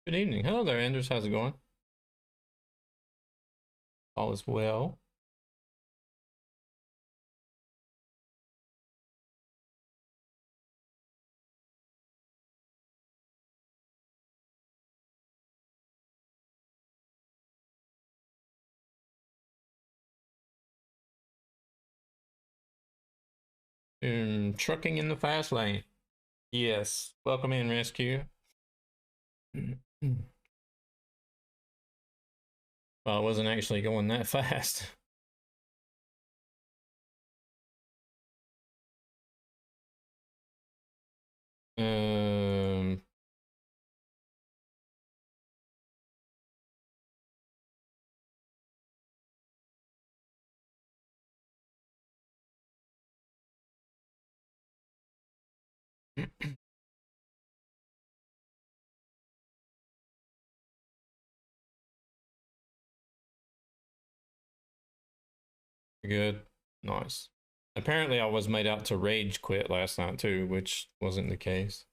Good evening. Hello there, Anders. How's it going? All is well. Trucking in the fast lane. Yes. Welcome in, rescue. Well, I wasn't actually going that fast. Um, good. Nice. Apparently, I was made out to rage quit last night too, which wasn't the case.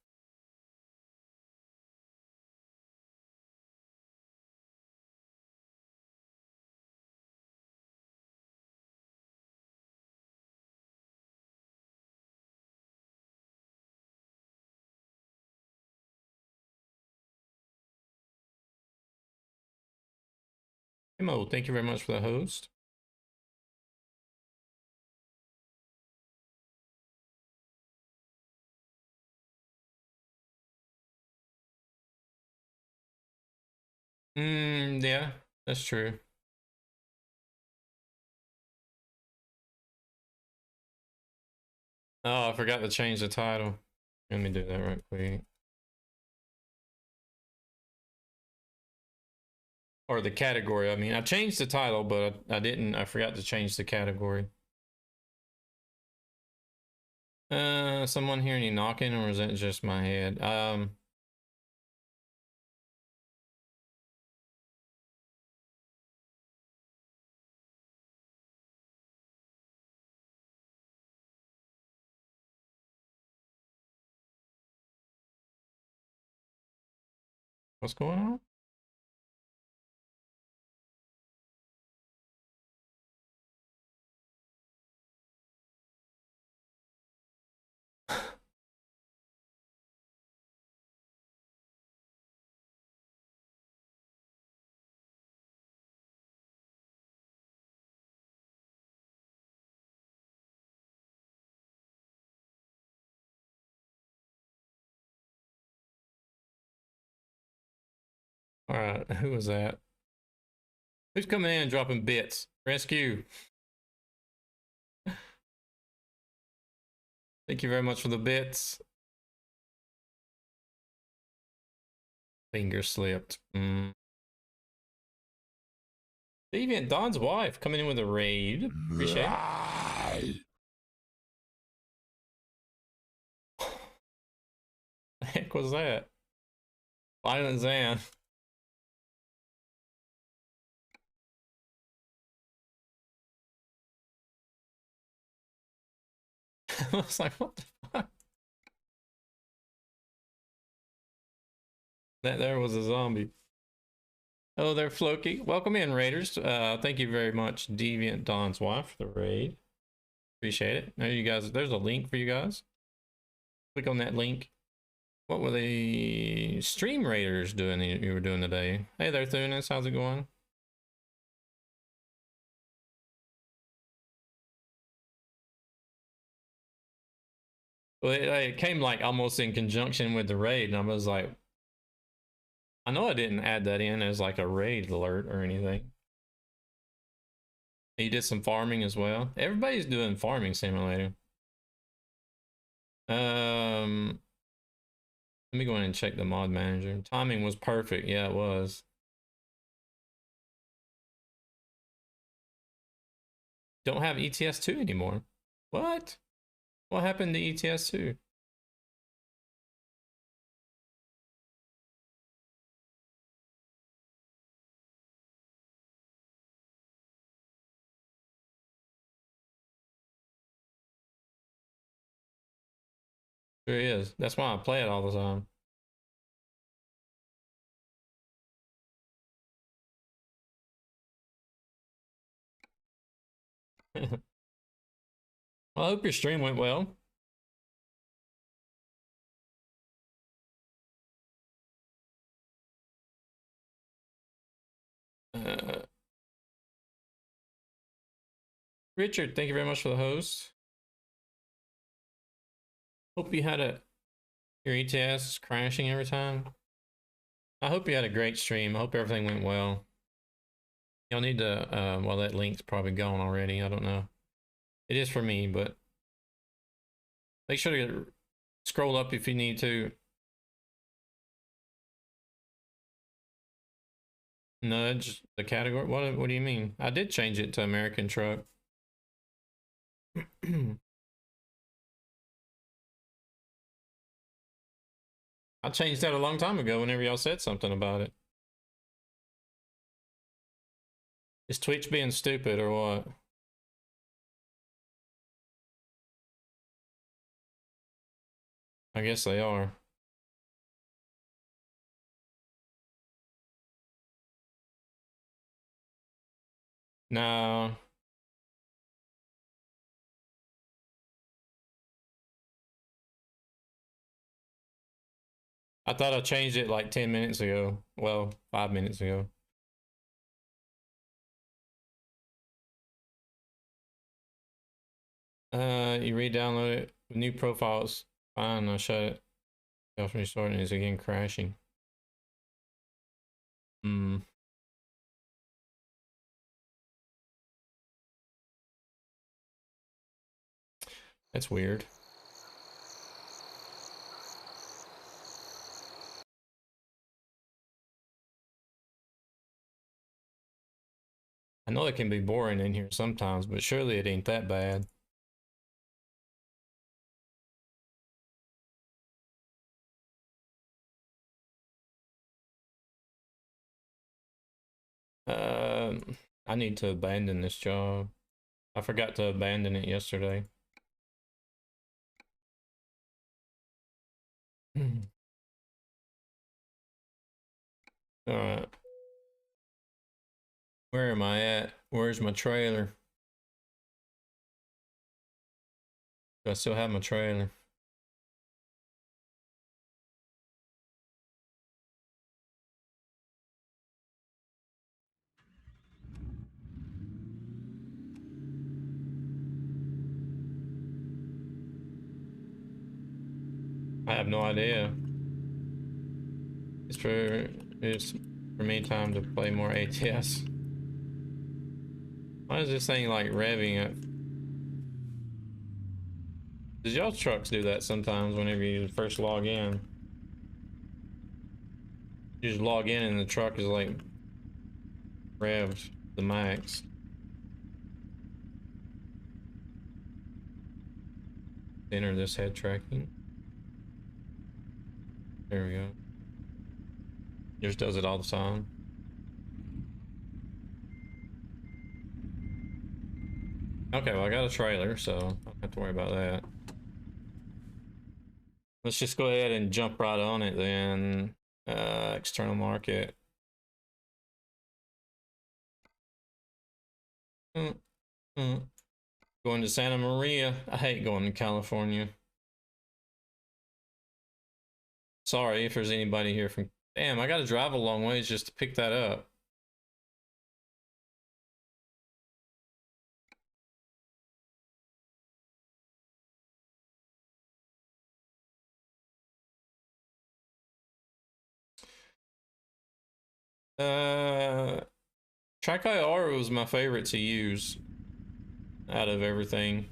Hey Mo, thank you very much for the host. Yeah, that's true. Oh, I forgot to change the title. Let me do that right quick. Or the category. I mean, I changed the title, but I didn't. I forgot to change the category. Someone hearing you knocking, or is that just my head? What's going on? All right, who was that? Who's coming in and dropping bits? Rescue. Thank you very much for the bits. Finger slipped. Deviant Don's wife coming in with a raid. Appreciate it. The heck was that? Violent Zan. I was like, what the fuck? That there was a zombie. Oh, there, Floki. Welcome in, Raiders. Thank you very much, Deviant Don's wife, for the raid. Appreciate it. Now you guys, there's a link for you guys. Click on that link. What were the stream raiders doing you were doing today? Hey there, Thunis. How's it going? Well, it came like almost in conjunction with the raid, and I was like, I know I didn't add that in as like a raid alert or anything. You did some farming as well. Everybody's doing farming simulator. Let me go in and check the mod manager. Timing was perfect. Yeah, it was. Don't have ETS2 anymore. What? What happened to ETS2? Sure is. That's why I play it all the time. Well, I hope your stream went well. Uh, Richard, thank you very much for the host. Hope you had your ETS crashing every time. I hope you had a great stream. I hope everything went well. Y'all need to, well, that link's probably gone already. I don't know. It is for me, but make sure to scroll up if you need to. Nudge the category. What do you mean? I did change it to American truck. I changed that a long time ago whenever y'all said something about it. Is Twitch being stupid or what? I guess they are. No. I thought I changed it like 10 minutes ago. Well, 5 minutes ago. You re-download it. New profiles. Fine, I'll shut it. Self restarting is again crashing. Hmm. That's weird. I know it can be boring in here sometimes, but surely it ain't that bad. I need to abandon this job. I forgot to abandon it yesterday. All right. Where am I at? Where's my trailer? Do I still have my trailer? I have no idea. It's for me time to play more ATS. Why is this thing like revving up? Does y'all trucks do that sometimes whenever you first log in? You just log in and the truck is like revved the max. Enter this head tracking. There we go. Just does it all the time. Okay, well I got a trailer, so I don't have to worry about that. Let's just go ahead and jump right on it then. External market. Going to Santa Maria. I hate going to California. Sorry if there's anybody here from... Damn, I gotta drive a long ways just to pick that up. Track IR was my favorite to use out of everything.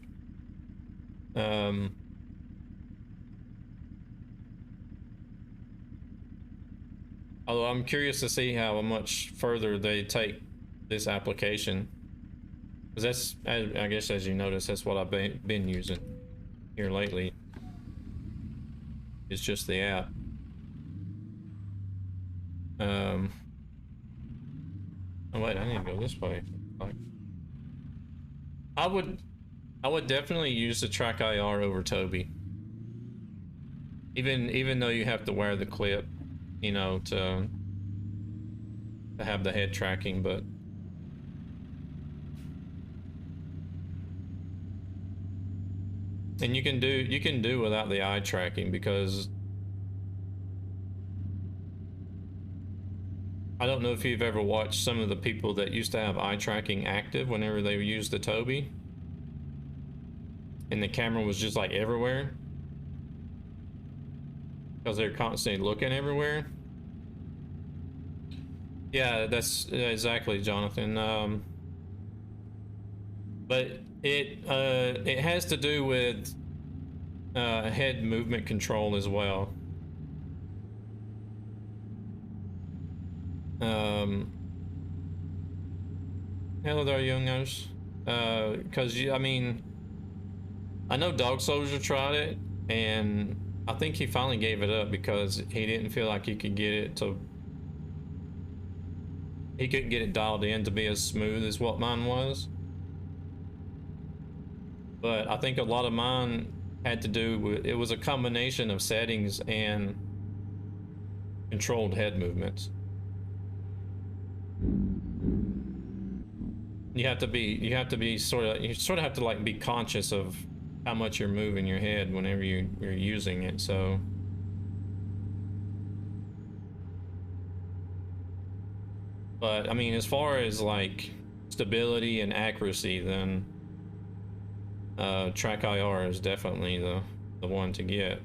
Although I'm curious to see how much further they take this application. Because that's, I guess as you notice, that's what I've been using here lately. It's just the app. Oh wait, I need to go this way. I would definitely use the track IR over Toby. Even though you have to wear the clip, you know, to have the head tracking, but And you can do without the eye tracking, because I don't know if you've ever watched some of the people that used to have eye tracking active whenever they used the Toby, and the camera was just like everywhere because they're constantly looking everywhere. Yeah, that's exactly, Jonathan. But it has to do with head movement control as well. Hello there, youngos. Because I mean, I know Dog Soldier tried it, and I think he finally gave it up because he didn't feel like he could get it to. He couldn't get it dialed in to be as smooth as what mine was. But I think a lot of mine had to do with, it was a combination of settings and controlled head movements. You have to be sort of, you sort of have to like be conscious of how much you're moving your head whenever you're using it. So but I mean, as far as like stability and accuracy, then Track IR is definitely the one to get.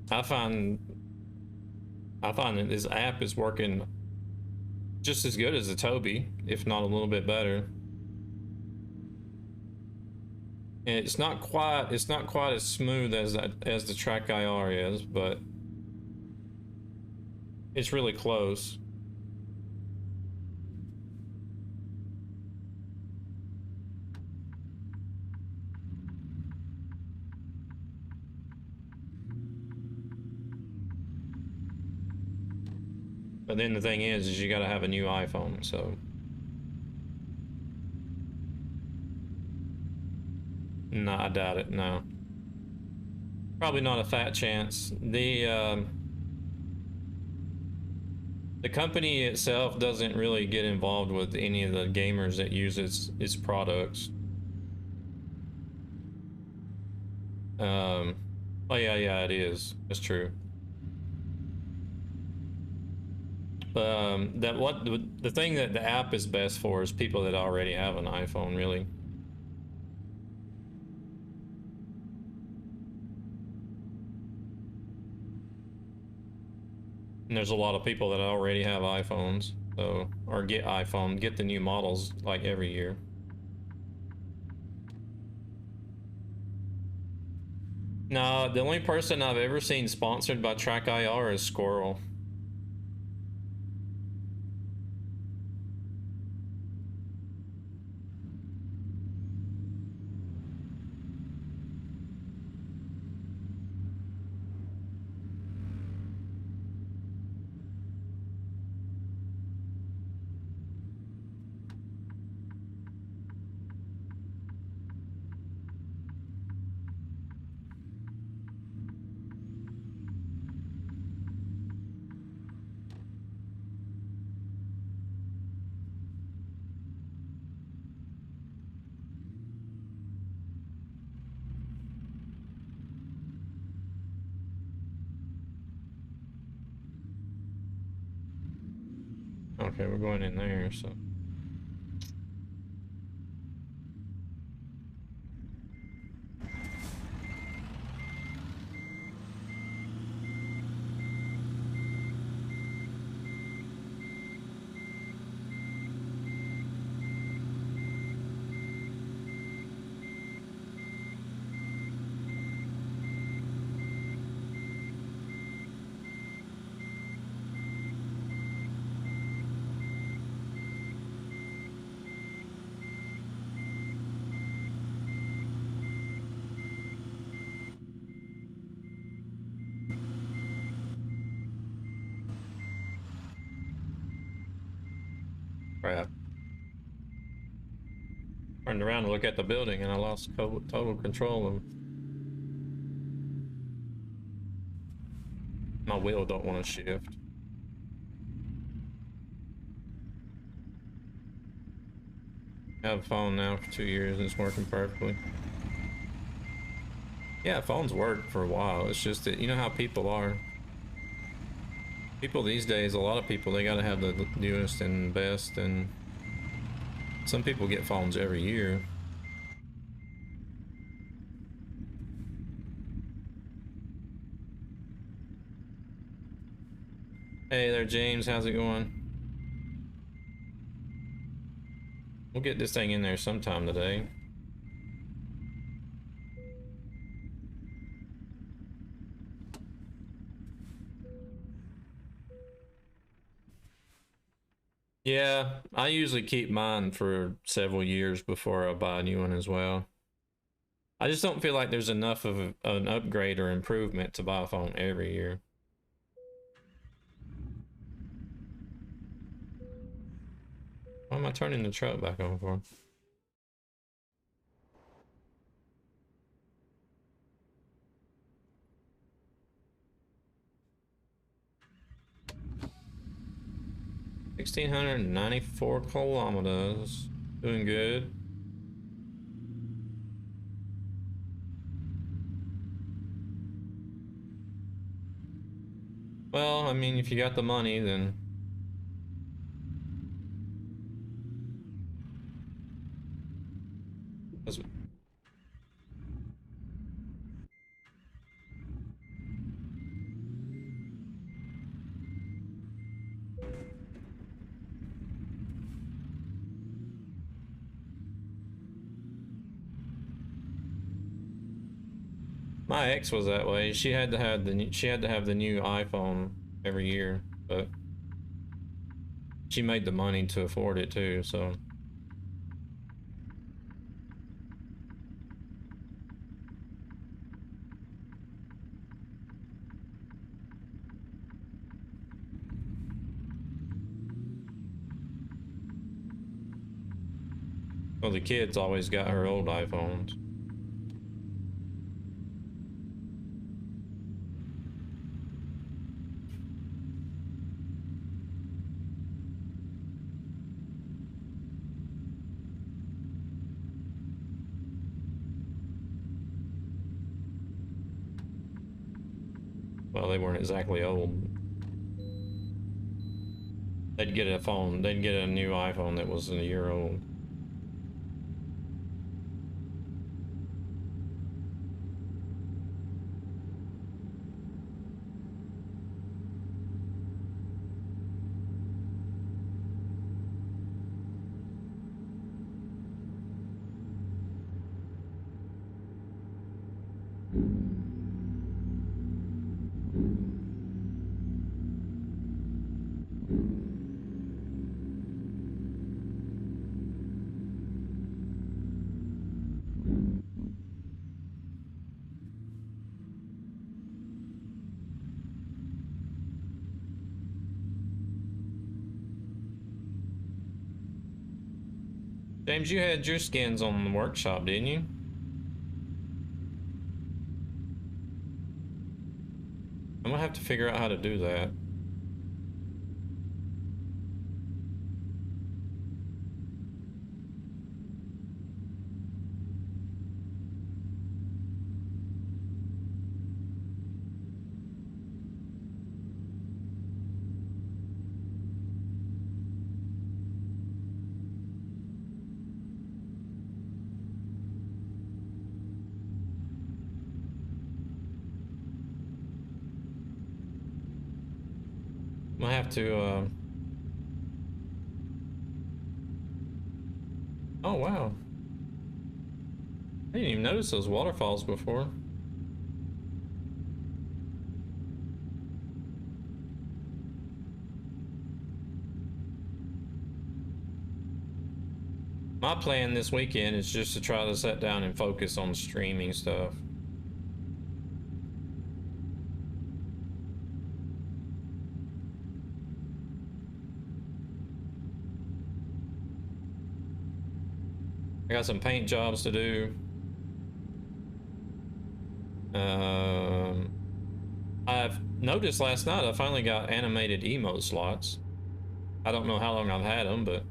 I find that this app is working just as good as the Toby, if not a little bit better. And it's not quite as smooth as the Track IR is, but it's really close. But then the thing is you got to have a new iPhone, so no, I doubt it. No, probably not a fat chance. The company itself doesn't really get involved with any of the gamers that use its products. Oh yeah, it is. That's true. That what the thing that the app is best for is people that already have an iPhone, really. And there's a lot of people that already have iPhones, so, or get the new models like every year. No, the only person I've ever seen sponsored by Track IR is Squirrel. Okay, we're going in there, so. Crap. Turned around to look at the building and I lost total control of. My wheel don't want to shift. I have a phone now for 2 years and it's working perfectly. Yeah, phones work for a while. It's just that, you know how people are. People these days, a lot of people, they gotta have the newest and best, and some people get phones every year. Hey there, James. How's it going? We'll get this thing in there sometime today. Yeah, I usually keep mine for several years before I buy a new one as well. I just don't feel like there's enough of an upgrade or improvement to buy a phone every year. Why am I turning the truck back on for? 1,694 kilometers. Doing good. Well, I mean, if you got the money, then my ex was that way. She had to have the new iPhone every year, but she made the money to afford it too, so. Well, the kids always got her old iPhones. Well, they weren't exactly old. They'd get a new iPhone that was a year old. James, you had your skins on the workshop, didn't you? I'm gonna have to figure out how to do that. I have to, oh wow. I didn't even notice those waterfalls before. My plan this weekend is just to try to sit down and focus on streaming stuff. I got some paint jobs to do. Um, I have noticed last night I finally got animated emote slots. I don't know how long I've had them, but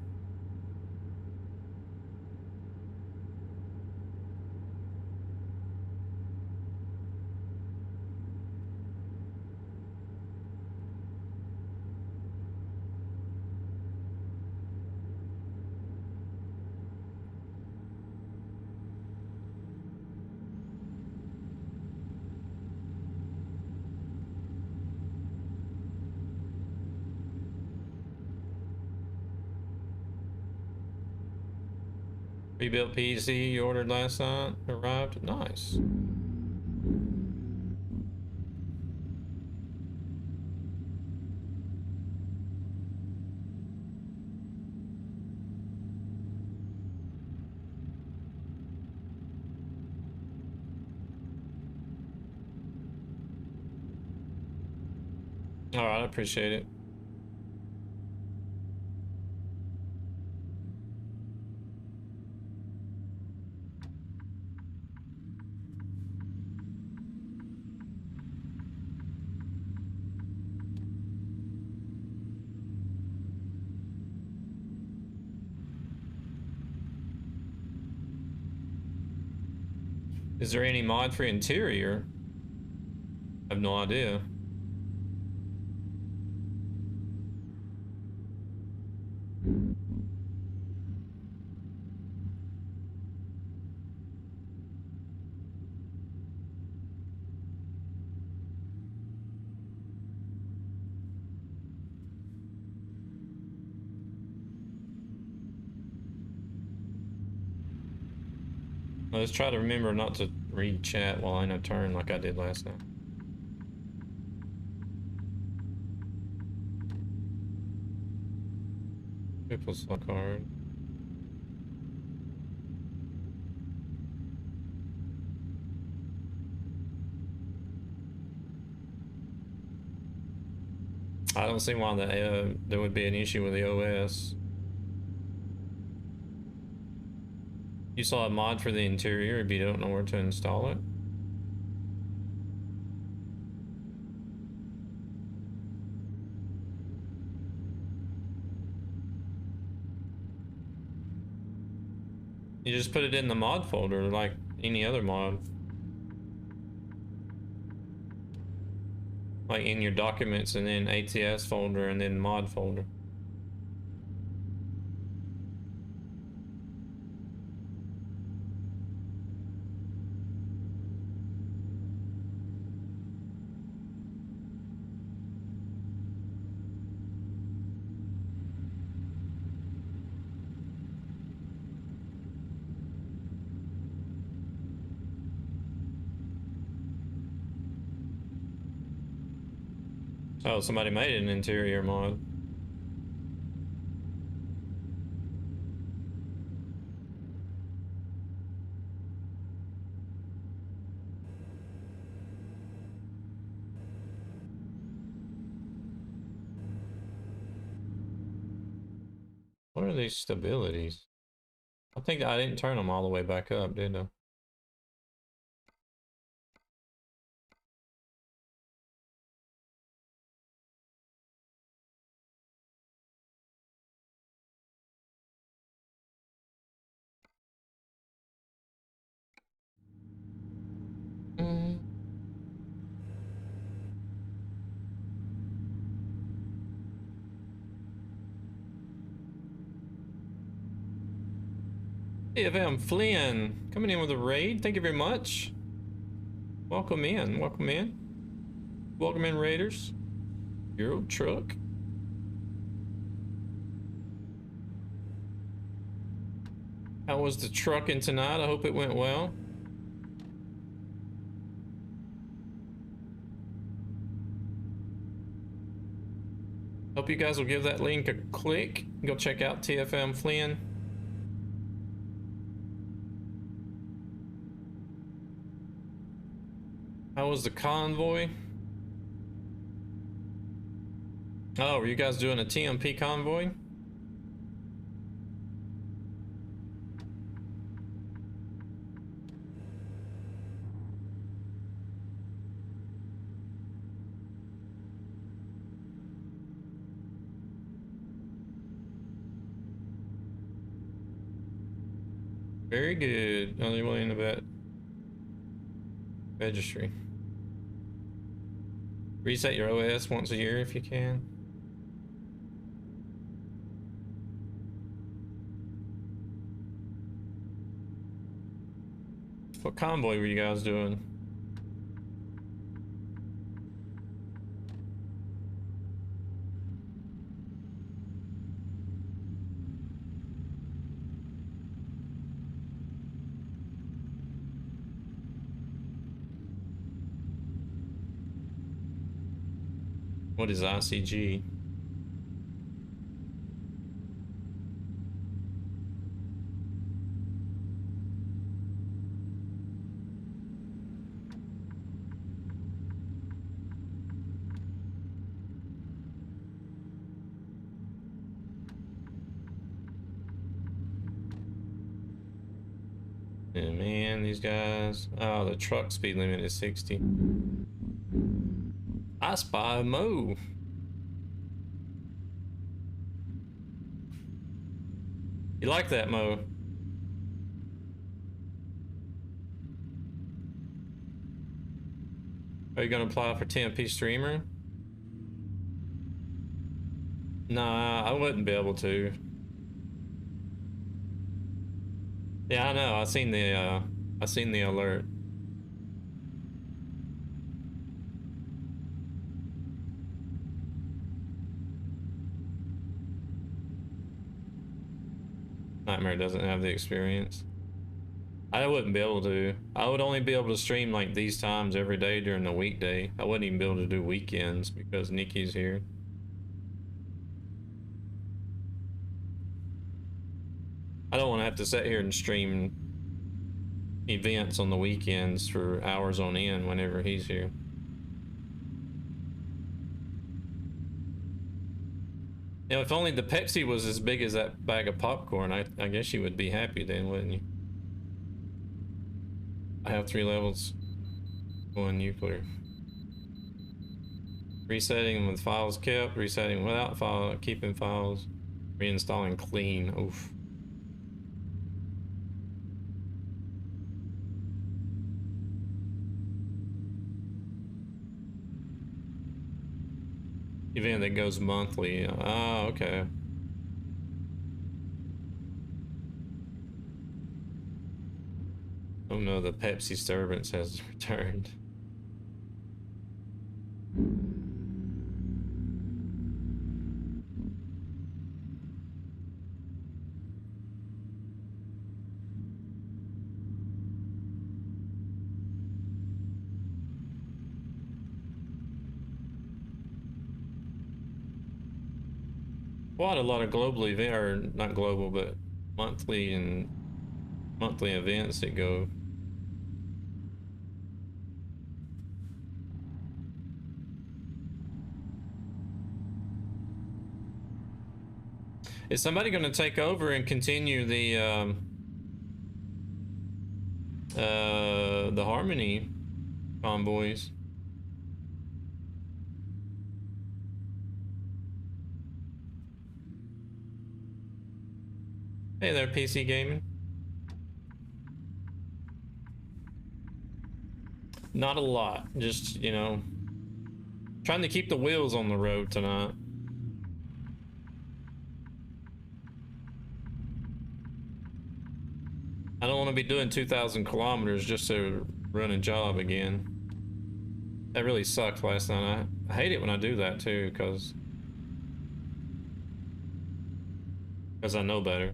rebuilt PC you ordered last night arrived. Nice. All right, I appreciate it. Is there any mod for interior? I have no idea. Let's try to remember not to read chat while in a turn like I did last night. Triple slot card. I don't see why there would be an issue with the OS. You saw a mod for the interior if you don't know where to install it? You just put it in the mod folder like any other mod. Like in your documents and then ATS folder and then mod folder. Oh, somebody made an interior mod. What are these stabilities? I think I didn't turn them all the way back up, did I? Mm. TFM Flynn coming in with a raid. Thank you very much. Welcome in. Welcome in. Welcome in, Raiders. Euro truck. How was the trucking tonight? I hope it went well. Hope you guys will give that link a click. Go check out TFM Flynn. How was the convoy? Oh, were you guys doing a TMP convoy? Very good. Only willing to bet. Registry. Reset your OS once a year if you can. What convoy were you guys doing? What is ICG? Yeah, man, these guys. Oh, the truck speed limit is 60. I spy Mo. You like that, Mo? Are you gonna apply for 10p streamer? Nah, I wouldn't be able to. Yeah, I know. I seen the alert. Nightmare doesn't have the experience. I wouldn't be able to. I would only be able to stream like these times every day during the weekday. I wouldn't even be able to do weekends because Nikki's here. I don't want to have to sit here and stream events on the weekends for hours on end whenever he's here. You know, if only the Pepsi was as big as that bag of popcorn, I guess you would be happy then, wouldn't you? I have 3 levels. 1 nuclear. Resetting with files kept, resetting without file, keeping files, reinstalling clean. Oof. Event that goes monthly. Ah, okay. Oh no, the Pepsi disturbance has returned. Quite a lot of global event, or not global, but monthly events that go. Is somebody going to take over and continue the Harmony convoys? Hey there, PC Gaming. Not a lot, just, you know, trying to keep the wheels on the road tonight. I don't want to be doing 2,000 kilometers just to run a job again. That really sucked last night. I hate it when I do that too, because I know better.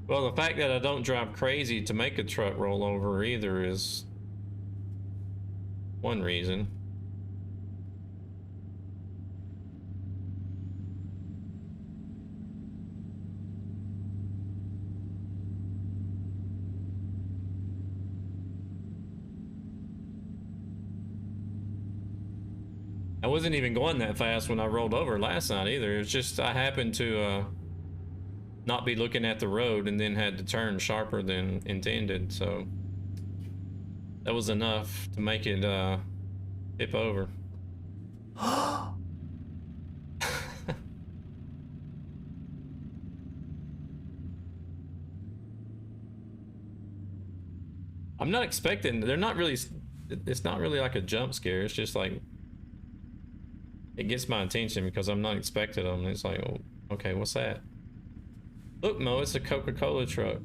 Well, the fact that I don't drive crazy to make a truck roll over either is one reason. I wasn't even going that fast when I rolled over last night either. It was just I happened to not be looking at the road and then had to turn sharper than intended. So that was enough to make it tip over. I'm not expecting, they're not really, it's not really like a jump scare. It's just like, it gets my attention because I'm not expecting them. It's like, oh, okay, what's that? Look, Mo, it's a Coca-Cola truck.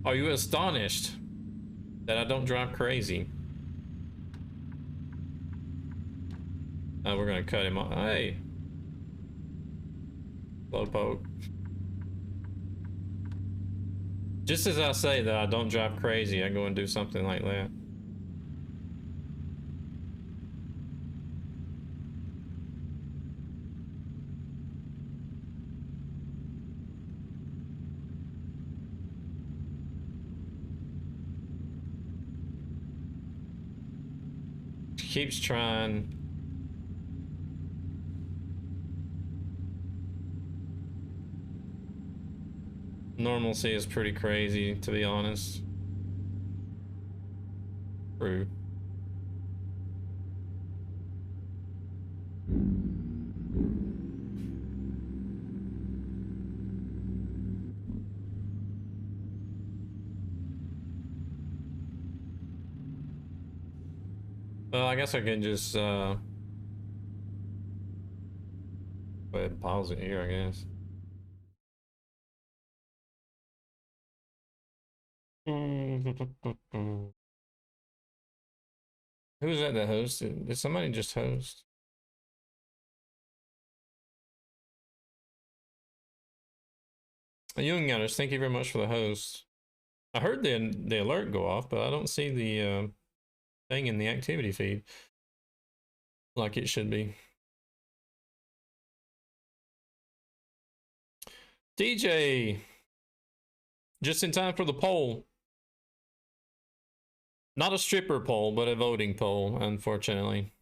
Are you astonished that I don't drive crazy? We're gonna cut him off. Hey, Slowpoke. Just as I say that I don't drive crazy, I go and do something like that. She keeps trying. Normalcy is pretty crazy, to be honest. True. Well, I guess I can just go ahead and pause it here, I guess. Who's that that hosted? Did somebody just host? Young Gunners, thank you very much for the host. I heard the alert go off, but I don't see the thing in the activity feed like it should be. DJ, just in time for the poll. Not a stripper poll, but a voting poll, unfortunately.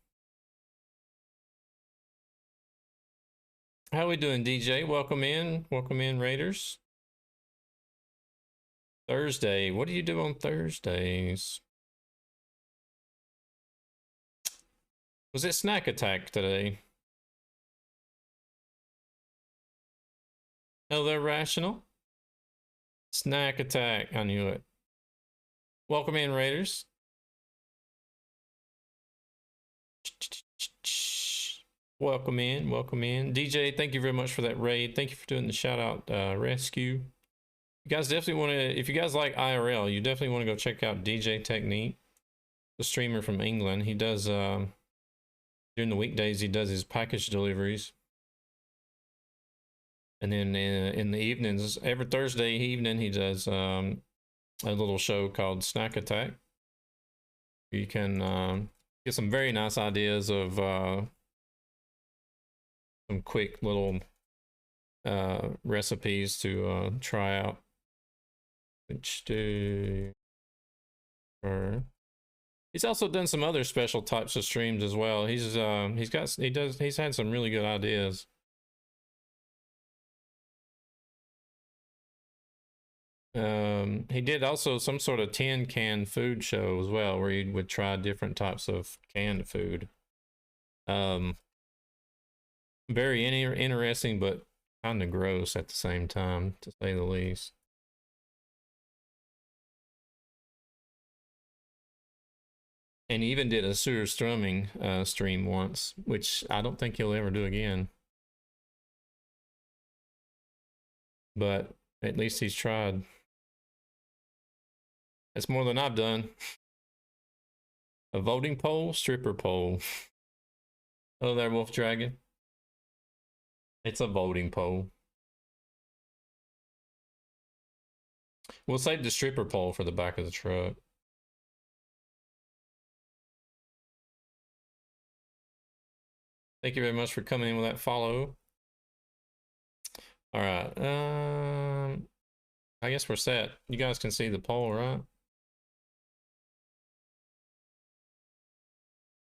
How we doing, DJ? Welcome in, Raiders. Thursday. What do you do on Thursdays? Was it Snack Attack today? Oh, they're rational. Snack Attack. I knew it. Welcome in, Raiders. Welcome in. Welcome in. DJ, thank you very much for that raid. Thank you for doing the shout out rescue. You guys definitely want to, if you guys like IRL, you definitely want to go check out DJ Technique, the streamer from England. He does, during the weekdays, he does his package deliveries. And then in the evenings, every Thursday evening, he does a little show called Snack Attack. You can get some very nice ideas of some quick little recipes to try out. Which do he's also done some other special types of streams as well. He's had some really good ideas. He did also some sort of tin can food show as well, where he would try different types of canned food. Very interesting, but kind of gross at the same time, to say the least. And he even did a sewer strumming stream once, which I don't think he'll ever do again. But at least he's tried. That's more than I've done. A voting poll, stripper poll. Hello there, Wolf Dragon. It's a voting poll. We'll save the stripper poll for the back of the truck. Thank you very much for coming in with that follow. All right. I guess we're set. You guys can see the poll, right?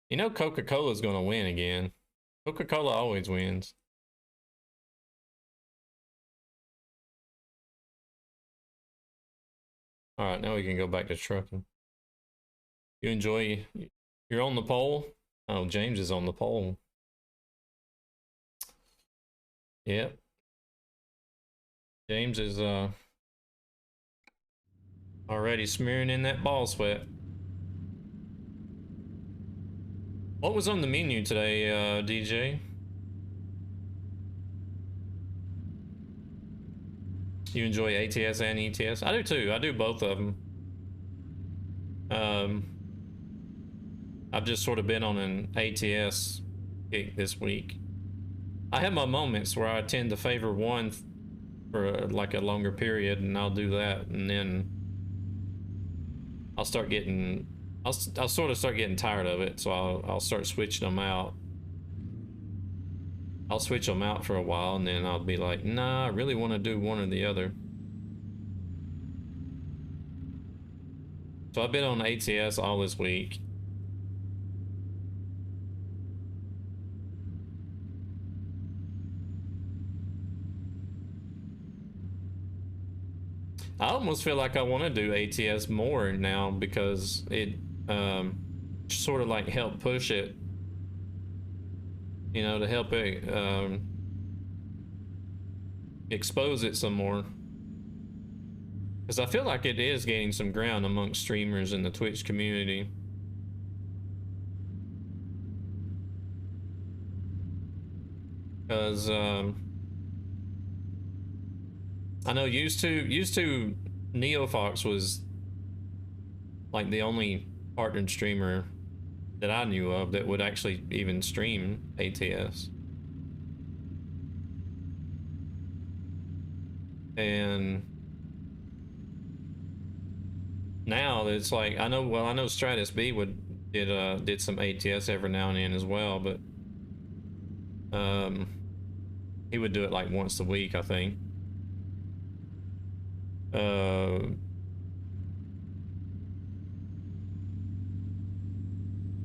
You know Coca-Cola's going to win again. Coca-Cola always wins. All right, now we can go back to trucking. You enjoy, you're on the poll? Oh, James is on the poll. Yep. James is already smearing in that ball sweat. What was on the menu today, DJ? You enjoy ATS and ETS? I do too. I do both of them. I've just sort of been on an ATS kick this week. I have my moments where I tend to favor one for like a longer period, and I'll do that, and then I'll start getting, I'll sort of start getting tired of it, so I'll start switching them out. I'll switch them out for a while, and then I'll be like, nah, I really want to do one or the other. So I've been on ATS all this week. I almost feel like I want to do ATS more now because it sort of like help push it, you know, to help it expose it some more. Because I feel like it is gaining some ground amongst streamers in the Twitch community. Because I know used to NeoFox was like the only partnered streamer that I knew of that would actually even stream ATS. And now it's like I know Stratus B did some ATS every now and then as well, but he would do it like once a week, I think.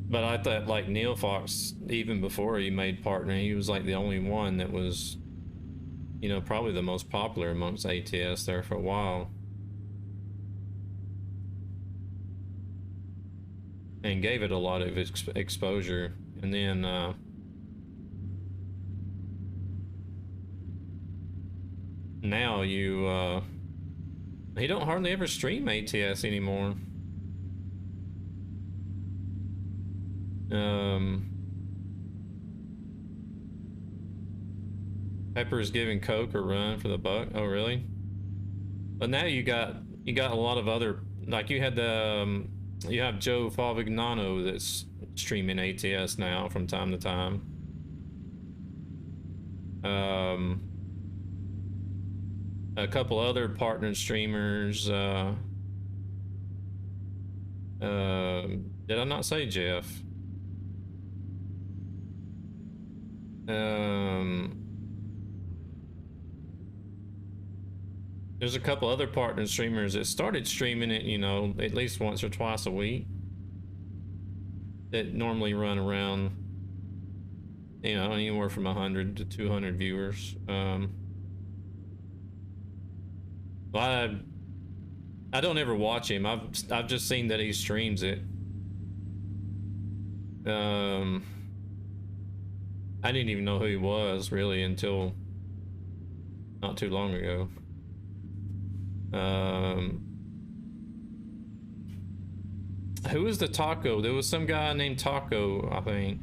But I thought like Neil Fox, even before he made partner, he was like the only one that was, you know, probably the most popular amongst ATS there for a while. And gave it a lot of exposure. And then now he don't hardly ever stream ATS anymore. Pepper's giving Coke a run for the buck. Oh, really? But now you got a lot of other, like you had the you have Joe Favignano that's streaming ATS now from time to time. A couple other partnered streamers. Did I not say Jeff? There's a couple other partner streamers that started streaming it, you know, at least once or twice a week. That normally run around, you know, anywhere from 100 to 200 viewers. I don't ever watch him. I've just seen that he streams it. I didn't even know who he was really until not too long ago. Who was the Taco? There was some guy named Taco, I think.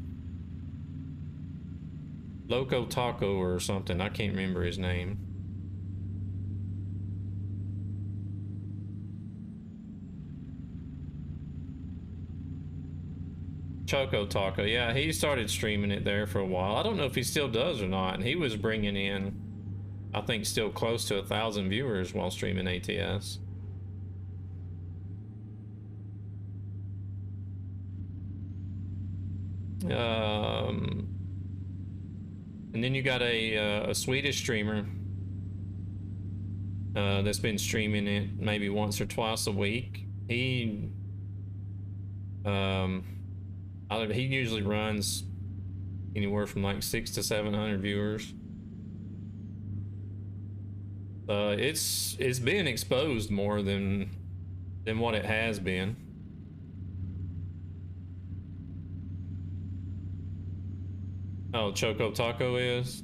Loco Taco or something. I can't remember his name. Choco Taco. Yeah, he started streaming it there for a while. I don't know if he still does or not. And he was bringing in, I think, still close to 1,000 viewers while streaming ATS. And then you got a Swedish streamer that's been streaming it maybe once or twice a week. Um, he usually runs anywhere from like 600 to 700 viewers. It's being exposed more than what it has been. Oh, Choco Taco is.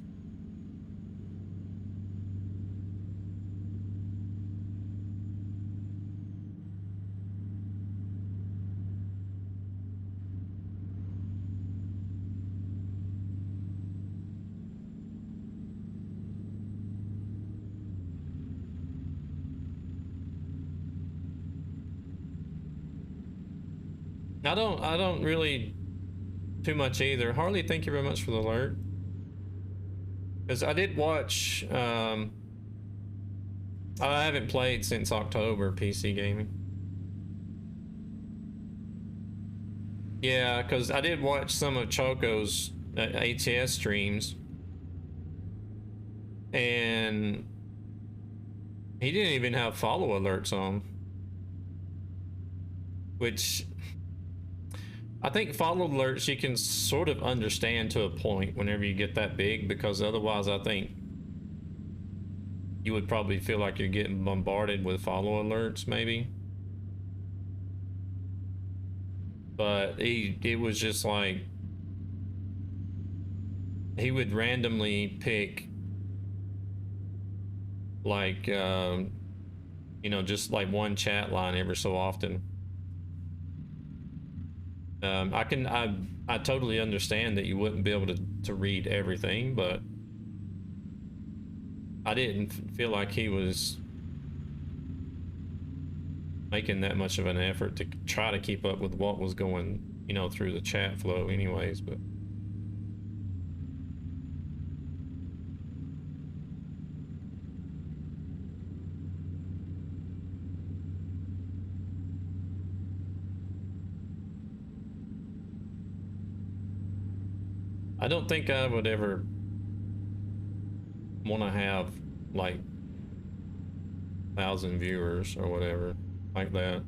I don't really too much either. Harley, thank you very much for the alert. Because I did watch. I haven't played since October PC gaming. Yeah, because I did watch some of Choco's ATS streams, and he didn't even have follow alerts on, which I think follow alerts you can sort of understand to a point whenever you get that big, because otherwise I think you would probably feel like you're getting bombarded with follow alerts maybe. But it was just like he would randomly pick like you know, just like one chat line every so often. I totally understand that you wouldn't be able to read everything, but I didn't feel like he was making that much of an effort to try to keep up with what was going, you know, through the chat flow anyways. But I don't think I would ever want to have like 1,000 viewers or whatever like that.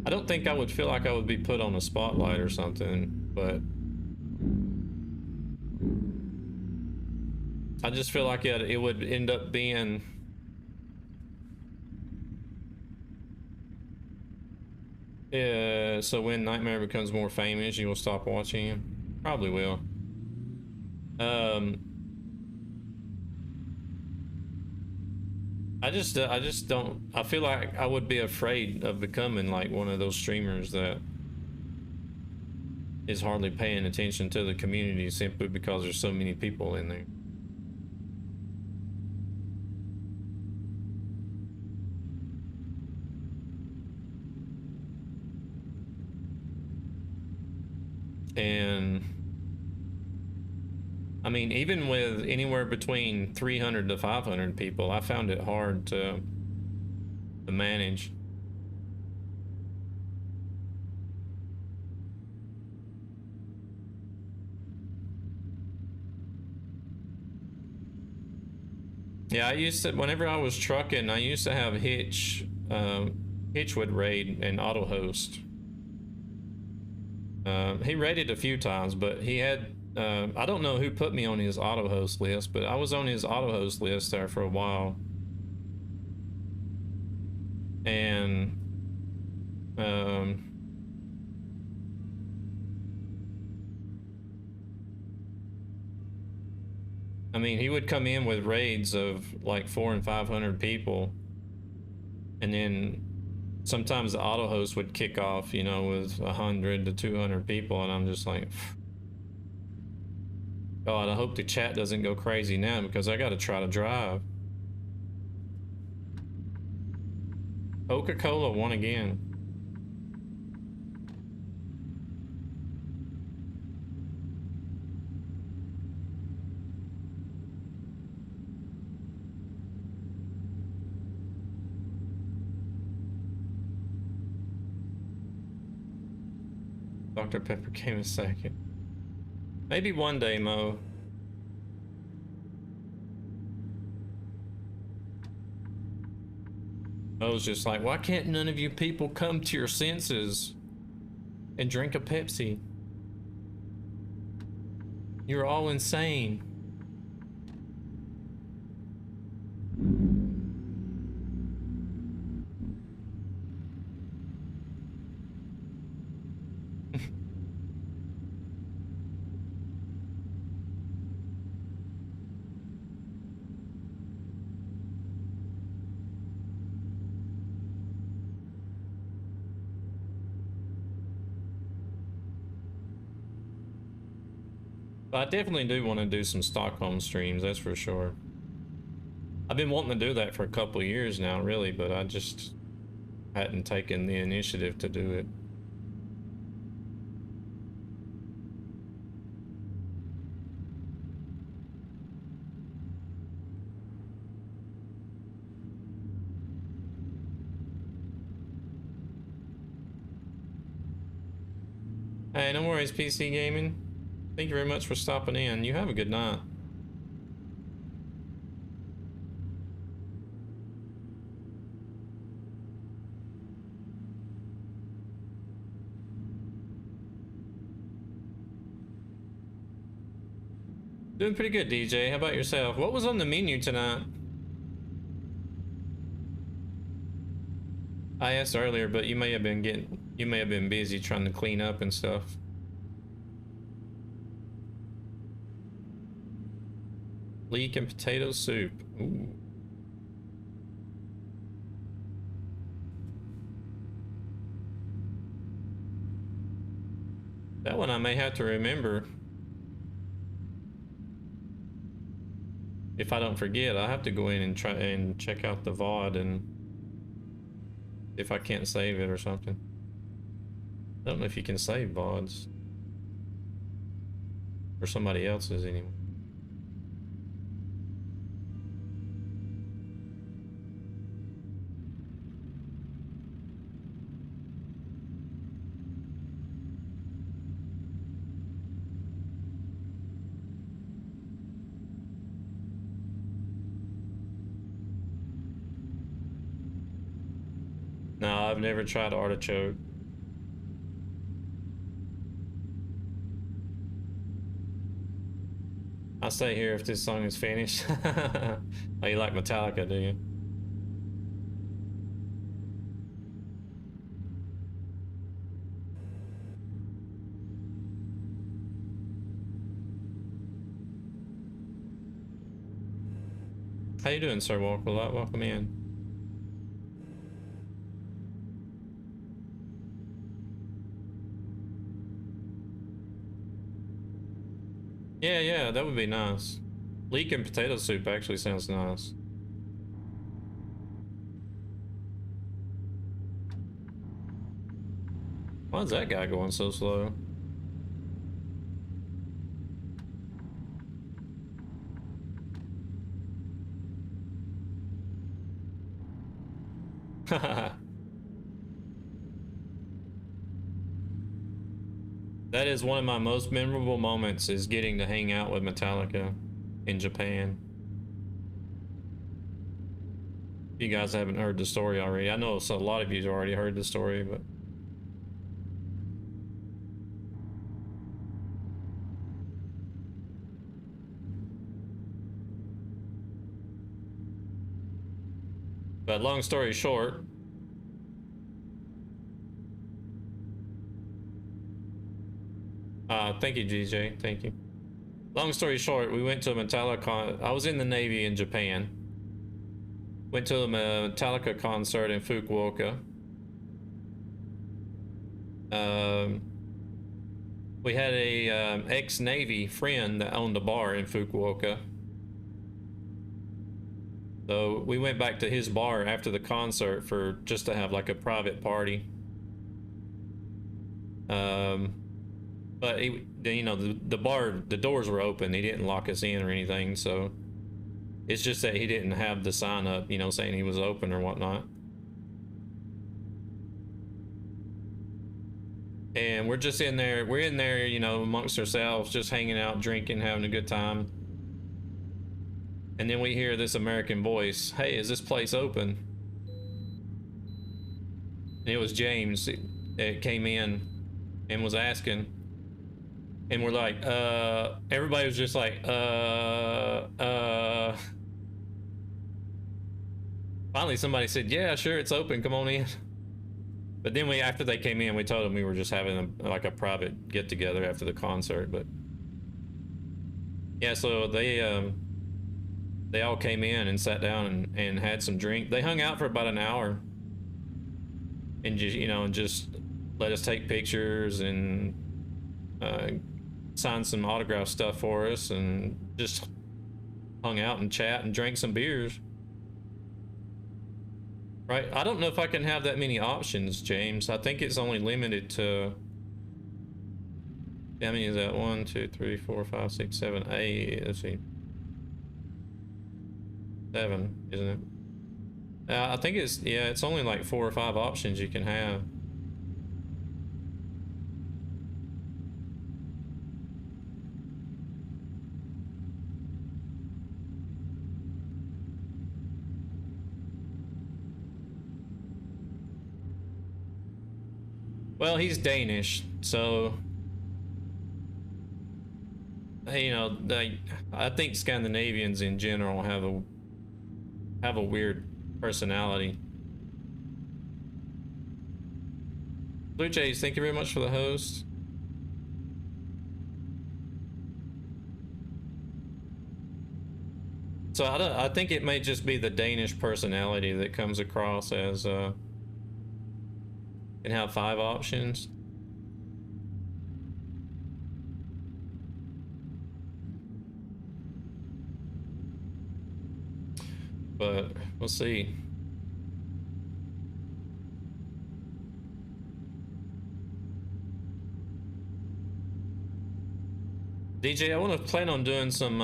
I don't think I would feel like I would be put on a spotlight or something, but I just feel like it would end up being so when Nightmare becomes more famous, you will stop watching him. Probably will. I just don't. I feel like I would be afraid of becoming like one of those streamers that is hardly paying attention to the community simply because there's so many people in there. And I mean, even with anywhere between 300 to 500 people, I found it hard to manage. Yeah, I used to, whenever I was trucking, I used to have Hitch would raid and auto host. He raided a few times, but he had, I don't know who put me on his auto host list, but I was on his auto host list there for a while. And, I mean, he would come in with raids of like 400 and 500 people, and then sometimes the auto host would kick off, you know, with 100 to 200 people, and I'm just like, God, I hope the chat doesn't go crazy now because I got to try to drive. Coca-Cola won again. Dr. Pepper came a second. Maybe one day, Mo. Mo's just like, why can't none of you people come to your senses and drink a Pepsi? You're all insane. I definitely do want to do some Stockholm streams, that's for sure. I've been wanting to do that for a couple of years now, really, but I just hadn't taken the initiative to do it. Hey, no worries, PC Gaming. Thank you very much for stopping in. You have a good night. Doing pretty good, DJ. How about yourself? What was on the menu tonight? I asked earlier, but you may have been busy trying to clean up and stuff. Leek and potato soup. Ooh. That one I may have to remember. If I don't forget, I'll have to go in and try and check out the VOD and if I can't save it or something. I don't know if you can save VODs. Or somebody else's anyway. No, I've never tried artichoke. I'll stay here if this song is finished. Oh, you like Metallica, do you? How you doing, Sir Walker? Welcome in. Yeah, that would be nice. Leek and potato soup actually sounds nice. Why's that guy going so slow? That is one of my most memorable moments, is getting to hang out with Metallica in Japan. If you guys haven't heard the story already, I know a lot of you have already heard the story, but long story short, thank you, GJ, thank you. Long story short, we went to a Metallica. I was in the Navy in Japan. Went to a Metallica concert in Fukuoka. We had a ex-Navy friend that owned a bar in Fukuoka. So we went back to his bar after the concert for just to have like a private party. But you know, the bar, the doors were open. He didn't lock us in or anything. So it's just that he didn't have the sign up, you know, saying he was open or whatnot. and we're just in there. We're in there, you know, amongst ourselves, just hanging out, drinking, having a good time. And then we hear this American voice, "Hey, is this place open?" And it was James that came in and was asking. And we're like, everybody was just like, Finally, somebody said, "Yeah, sure, it's open. Come on in." But then after they came in, we told them we were just having like a private get together after the concert. But yeah, so they all came in and sat down and had some drink. They hung out for about an hour and just, you know, just let us take pictures and uh, sign some autograph stuff for us and just hung out and chat and drank some beers. Right? I don't know if I can have that many options, James. I think it's only limited to, how many is that? 1, 2, 3, 4, 5, 6, 7, 8. Let's see. 7, isn't it? I think it's, yeah, it's only like 4 or 5 options you can have. Well, he's Danish, so you know, I think Scandinavians in general have a weird personality. Blue Jays, thank you very much for the host. So I think it may just be the Danish personality that comes across as can have 5 options. But we'll see. DJ, I want to plan on doing some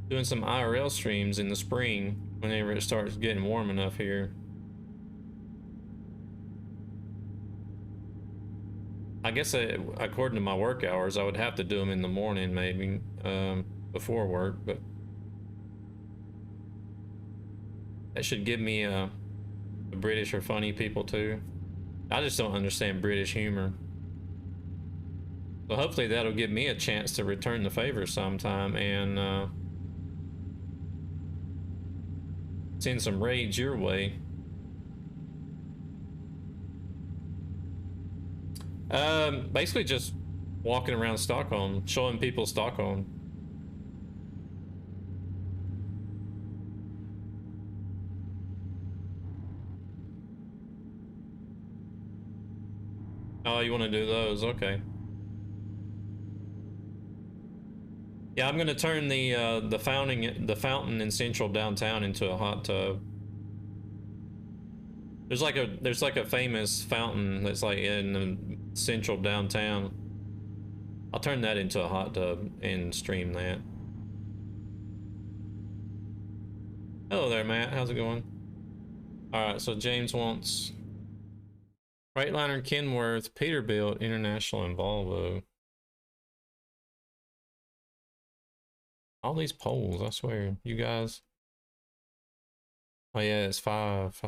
IRL streams in the spring whenever it starts getting warm enough here. I guess according to my work hours, I would have to do them in the morning, maybe before work, but that should give me the British are funny people too. I just don't understand British humor. So hopefully that'll give me a chance to return the favor sometime and send some raids your way. Basically just walking around Stockholm, showing people Stockholm. Oh, you want to do those? Okay. Yeah, I'm gonna turn the fountain in central downtown into a hot tub. There's like a famous fountain that's like in the central downtown. I'll turn that into a hot tub and stream that. Hello there, Matt. How's it going? All right, so James wants Freightliner, Kenworth, Peterbilt, International, and Volvo. All these polls, I swear. You guys. Oh yeah, it's 5.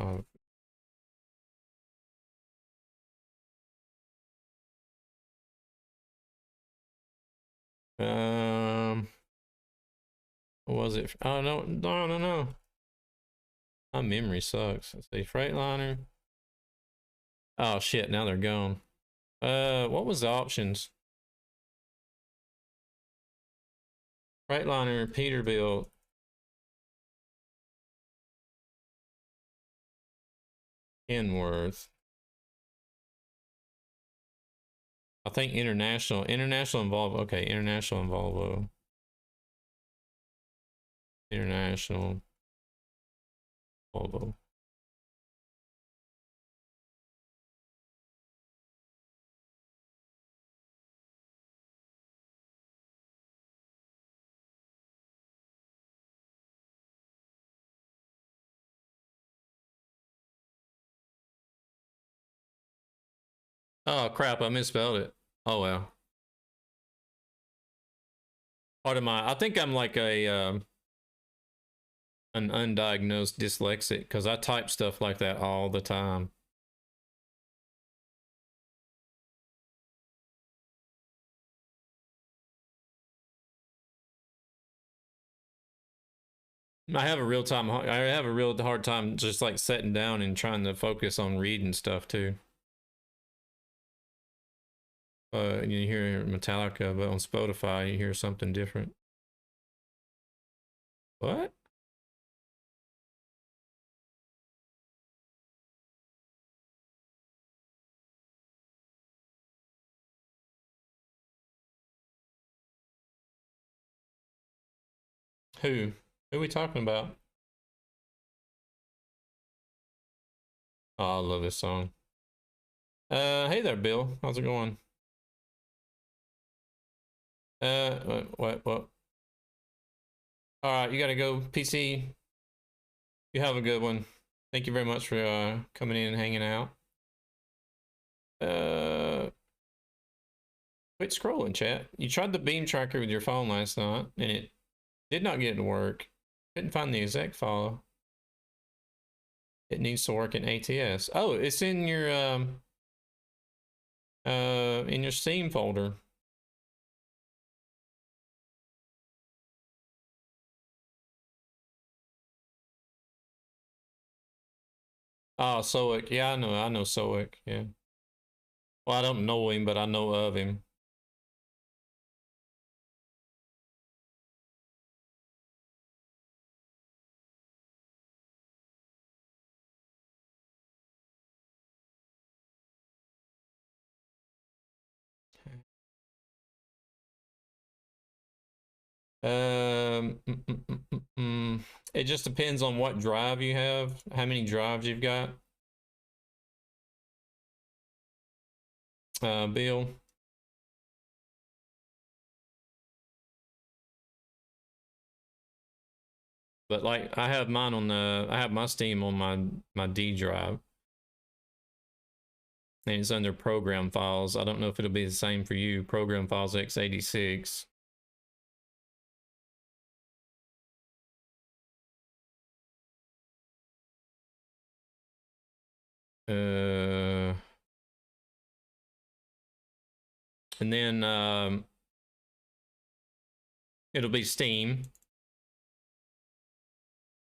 What was it? Oh no. My memory sucks. Let's see, Freightliner. Oh shit, now they're gone. What was the options? Freightliner, Peterbilt, Kenworth. I think international and Volvo. Okay, international and Volvo. International, Volvo. Oh crap! I misspelled it. Oh well. Part of my. I think I'm like a an undiagnosed dyslexic because I type stuff like that all the time. I have a real time. I have a real hard time just like sitting down and trying to focus on reading stuff too. You hear Metallica, but on Spotify you hear something different. What? Who? Who are we talking about? Oh, I love this song. Hey there, Bill. How's it going? What? All right, you gotta go. PC, you have a good one. Thank you very much for coming in and hanging out. Uh, Quit scrolling, chat. You tried the beam tracker with your phone last night, and it did not get to work. Couldn't find the exec file. It needs to work in ATS. Oh, it's in your Steam folder. Oh, Soic. Yeah, I know Soic. Yeah. Well, I don't know him, but I know of him. Um, mm, mm, mm, mm, mm. It just depends on what drive you have, how many drives you've got. Bill. But like I have mine on I have my Steam on my D drive. And it's under program files. I don't know if it'll be the same for you. Program files x86. And then it'll be Steam.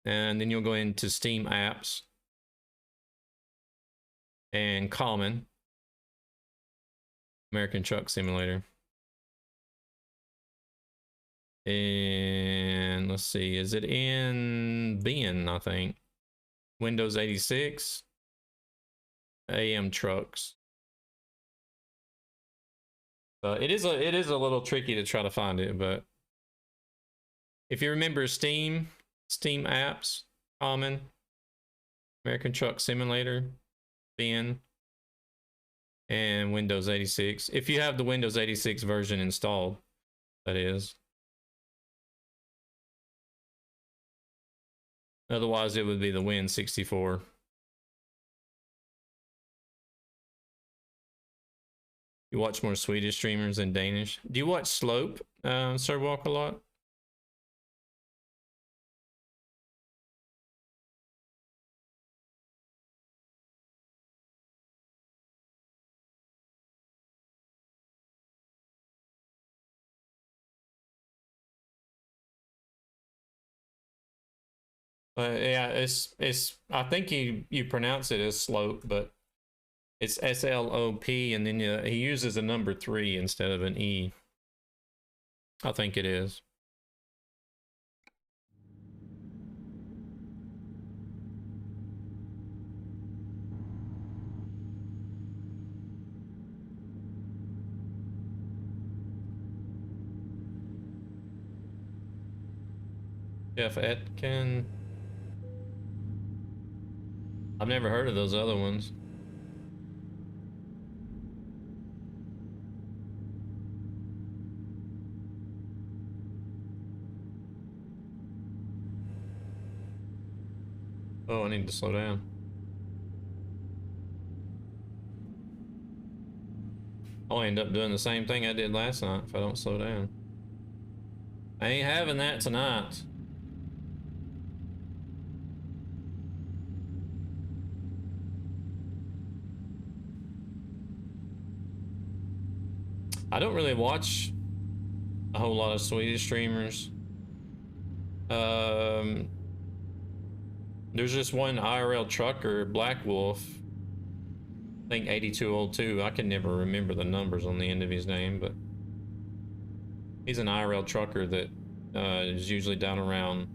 And then you'll go into Steam apps and common American Truck Simulator. And let's see, is it in bin, I think? Windows 86, AM trucks. It is a little tricky to try to find it, but if you remember Steam apps, common, American Truck Simulator, bin, and Windows 86. If you have the Windows 86 version installed, that is. Otherwise, it would be the Win64. You watch more Swedish streamers than Danish. Do you watch Slope, Sir Walk a lot? Yeah, it's. I think you pronounce it as Slope, but it's SLOP, and then he uses a number 3 instead of an E. I think it is. Jeff Etkin. I've never heard of those other ones. Oh, I need to slow down. I'll end up doing the same thing I did last night if I don't slow down. I ain't having that tonight. I don't really watch a whole lot of Swedish streamers. There's just one IRL trucker, Black Wolf. I think 8202. I can never remember the numbers on the end of his name, but he's an IRL trucker that is usually down around.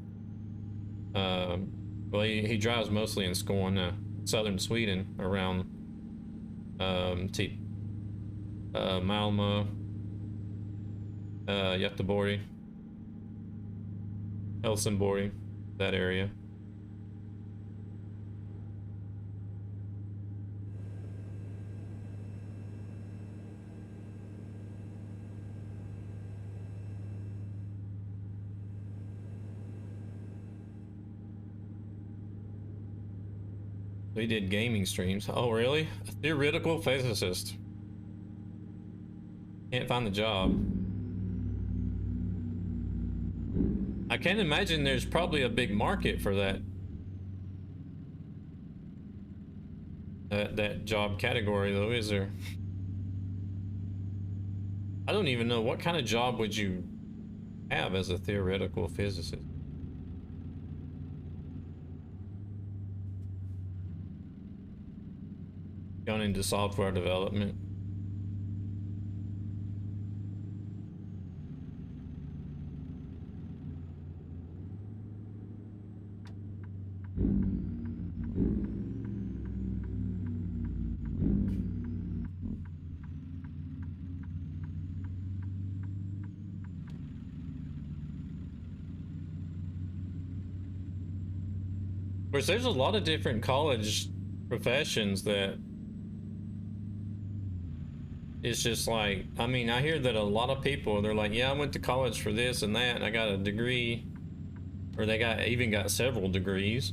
Well, he drives mostly in Skåne, southern Sweden, around Malmö, Göteborg, Helsingborg, that area. We did gaming streams. Oh, really? A theoretical physicist. Can't find the job. I can't imagine there's probably a big market for that. That job category, though, is there? I don't even know what kind of job would you have as a theoretical physicist. Gone into software development. Of course, there's a lot of different college professions that it's just like, I mean, I hear that a lot of people, they're like, yeah, I went to college for this and that, and I got a degree, or they even got several degrees.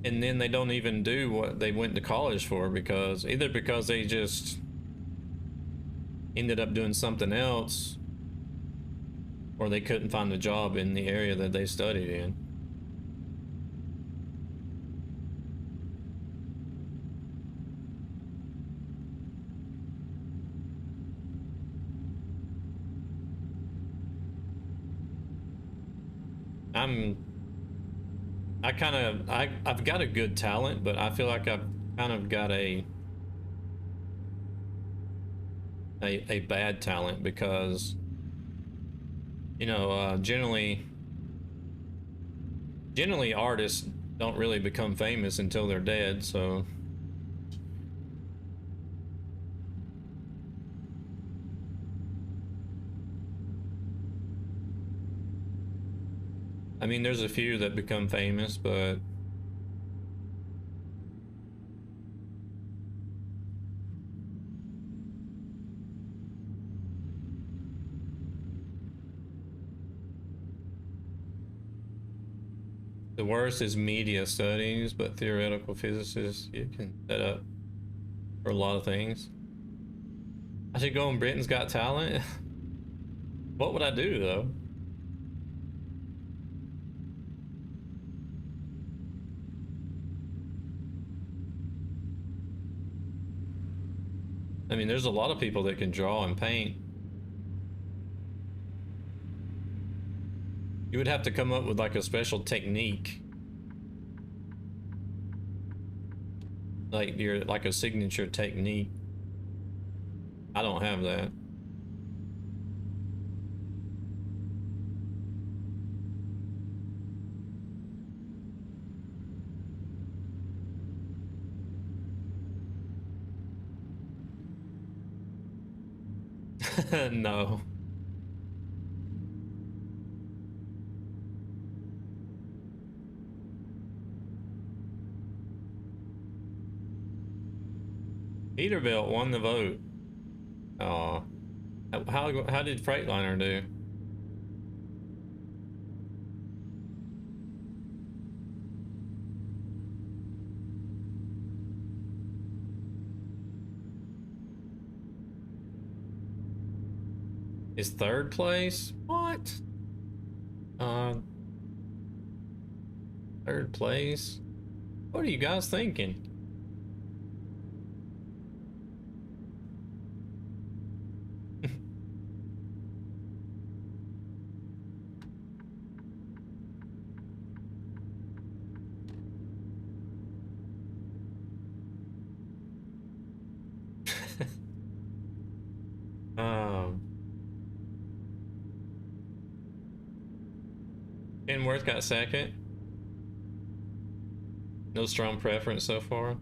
And then they don't even do what they went to college for, because either because they just ended up doing something else, or they couldn't find a job in the area that they studied in. I've got a good talent, but I feel like I've kind of got a bad talent, because you know, generally artists don't really become famous until they're dead, so I mean, there's a few that become famous, but the worst is media studies, but theoretical physicists, you can set up for a lot of things. I should go on Britain's Got Talent. What would I do, though? I mean, there's a lot of people that can draw and paint. You would have to come up with like a special technique. Like like a signature technique. I don't have that. No. Peterbilt won the vote. Oh, how did Freightliner do? Is third place? What? Uh, third place? What are you guys thinking? um, Kenworth got second. No strong preference so far.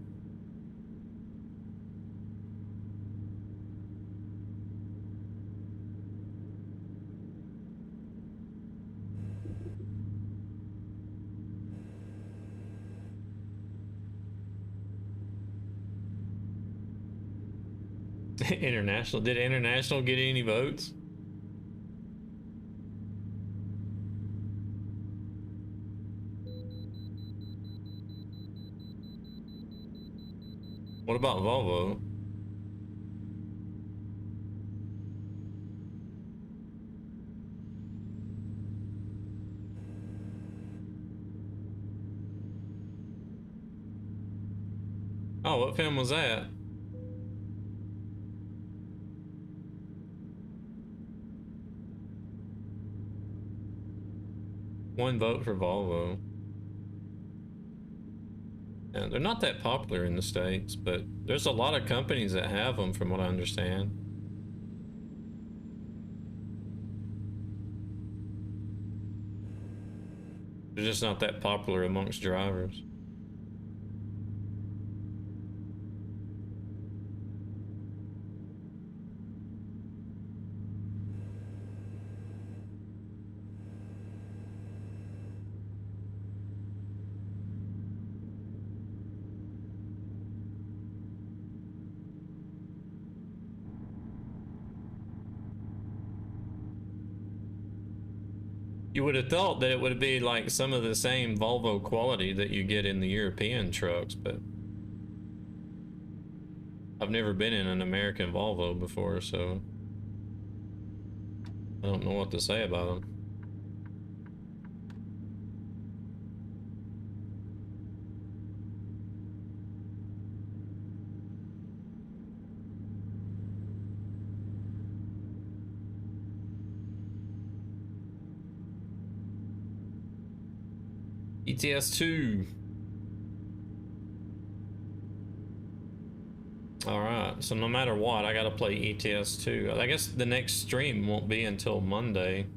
International. Did International get any votes? What about Volvo? Oh, what film was that? One vote for Volvo. Yeah, they're not that popular in the States, but there's a lot of companies that have them from what I understand. They're just not that popular amongst drivers. You would have thought that it would be like some of the same Volvo quality that you get in the European trucks, but I've never been in an American Volvo before, so I don't know what to say about them. ETS2. All right, so no matter what, I gotta play ETS2. I guess the next stream won't be until Monday.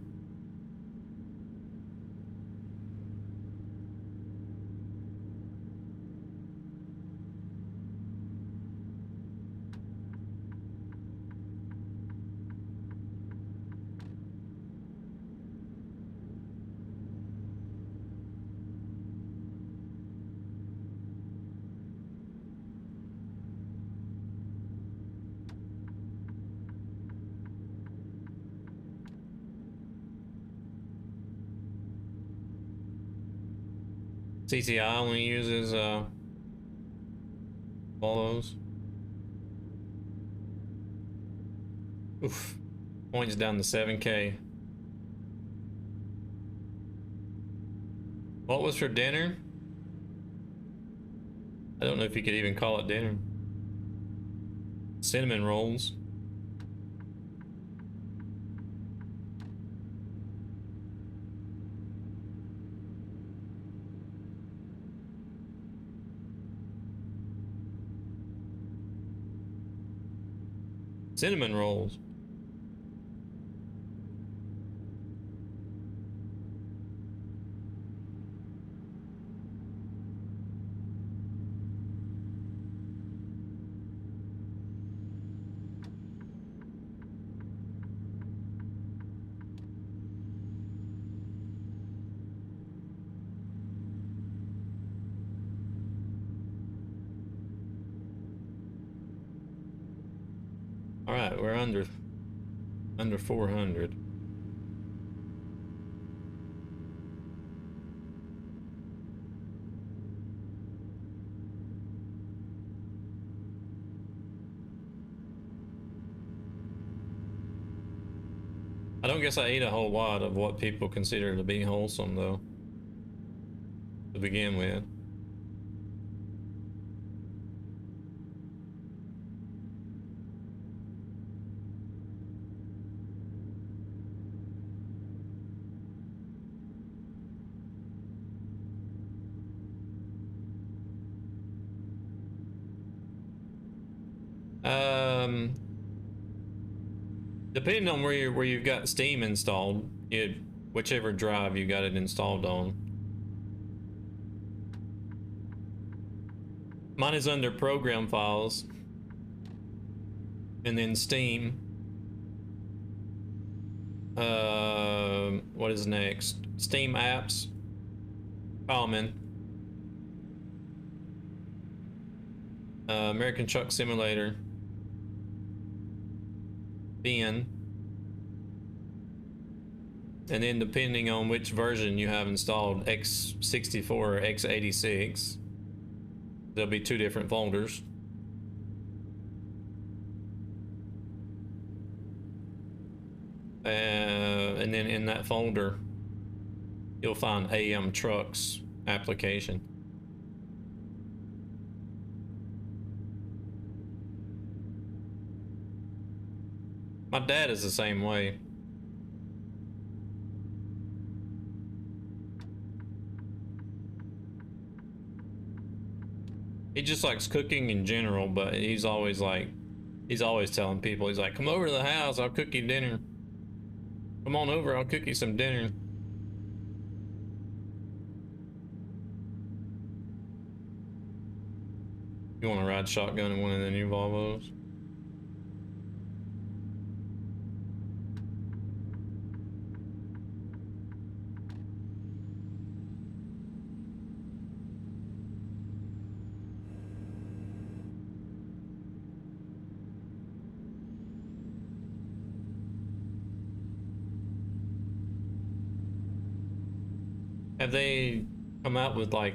CCI only uses Volvos. Oof. Points down to 7K. What was for dinner? I don't know if you could even call it dinner. Cinnamon rolls. Cinnamon rolls. All right, we're under 400. I don't guess I ate a whole lot of what people consider to be wholesome, though, to begin with. Um, Depending on where you've got Steam installed, whichever drive you got it installed on. Mine is under program files, and then Steam. What is next? Steam apps, Common, American Truck Simulator, bin, and then depending on which version you have installed, x64 or x86, there'll be two different folders. And then in that folder, you'll find AM Trucks application. My dad is the same way. He just likes cooking in general, but he's always telling people, he's like, come over to the house, I'll cook you dinner. Come on over, I'll cook you some dinner. You want to ride shotgun in one of the new Volvos? Have they come out with like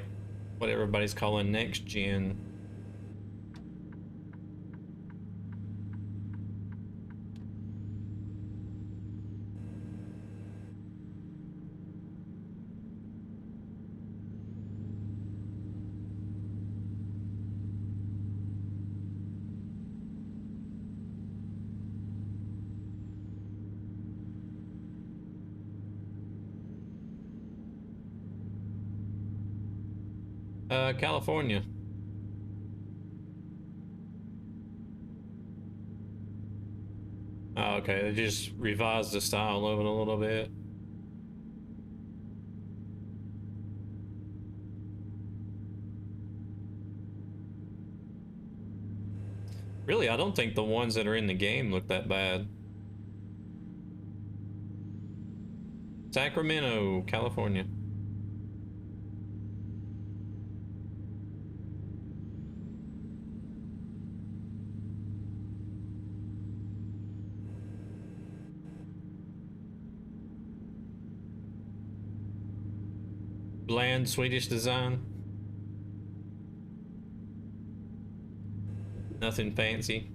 what everybody's calling next gen? California. Oh, okay, they just revised the style of it a little bit. Really, I don't think the ones that are in the game look that bad. Sacramento, California. Bland Swedish design. Nothing fancy.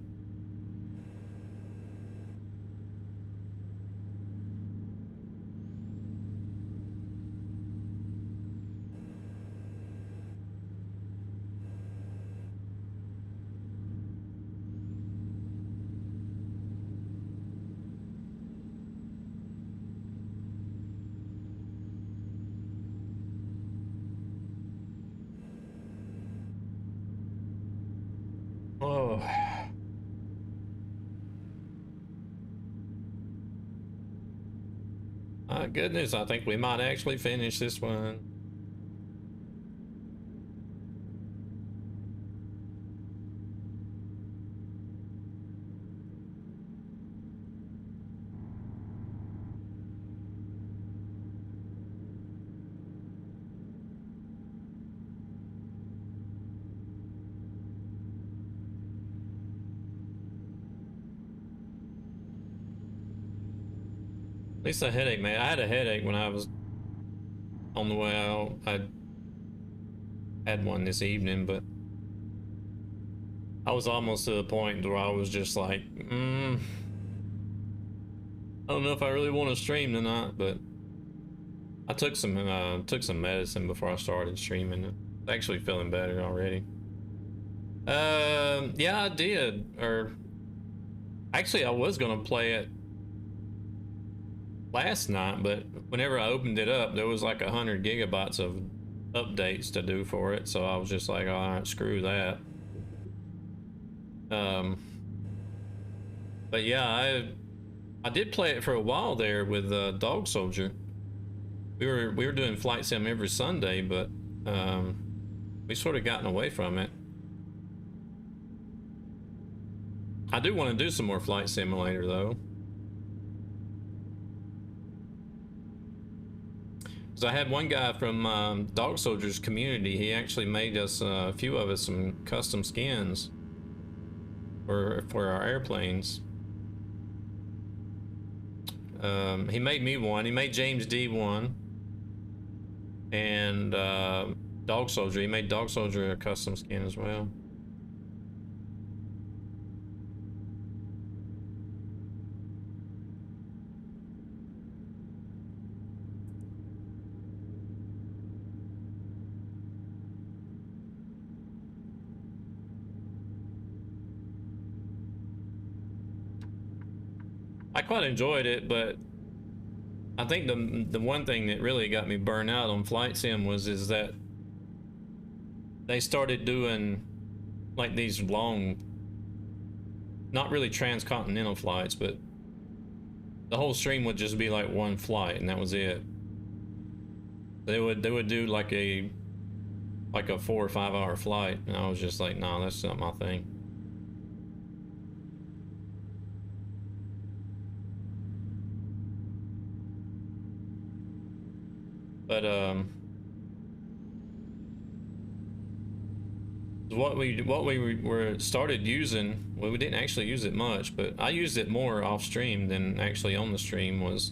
Oh. My goodness, I think we might actually finish this one. At least a headache, man. I had a headache when I was on the way out. I had one this evening, but I was almost to the point where I was just like, I don't know if I really want to stream tonight, but I took some medicine before I started streaming. I'm actually feeling better already. Yeah, I did. Or actually, I was gonna play it last night, but whenever I opened it up, there was like 100 gigabytes of updates to do for it, so I was just like, all right, screw that. But yeah, I did play it for a while there with Dog Soldier. We were doing flight sim every Sunday, but we sort of gotten away from it. I do want to do some more Flight Simulator though. So I had one guy from Dog Soldier's community. He actually made us a few of us some custom skins for our airplanes. He made me one. He made James D one, and Dog Soldier. He made Dog Soldier a custom skin as well. I quite enjoyed it, but I think the one thing that really got me burned out on Flight Sim is that they started doing like these long, not really transcontinental flights, but the whole stream would just be like one flight and that was it. They would do like a 4 or 5 hour flight, and I was just like, no, that's not my thing. But what we were started using, well, we didn't actually use it much, but I used it more off stream than actually on the stream, was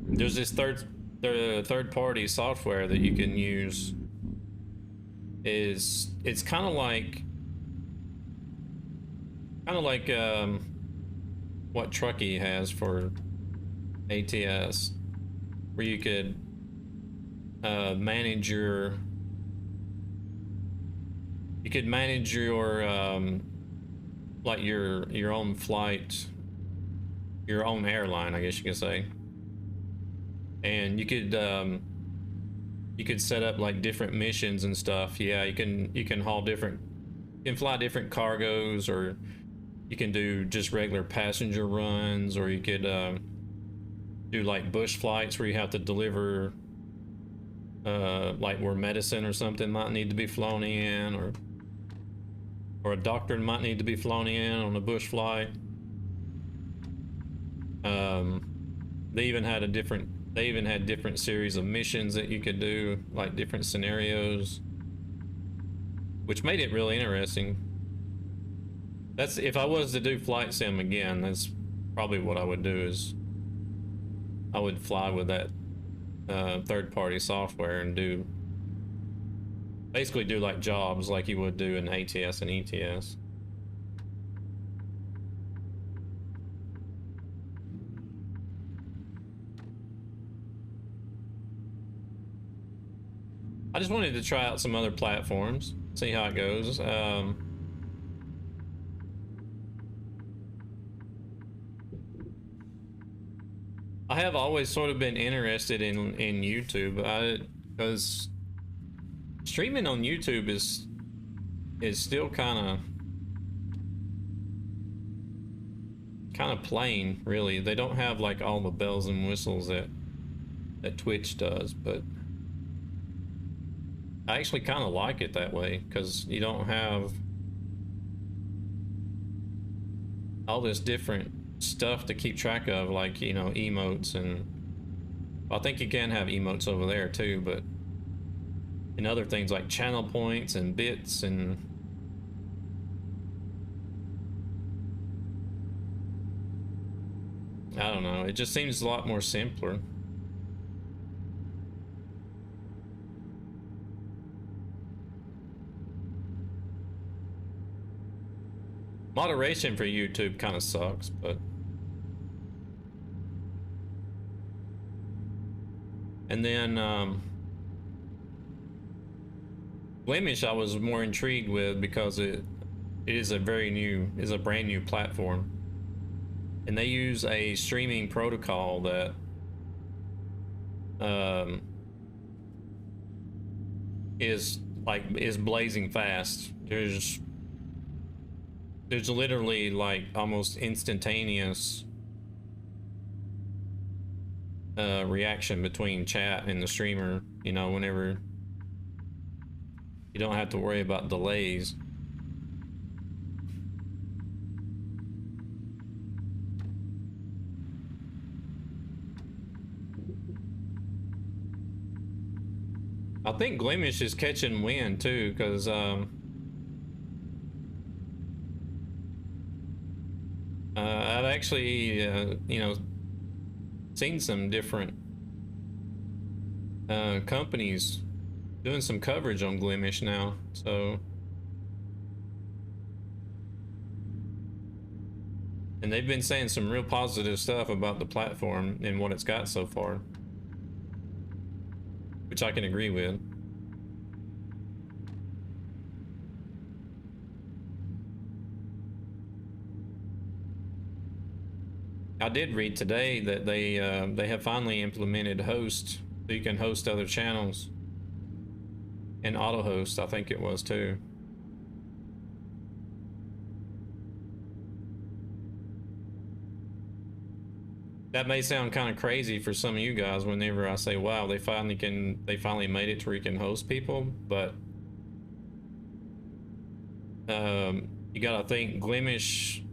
there's this third party software that you can use. It's kind of like what Truckee has for ATS, where you could manage your like your own flight, your own airline, I guess you could say. And you could set up like different missions and stuff. Yeah, you can haul different, you can fly different cargos, or you can do just regular passenger runs, or you could do like bush flights where you have to deliver like where medicine or something might need to be flown in, or a doctor might need to be flown in on a bush flight. They even had different series of missions that you could do, like different scenarios, which made it really interesting. That's, if I was to do flight sim again, that's probably what I would do, is I would fly with that third-party software and basically do like jobs like you would do in ATS and ETS. I just wanted to try out some other platforms, see how it goes. I have always sort of been interested in YouTube, because streaming on YouTube is still kind of plain, really. They don't have like all the bells and whistles that Twitch does, but I actually kind of like it that way, because you don't have all this different stuff to keep track of, like, you know, emotes, and I think you can have emotes over there too, but and other things like channel points and bits, and I don't know, it just seems a lot more simpler. Moderation for YouTube kind of sucks, but. And then Blemish I was more intrigued with because it is a brand new platform. And they use a streaming protocol that is blazing fast. There's literally like almost instantaneous reaction between chat and the streamer, you know, whenever you don't have to worry about delays. I think Glemish is catching wind too, because I've actually you know, seen some different companies doing some coverage on Glemish now, so. And they've been saying some real positive stuff about the platform and what it's got so far, which I can agree with. I did read today that they have finally implemented host, so you can host other channels, and auto host, I think it was too. That may sound kind of crazy for some of you guys whenever I say, wow, they finally made it to where you can host people, but you gotta think Glemish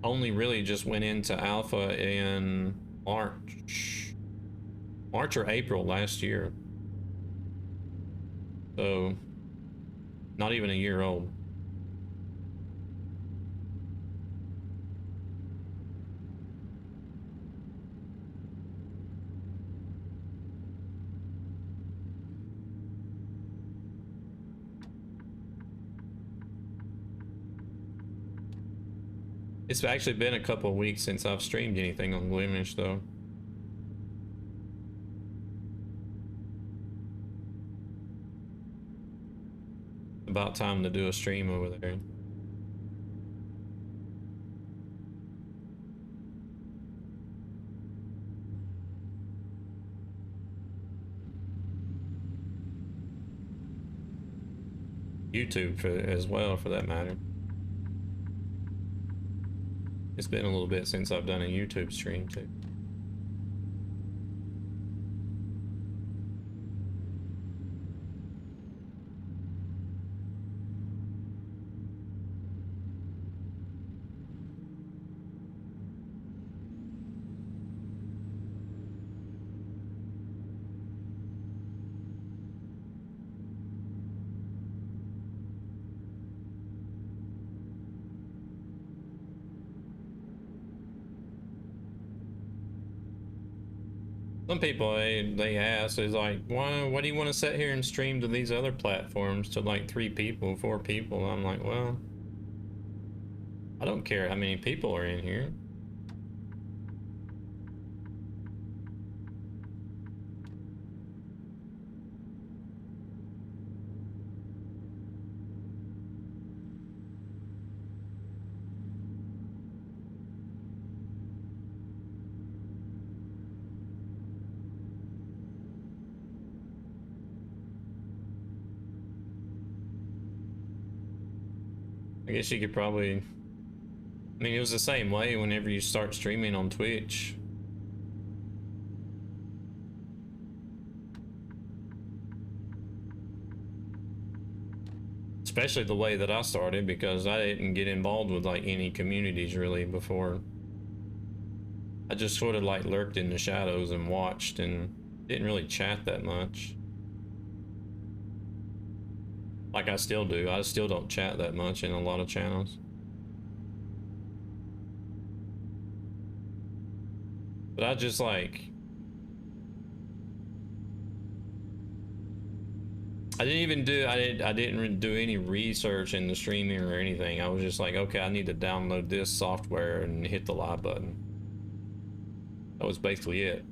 only really just went into alpha in March or April last year, so not even a year old. It's actually been a couple of weeks since I've streamed anything on Glemish though. About time to do a stream over there. YouTube as well, for that matter. It's been a little bit since I've done a YouTube stream too. Some people, they ask, is like, why do you want to sit here and stream to these other platforms to like 3 people, 4 people? I'm like, well, I don't care how many people are in here. I guess you could probably, I mean, it was the same way whenever you start streaming on Twitch. Especially the way that I started, because I didn't get involved with like any communities really before. I just sort of like lurked in the shadows and watched and didn't really chat that much. Like I still do. I still don't chat that much in a lot of channels. But I just like, I didn't even do I didn't do any research into streaming or anything. I was just like, okay, I need to download this software and hit the live button. That was basically it.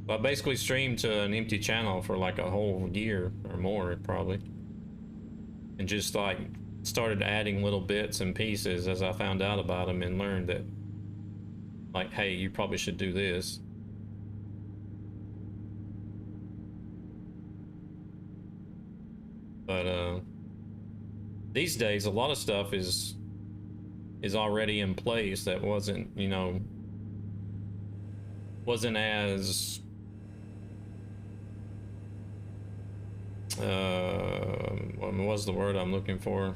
I basically streamed to an empty channel for like a whole year or more probably, and just like started adding little bits and pieces as I found out about them and learned that, like, hey, you probably should do this. But these days a lot of stuff is already in place that wasn't, you know, wasn't as what was the word I'm looking for?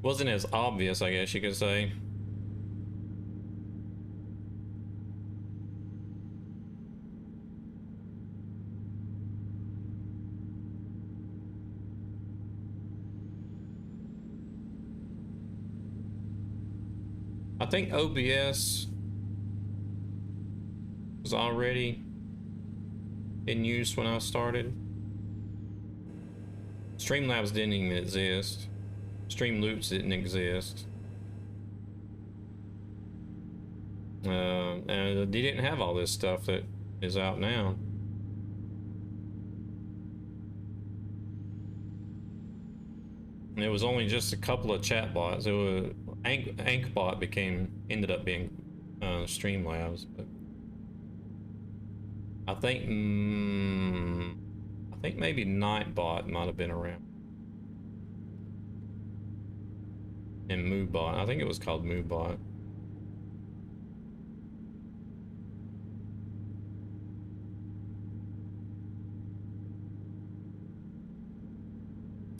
Wasn't as obvious, I guess you could say. I think OBS was already in use when I started. Streamlabs didn't even exist. Streamloops didn't exist. And they didn't have all this stuff that is out now. And it was only just a couple of chatbots. It was Ankbot ended up being Streamlabs, but I think maybe Nightbot might have been around. And MooBot. I think it was called MooBot.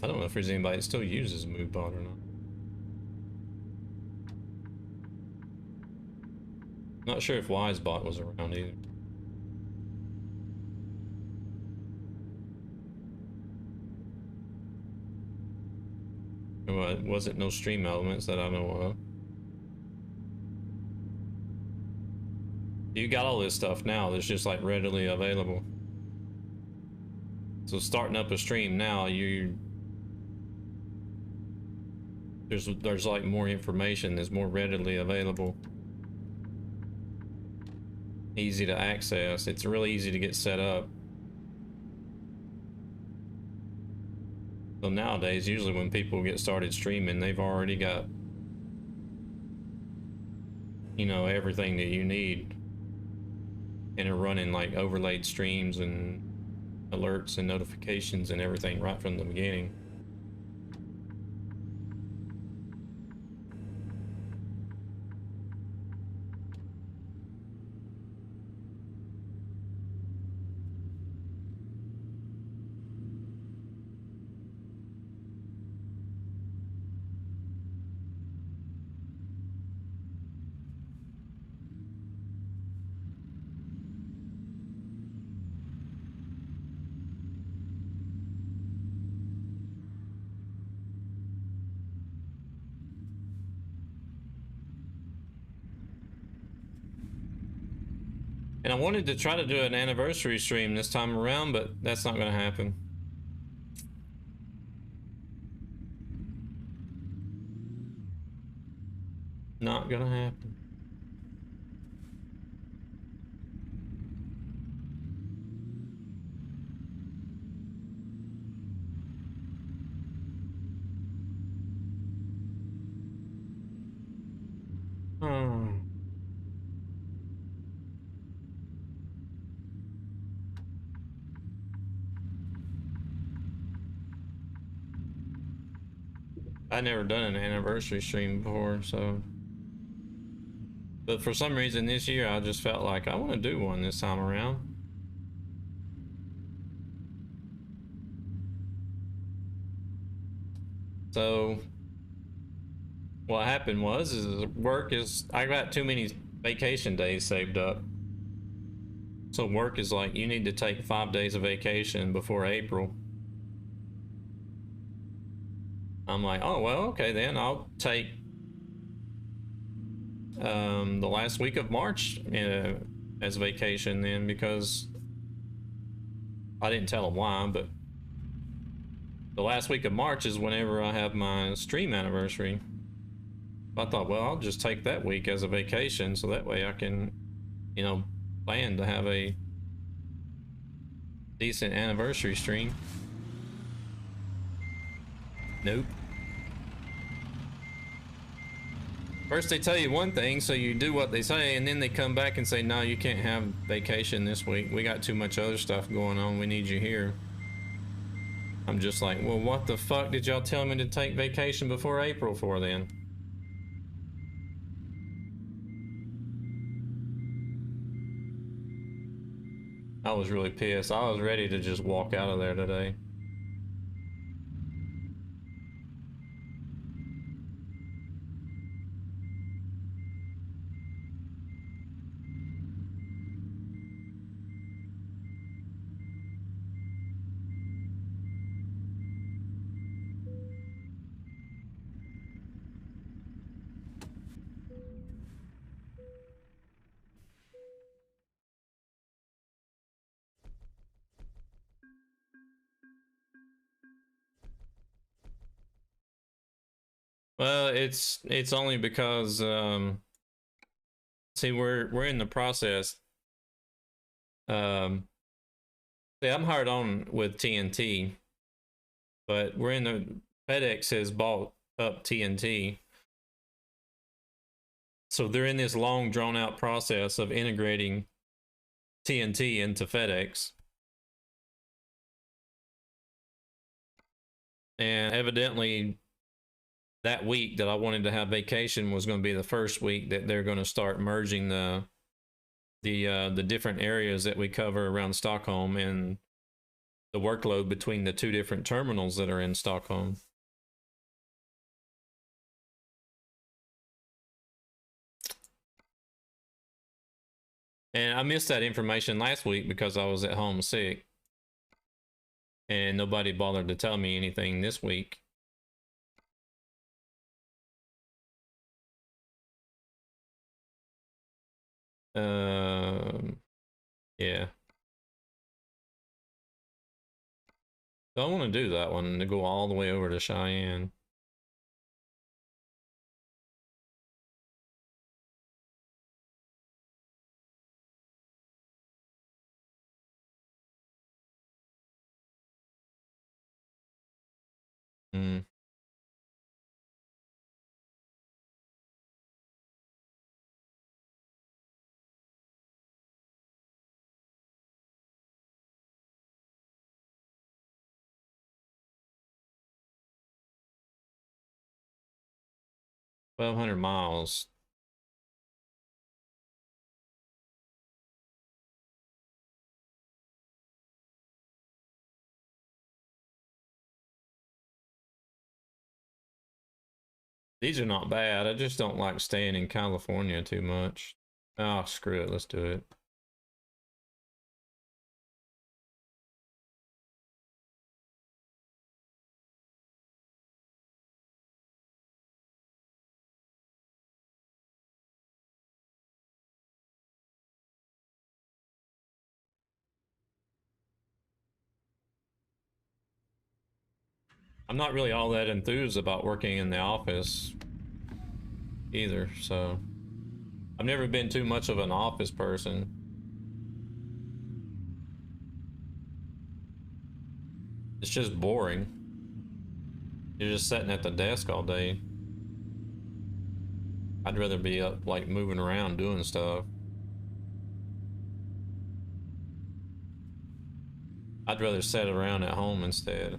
I don't know if there's anybody that still uses MooBot or not. Not sure if WiseBot was around either. Well, it wasn't no stream elements that I know of. You got all this stuff now that's just like readily available. So starting up a stream now, there's like more information that's more readily available. Easy to access. It's really easy to get set up. So nowadays, usually when people get started streaming, they've already got, you know, everything that you need. And are running like overlaid streams and alerts and notifications and everything right from the beginning. And I wanted to try to do an anniversary stream this time around, but that's not going to happen. Not going to happen. Oh. I'd never done an anniversary stream before, so. But for some reason this year, I just felt like I want to do one this time around. So what happened was, I got too many vacation days saved up. So work is like, you need to take 5 days of vacation before April. I'm like, oh, well, okay, then I'll take the last week of March as vacation then, because I didn't tell them why, but the last week of March is whenever I have my stream anniversary. I thought, well, I'll just take that week as a vacation, so that way I can, you know, plan to have a decent anniversary stream. Nope. First they tell you one thing, so you do what they say, and then they come back and say, no, you can't have vacation this week. We got too much other stuff going on. We need you here. I'm just like, well, what the fuck did y'all tell me to take vacation before April for then? I was really pissed. I was ready to just walk out of there today. Well, it's only because see, we're in the process. See, I'm hard on with TNT, but we're in the FedEx has bought up TNT. So they're in this long drawn out process of integrating TNT into FedEx. And evidently that week that I wanted to have vacation was going to be the first week that they're going to start merging the different areas that we cover around Stockholm and the workload between the two different terminals that are in Stockholm. And I missed that information last week because I was at home sick. And nobody bothered to tell me anything this week. Yeah. So I want to do that one to go all the way over to Cheyenne. Mm. $1,200 miles. These are not bad. I just don't like staying in California too much. Oh, screw it. Let's do it. I'm not really all that enthused about working in the office either, so I've never been too much of an office person. It's just boring. You're just sitting at the desk all day. I'd rather be up, like, moving around doing stuff. I'd rather sit around at home instead.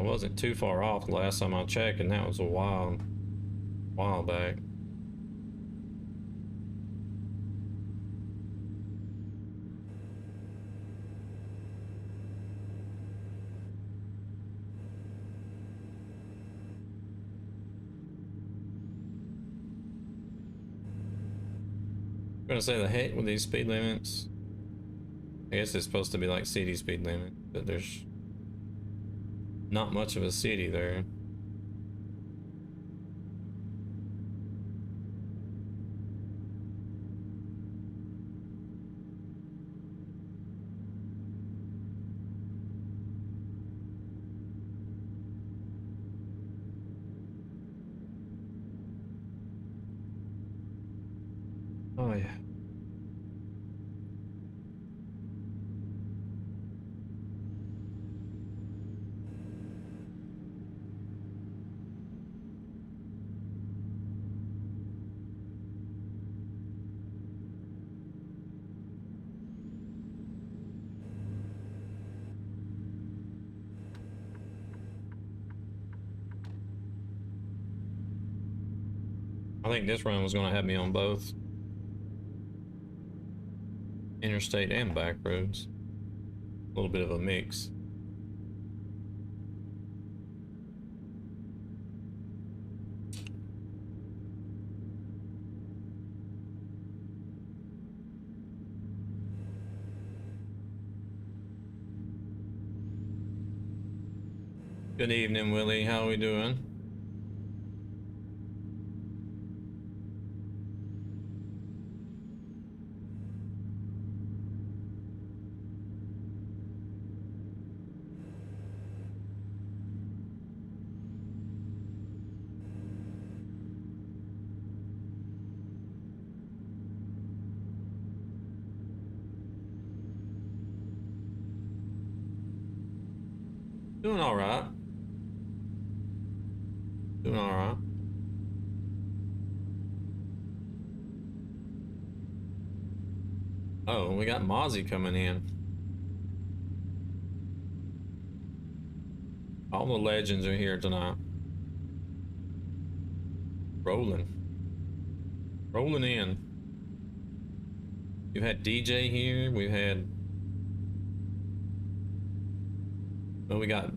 I wasn't too far off the last time I checked, and that was a while back. I'm gonna say the heck with these speed limits. I guess it's supposed to be like city speed limit, but there's not much of a city there. Oh yeah. I think this run was gonna have me on both interstate and back roads. A little bit of a mix. Good evening, Willie. How are we doing? Doing all right. Doing all right. Oh, we got Mozzie coming in. All the legends are here tonight. Rolling. Rolling in. We've had DJ here. We've had... Well, we got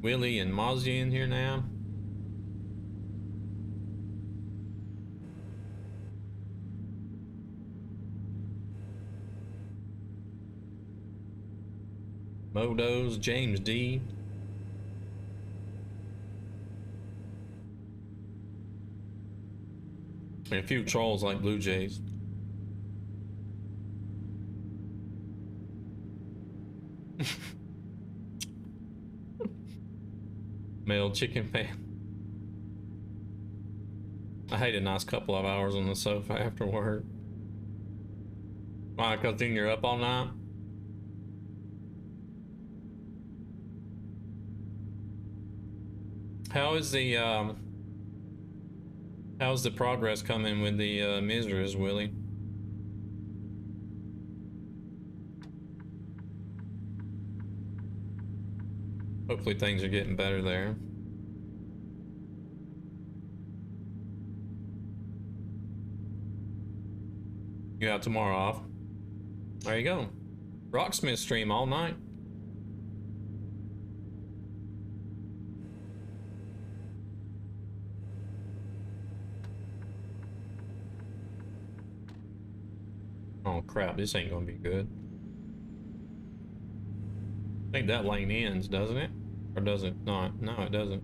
Willie and Mozzie in here now. Modos, James D. And a few trolls like Blue Jays. Male chicken fan. I hate a nice couple of hours on the sofa after work. Why, because then you're up all night? How's the progress coming with the Mizras, Willie? Hopefully things are getting better there. You got tomorrow off? There you go. Rocksmith stream all night. Oh crap, this ain't gonna be good. I think that lane ends, doesn't it? Or does it not? No, it doesn't.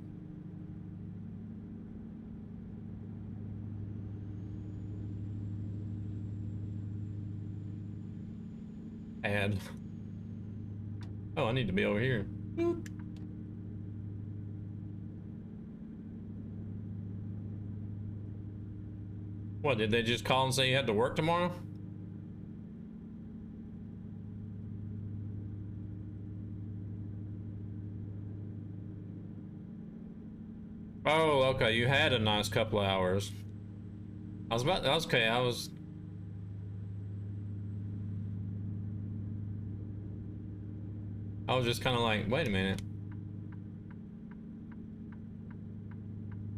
Add. Oh, I need to be over here. Boop. What, did they just call and say you had to work tomorrow? Oh, okay, you had a nice couple of hours. Okay, I was just kind of like, wait a minute.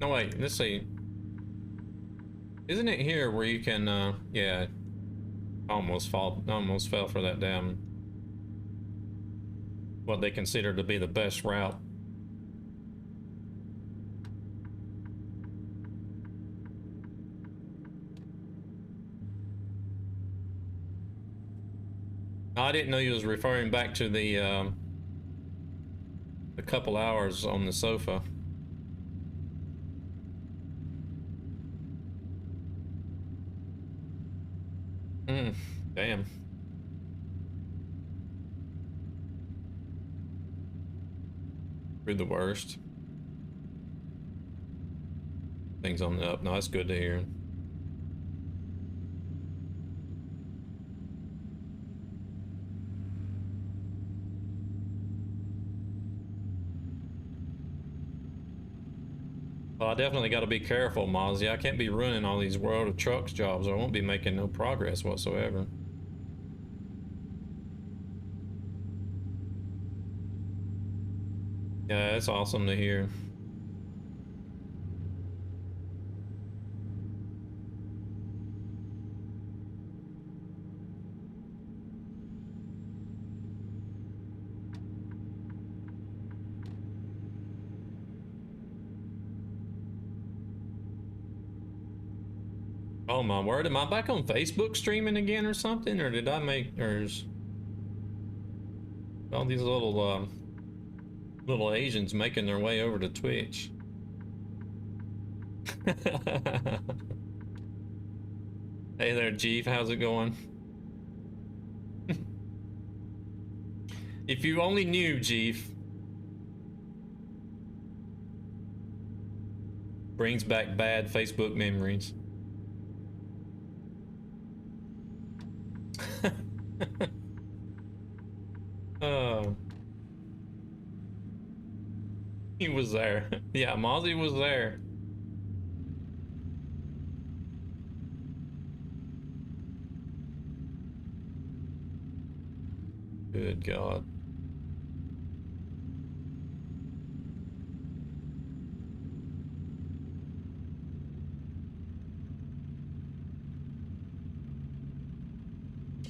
No, wait, let's see. Isn't it here where you can, yeah, almost fell for that damn, what they consider to be the best route. I didn't know you was referring back to the couple hours on the sofa. Damn. Through the worst. Things on the up. No, that's good to hear. Well, I definitely got to be careful, Mozzie. I can't be running all these World of Trucks jobs, or I won't be making no progress whatsoever. Yeah, it's awesome to hear. Oh my word, am I back on Facebook streaming again or something? Or did I make, or is all these little Asians making their way over to Twitch? Hey there, Jeef, how's it going? If you only knew, Jeef. Brings back bad Facebook memories. Oh. He was there. Yeah, Mozzie was there. Good God.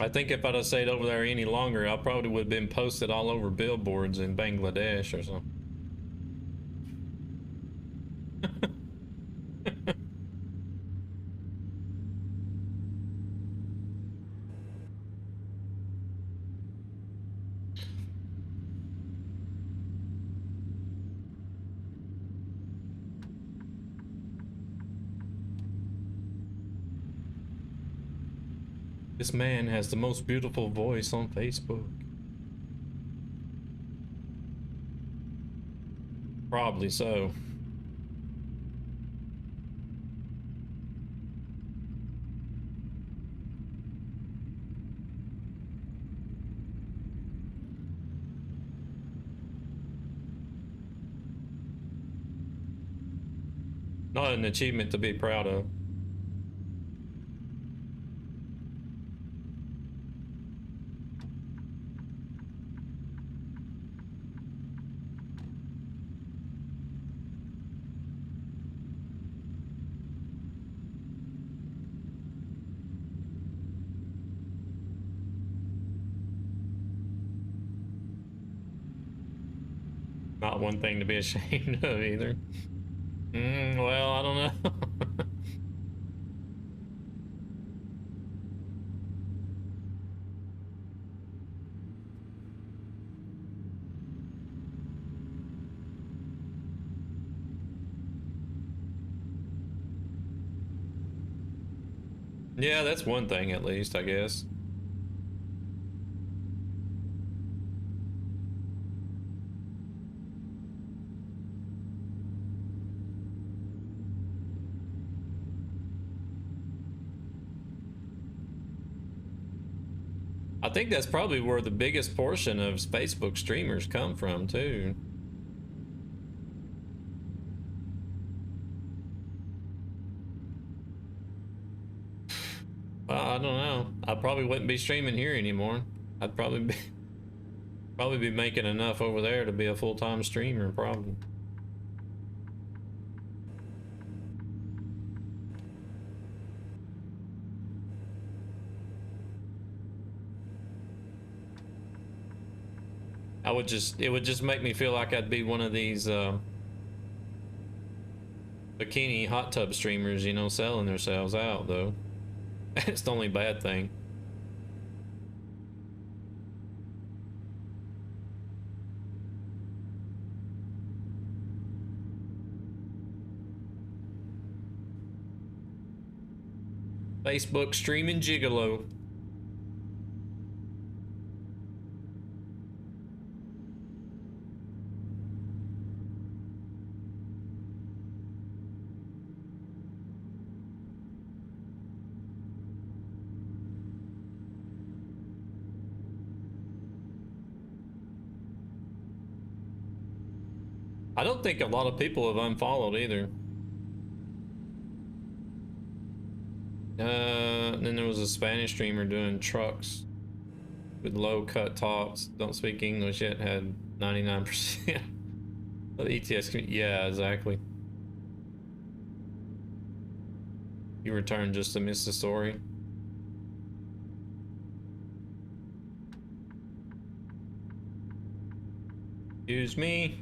I think if I'd have stayed over there any longer, I probably would have been posted all over billboards in Bangladesh or something. This man has the most beautiful voice on Facebook. Probably so. Not an achievement to be proud of. Not one thing to be ashamed of either. Well, I don't know. Yeah, that's one thing at least, I guess. I think that's probably where the biggest portion of Facebook streamers come from, too. Well, I don't know. I probably wouldn't be streaming here anymore. I'd probably be making enough over there to be a full-time streamer, probably. it would just make me feel like I'd be one of these bikini hot tub streamers, you know, selling themselves out though. It's the only bad thing. Facebook streaming gigolo. I don't think a lot of people have unfollowed either. And then there was a Spanish streamer doing trucks with low cut tops. Don't speak English yet. Had 99% of the ETS. Yeah, exactly. You returned just to miss the story. Excuse me.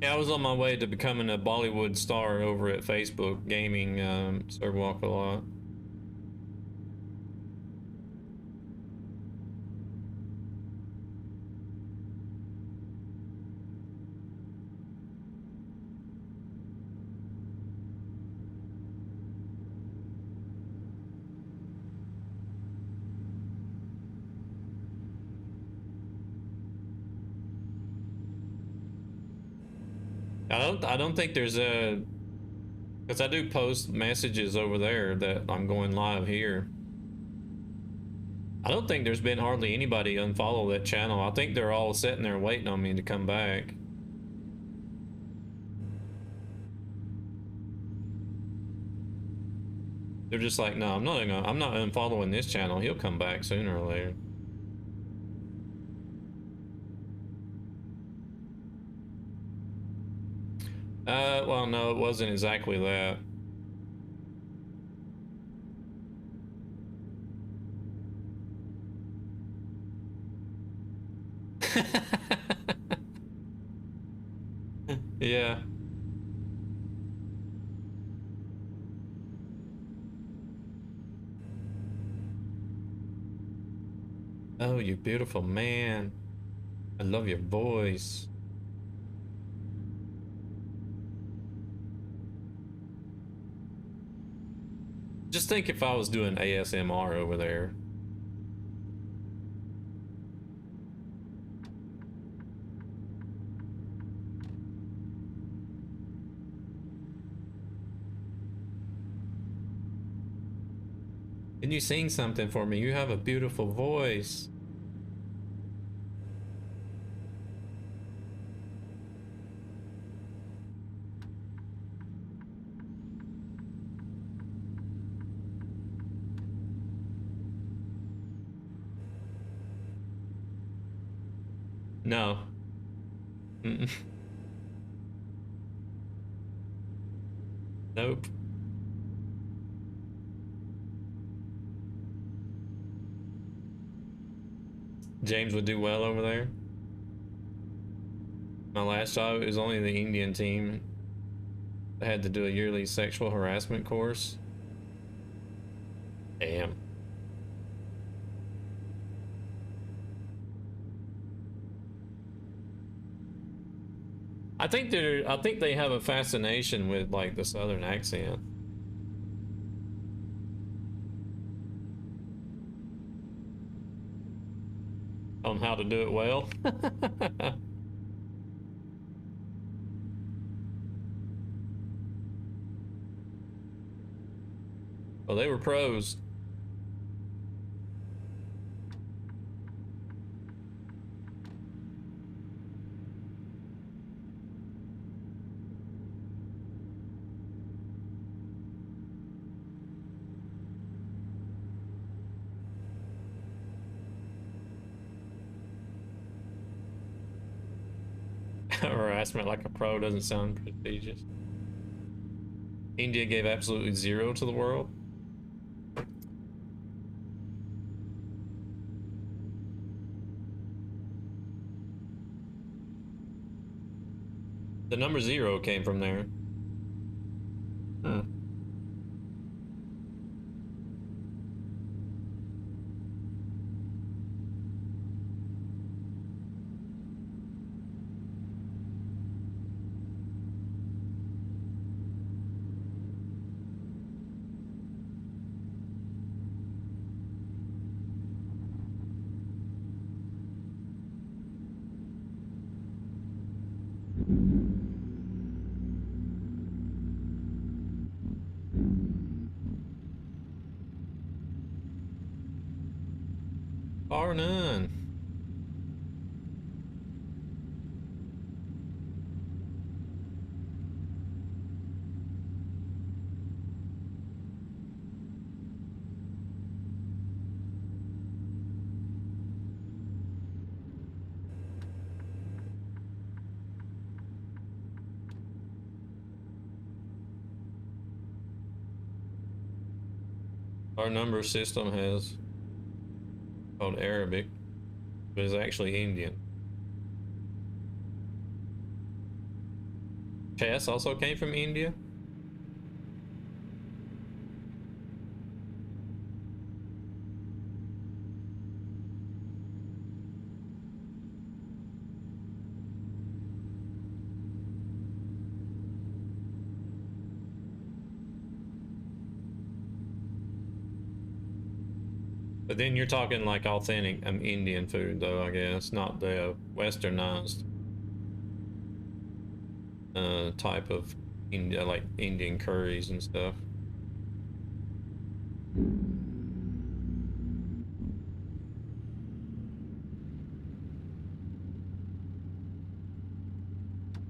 Yeah, I was on my way to becoming a Bollywood star over at Facebook Gaming. Sir Walk a lot. I don't think there's a, because I do post messages over there that I'm going live here. I don't think there's been hardly anybody unfollow that channel. I think they're all sitting there waiting on me to come back. They're just like, no, I'm not unfollowing this channel. He'll come back sooner or later. Well, no, it wasn't exactly that. Yeah. Oh, you beautiful man. I love your voice. Just think if I was doing ASMR over there. Can you sing something for me? You have a beautiful voice. No. Mm-mm. Nope. James would do well over there. My last job, it was only the Indian team. I had to do a yearly sexual harassment course. Damn. I think they have a fascination with like the southern accent. On how to do it well. Well, they were pros. harassment like a pro doesn't sound prestigious. India gave absolutely zero to the world. The number 0 came from there. Hmm. Or none. Our number system has called Arabic, but it's actually Indian. Chess also came from India. But then you're talking like authentic Indian food, though, I guess, not the westernized type of India, like Indian curries and stuff.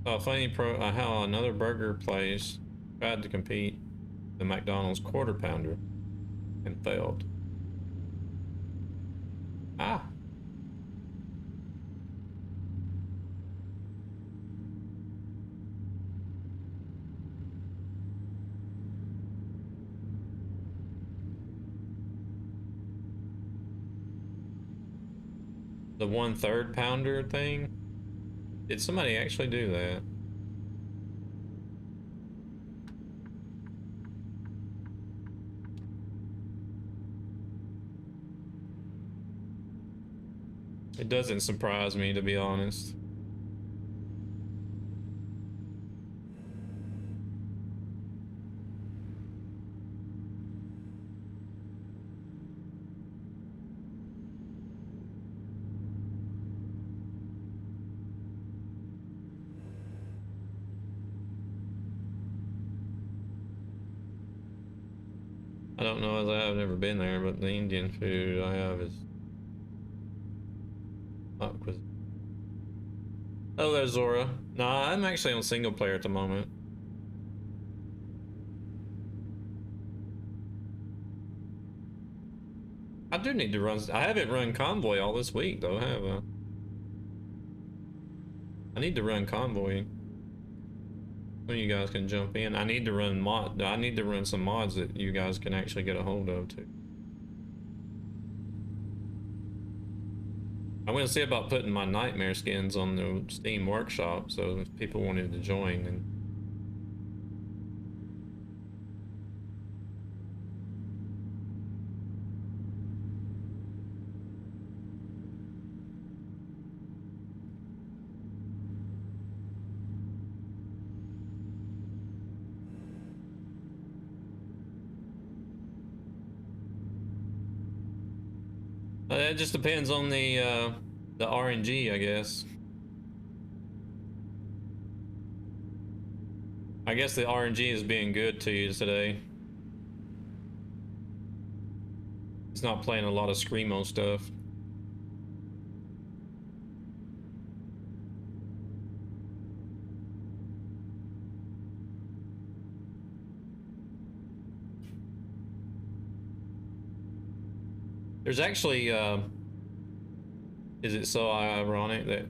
Oh, funny how another burger place tried to compete the McDonald's Quarter Pounder and failed. Ah. The 1/3 pounder thing? Did somebody actually do that? It doesn't surprise me, to be honest. I don't know, as I've never been there, but the Indian food I have is not cuisine. Oh, there's Zora. Nah, I'm actually on single player at the moment. I do need to run. I haven't run Convoy all this week, though, have I? I need to run Convoy. So you guys can jump in. I need to run I need to run some mods that you guys can actually get a hold of, too. I'm gonna see about putting my nightmare skins on the Steam workshop, so if people wanted to join, and it just depends on the RNG, I guess. I guess the RNG is being good to you today. It's not playing a lot of Screamo stuff. There's actually, is it so ironic that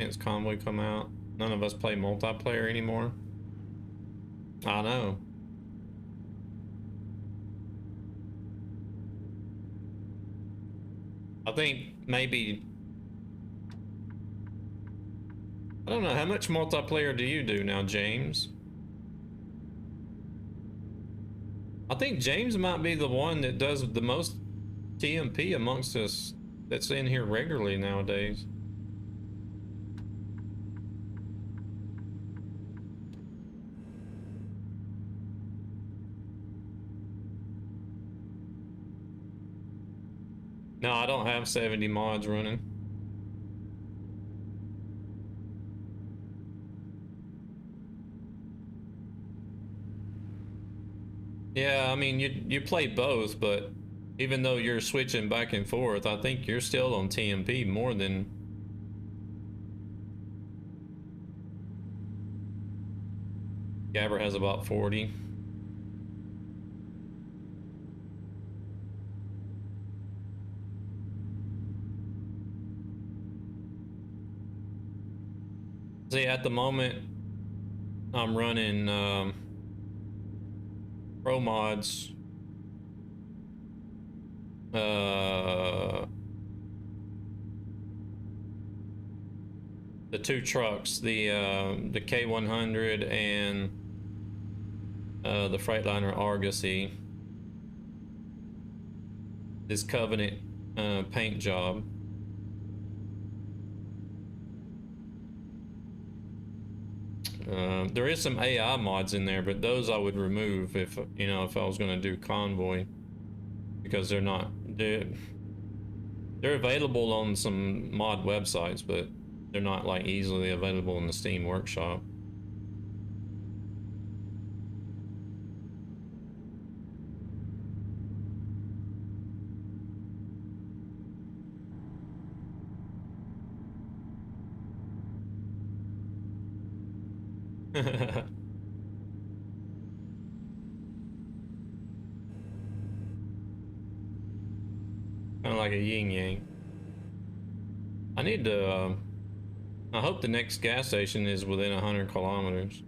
since Convoy come out, None of us play multiplayer anymore. I know. I think maybe, I don't know, how much multiplayer do you do now, James? I think James might be the one that does the most TMP amongst us that's in here regularly nowadays. No, I don't have 70 mods running. Yeah, I mean, you play both, but even though you're switching back and forth, I think you're still on TMP more than... Gabber has about 40. See, at the moment, I'm running pro mods. The two trucks, the K100 and the Freightliner Argosy. This Covenant paint job. There is some AI mods in there, but those I would remove if, you know, if I was going to do Convoy, because they're not, they're available on some mod websites, but they're not like easily available in the Steam Workshop. Kind of like a yin yang. I need to, I hope the next gas station is within 100 kilometers.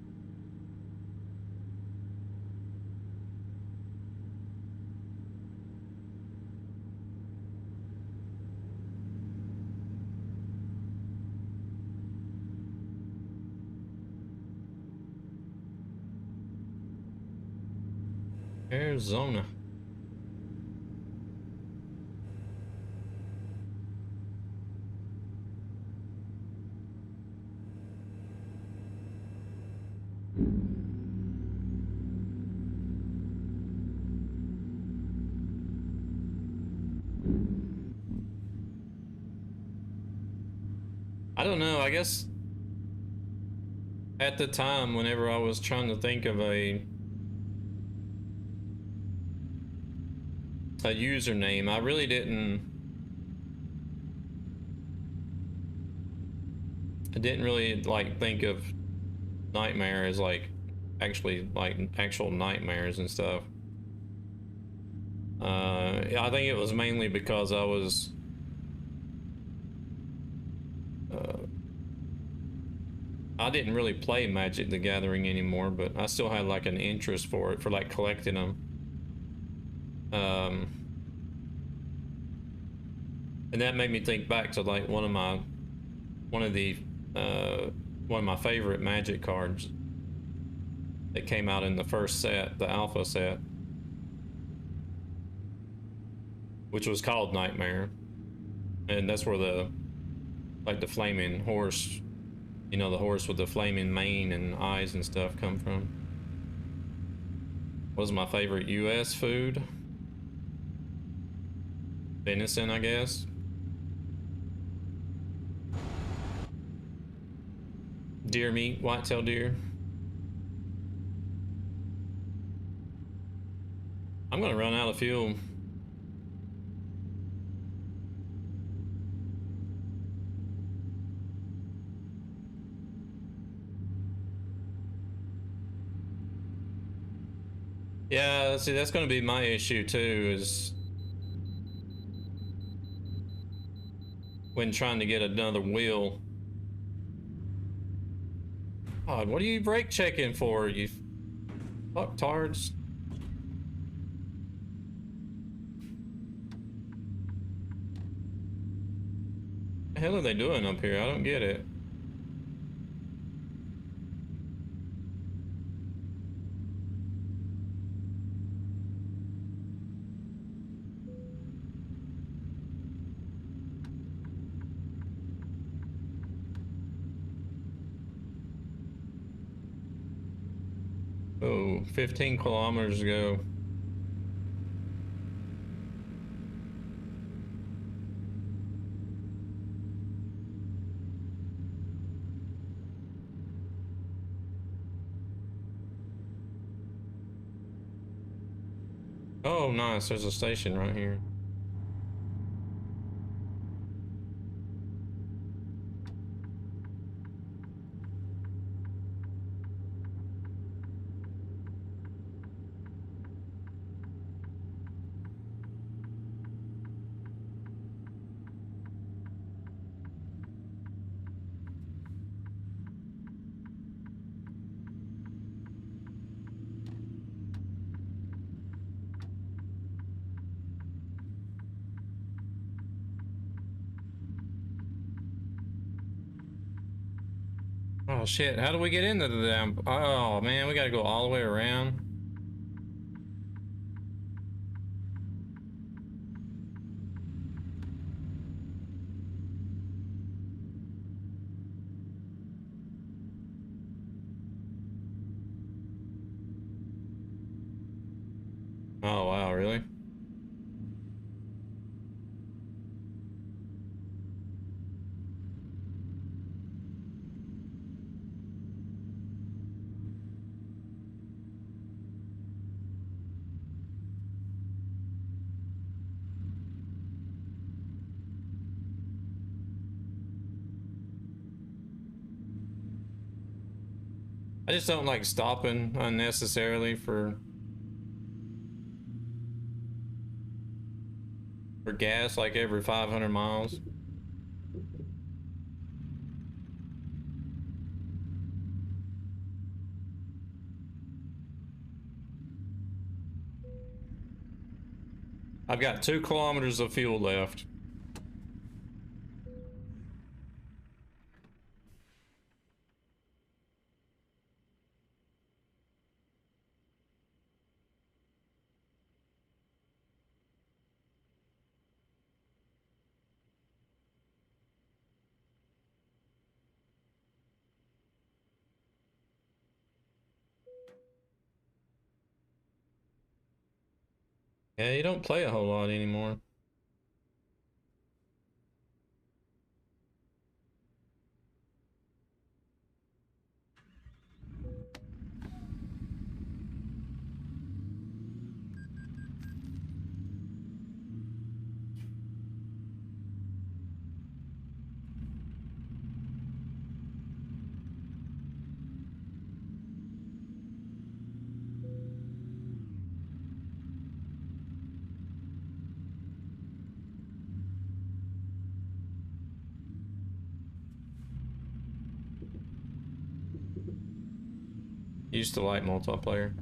Arizona. I don't know, I guess at the time, whenever I was trying to think of a username, I really I didn't really like think of Nightmare as like actually like actual nightmares and stuff. I think it was mainly because I was I didn't really play Magic the Gathering anymore, but I still had like an interest for it, for like collecting them. And that made me think back to like one of my favorite Magic cards that came out in the first set, the Alpha set, which was called Nightmare, and that's where the like the flaming horse, you know, the horse with the flaming mane and eyes and stuff come from. Was my favorite US food. Venison, I guess. Deer meat, whitetail deer. I'm gonna run out of fuel. Yeah, see, that's gonna be my issue too, is when trying to get another wheel. God, what are you brake checking for, you fucktards? What the hell are they doing up here? I don't get it. Oh, 15 kilometers ago. Oh, nice. There's a station right here. Oh shit, how do we get into the damn... Oh man, we gotta go all the way around. Oh wow, really? I just don't like stopping unnecessarily for gas like every 500 miles. I've got 2 kilometers of fuel left. Yeah, you don't play a whole lot anymore. Used to like multiplayer.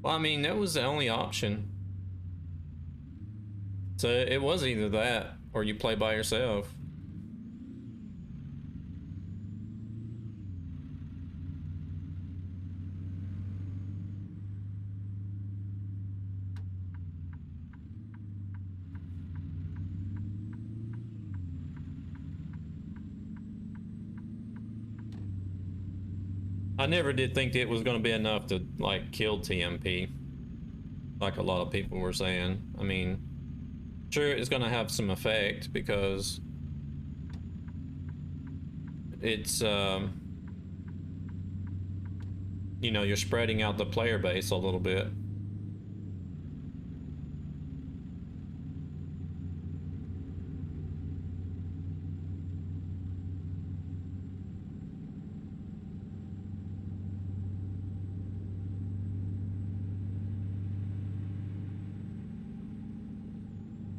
Well, I mean, that was the only option. So it was either that or you play by yourself. I never did think it was going to be enough to like kill TMP, like a lot of people were saying. I mean, sure, it's going to have some effect because it's you know, you're spreading out the player base a little bit.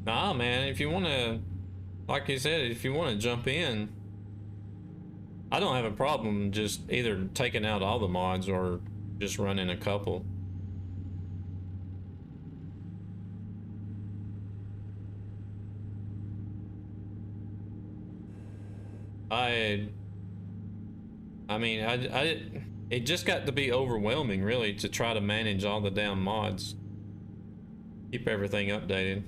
Nah, man, if you want to, like you said, if you want to jump in, I don't have a problem just either taking out all the mods or just running a couple. I I mean, it just got to be overwhelming, really, to try to manage all the damn mods. Keep everything updated.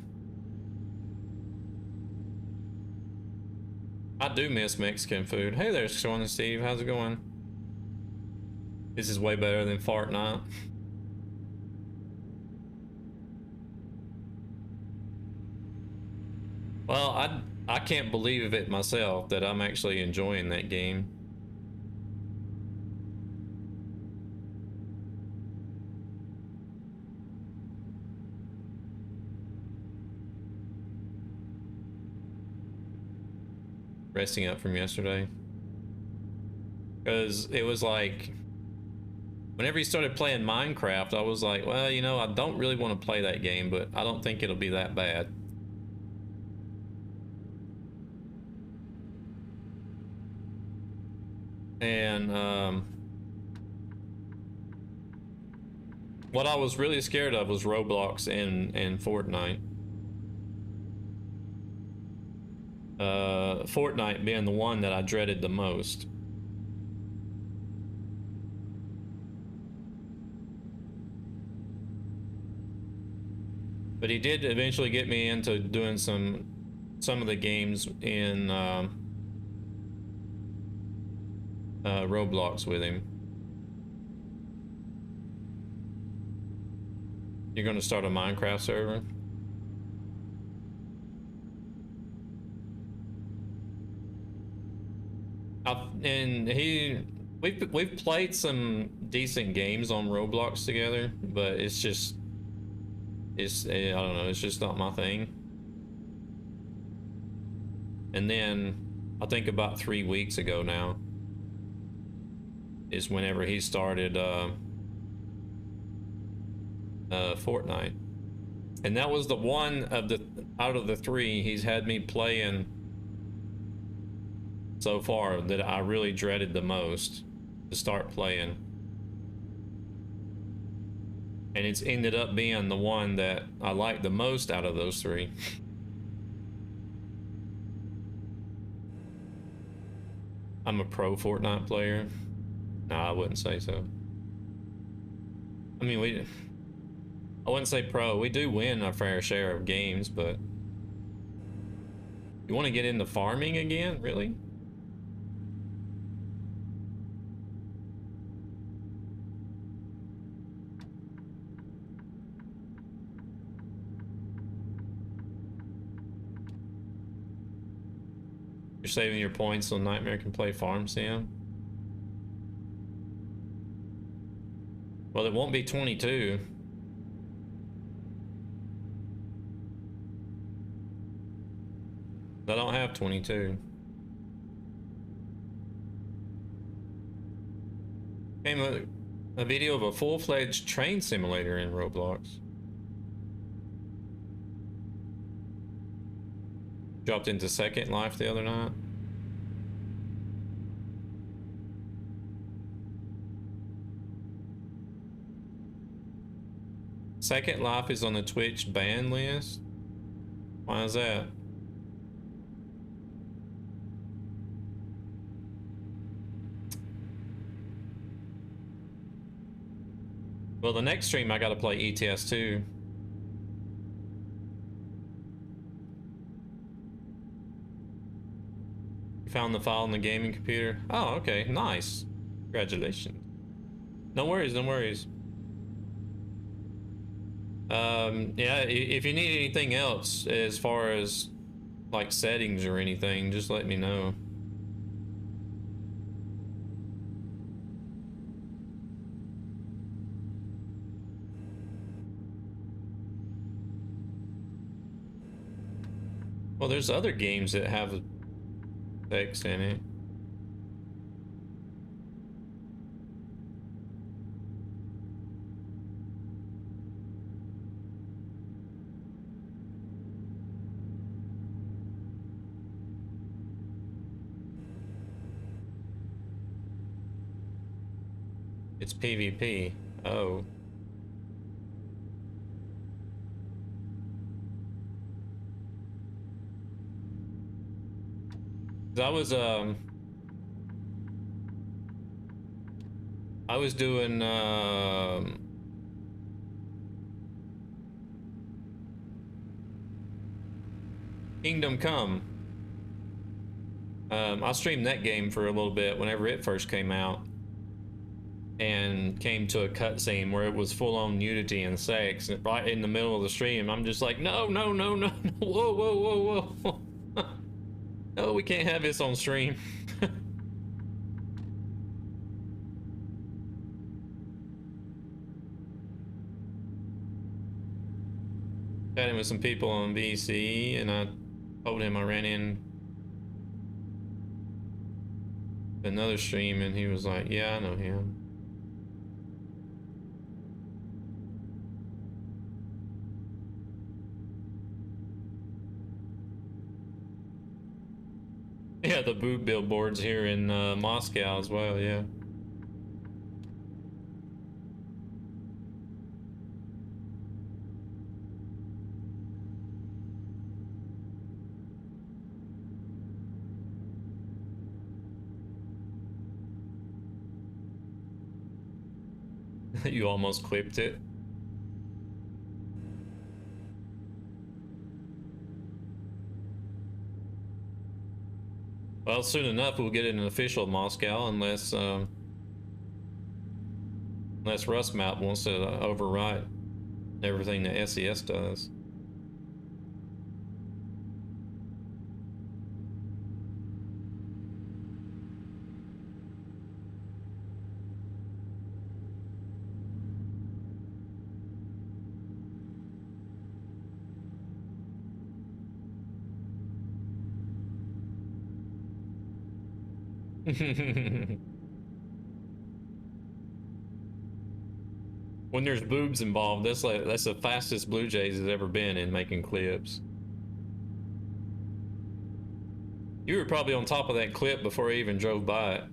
I do miss Mexican food. Hey there, Sean and Steve. How's it going? This is way better than Fortnite. Well, I can't believe it myself that I'm actually enjoying that game. Resting up from yesterday. Because it was like, whenever he started playing Minecraft, I was like, well, you know, I don't really want to play that game, but I don't think it'll be that bad. And what I was really scared of was Roblox and Fortnite. Fortnite being the one that I dreaded the most. But he did eventually get me into doing some of the games in Roblox with him. You're gonna start a Minecraft server? And we've played some decent games on Roblox together, but it's just I don't know, it's just not my thing. And then I think about 3 weeks ago now is whenever he started Fortnite, and that was the one of the out of the three he's had me playing so far that I really dreaded the most to start playing. And it's ended up being the one that I like the most out of those three. I'm a pro Fortnite player. No, I wouldn't say so. I mean, I wouldn't say pro. We do win our fair share of games, but you want to get into farming again? Really? You're saving your points so Nightmare can play Farm Sim? Well, it won't be 22. I don't have 22. Came a video of a full-fledged train simulator in Roblox. Dropped into Second Life the other night. Second Life is on the Twitch ban list. Why is that? Well, the next stream I gotta play ETS 2. You found the file on the gaming computer? Oh, okay, nice. Congratulations. No worries, no worries. Yeah, if you need anything else as far as like settings or anything, just let me know. Well, there's other games that have text in it. It's PvP. Oh. I was I was doing Kingdom Come. I streamed that game for a little bit whenever it first came out, and came to a cutscene where it was full-on nudity and sex, and right in the middle of the stream. I'm just like, no, no, no, no, no. Whoa, whoa, whoa, whoa. No, we can't have this on stream. Chatting with some people on VC, and I told him I ran in another stream, and he was like, yeah, I know him. Yeah, the boob billboards here in Moscow as well, yeah. You almost clipped it. Well, soon enough we'll get an official Moscow, unless Rustmap wants to overwrite everything that SES does. When there's boobs involved, that's the fastest Blue Jays has ever been in making clips. You were probably on top of that clip before I even drove by it.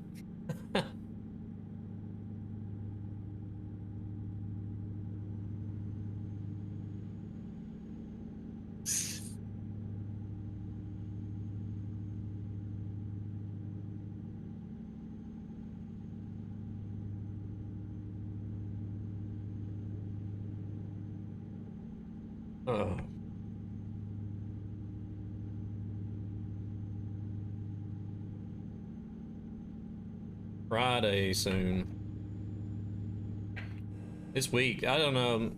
Oh. Friday soon. This week, I don't know.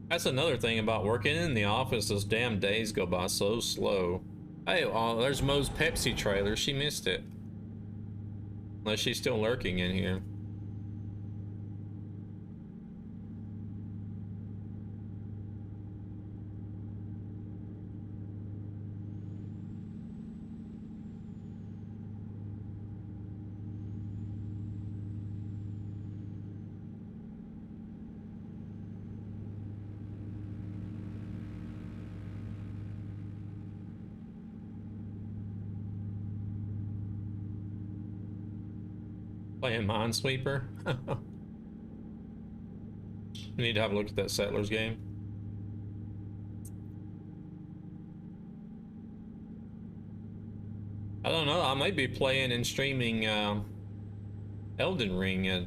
That's another thing about working in the office. Those damn days go by so slow. Hey, there's Mo's Pepsi trailer. She missed it. Unless she's still lurking in here. Playing Minesweeper. We need to have a look at that Settlers game. I don't know. I might be playing and streaming Elden Ring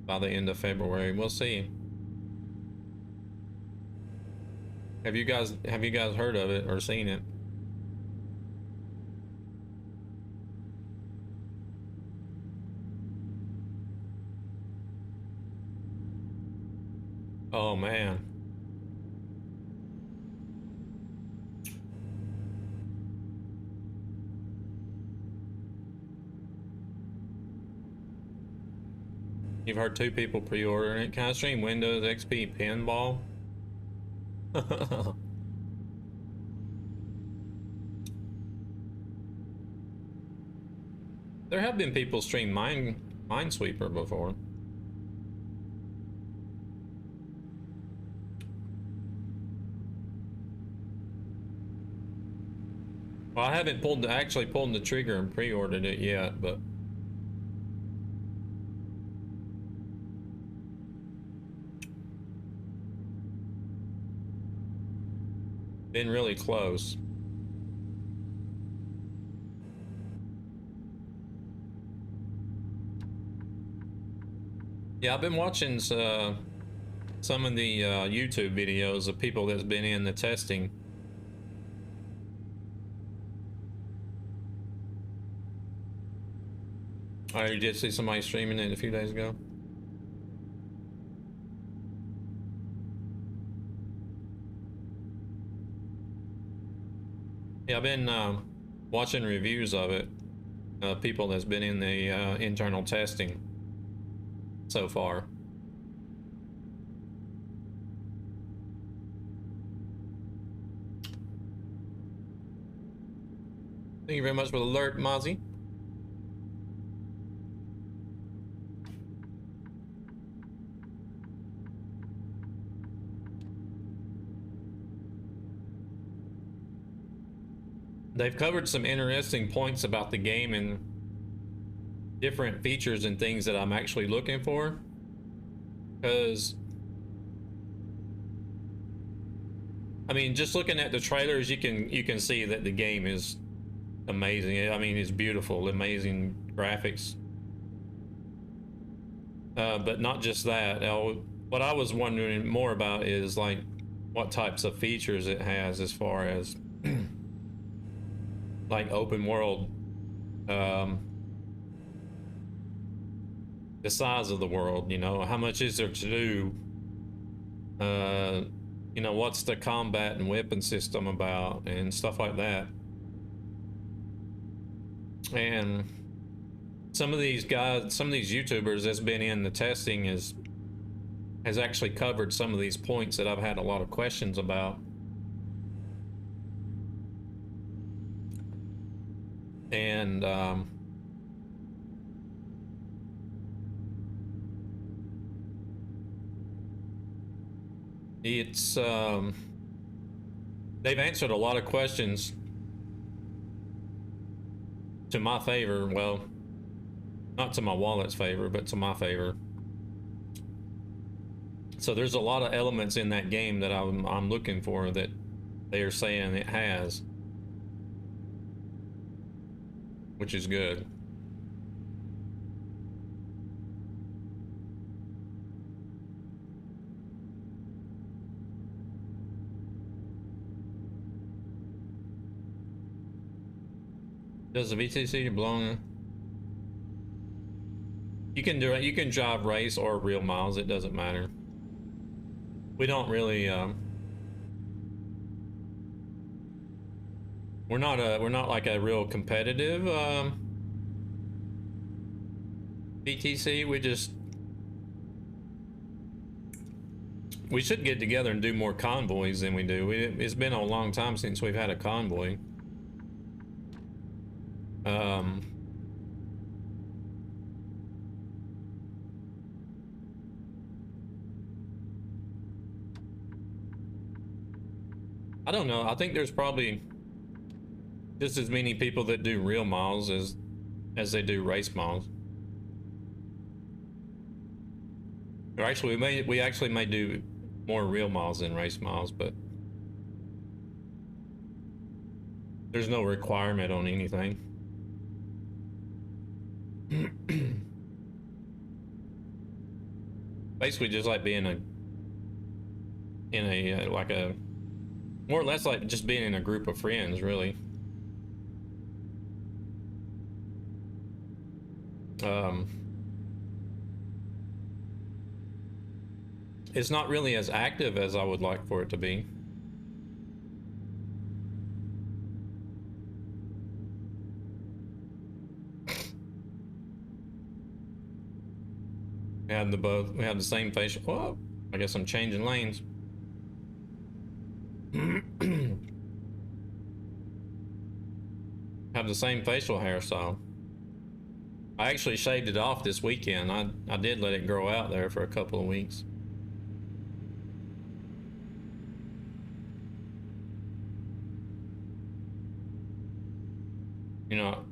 by the end of February. We'll see. Have you guys heard of it or seen it? Oh man. You've heard 2 people pre-ordering it. Can I stream Windows XP Pinball? There have been people stream Minesweeper before. Well, I haven't actually pulled the trigger and pre-ordered it yet, but Been really close. Yeah, I've been watching some of the YouTube videos of people that's been in the testing. I did see somebody streaming it a few days ago. Yeah, I've been watching reviews of it. People that's been in the internal testing so far. Thank you very much for the alert, Mozzie. They've covered some interesting points about the game and different features and things that I'm actually looking for. Because, I mean, just looking at the trailers, you can see that the game is amazing. I mean, it's beautiful, amazing graphics. But not just that. What I was wondering more about is like what types of features it has as far as like open world, the size of the world, you know, how much is there to do? You know, what's the combat and weapon system about and stuff like that. And some of these guys, some of these YouTubers that's been in the testing has actually covered some of these points that I've had a lot of questions about. And it's they've answered a lot of questions to my favor. Well, not to my wallet's favor, but to my favor. So there's a lot of elements in that game that I'm looking for that they are saying it has, which is good. Does the VTC belong? You can do it. You can drive race or real miles. It doesn't matter. We don't really. We're not like a real competitive VTC. We should get together and do more convoys than we do. It's been a long time since we've had a convoy. I don't know. I think there's probably just as many people that do real miles as they do race miles. Or actually, we actually may do more real miles than race miles, but there's no requirement on anything. Basically, just like being in a like a more or less like just being in a group of friends, really. It's not really as active as I would like for it to be. We have the same facial. Well, I guess I'm changing lanes. Have the same facial hairstyle. I actually shaved it off this weekend. I did let it grow out there for a couple of weeks. You know,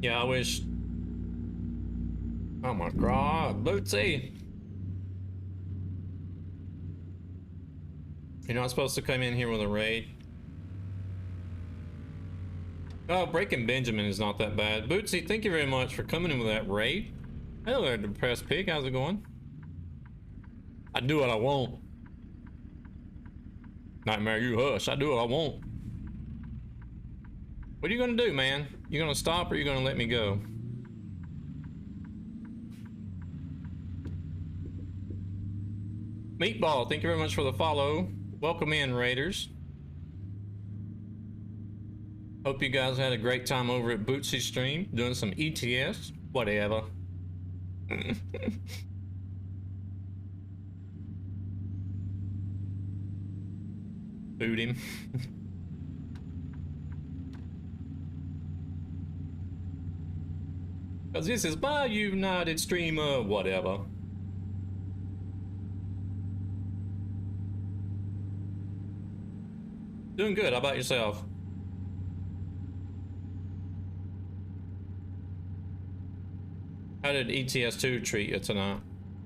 Yeah, I wish. Oh my god, Bootsy! You're not supposed to come in here with a raid. Oh, Breaking Benjamin is not that bad. Bootsy, thank you very much for coming in with that raid. Hello there, Depressed Pig. How's it going? I do what I want. Nightmare, you hush. I do what I want. What are you gonna do, man? You gonna stop or you gonna let me go? Meatball, thank you very much for the follow. Welcome in, Raiders. Hope you guys had a great time over at Bootsy's stream, doing some ETS, whatever. Boot him. Because this is my United Streamer, whatever. Doing good, how about yourself? How did ETS2 treat you tonight?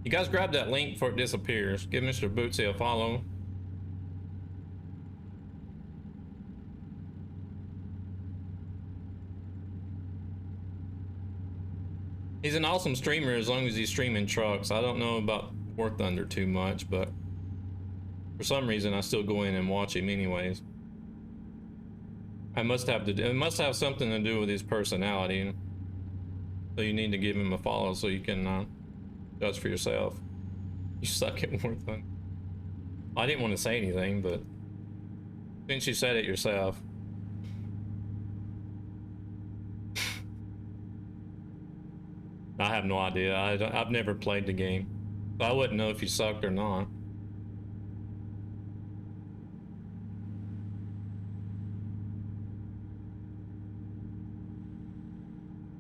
You guys grab that link before it disappears. Give Mr. Bootsy a follow. He's an awesome streamer as long as he's streaming trucks. I don't know about War Thunder too much, but for some reason I still go in and watch him anyways. It must have something to do with his personality. So you need to give him a follow so you can judge for yourself. You suck at War Thunder. I didn't want to say anything, but since you said it yourself. I have no idea. I've never played the game, so I wouldn't know if you sucked or not.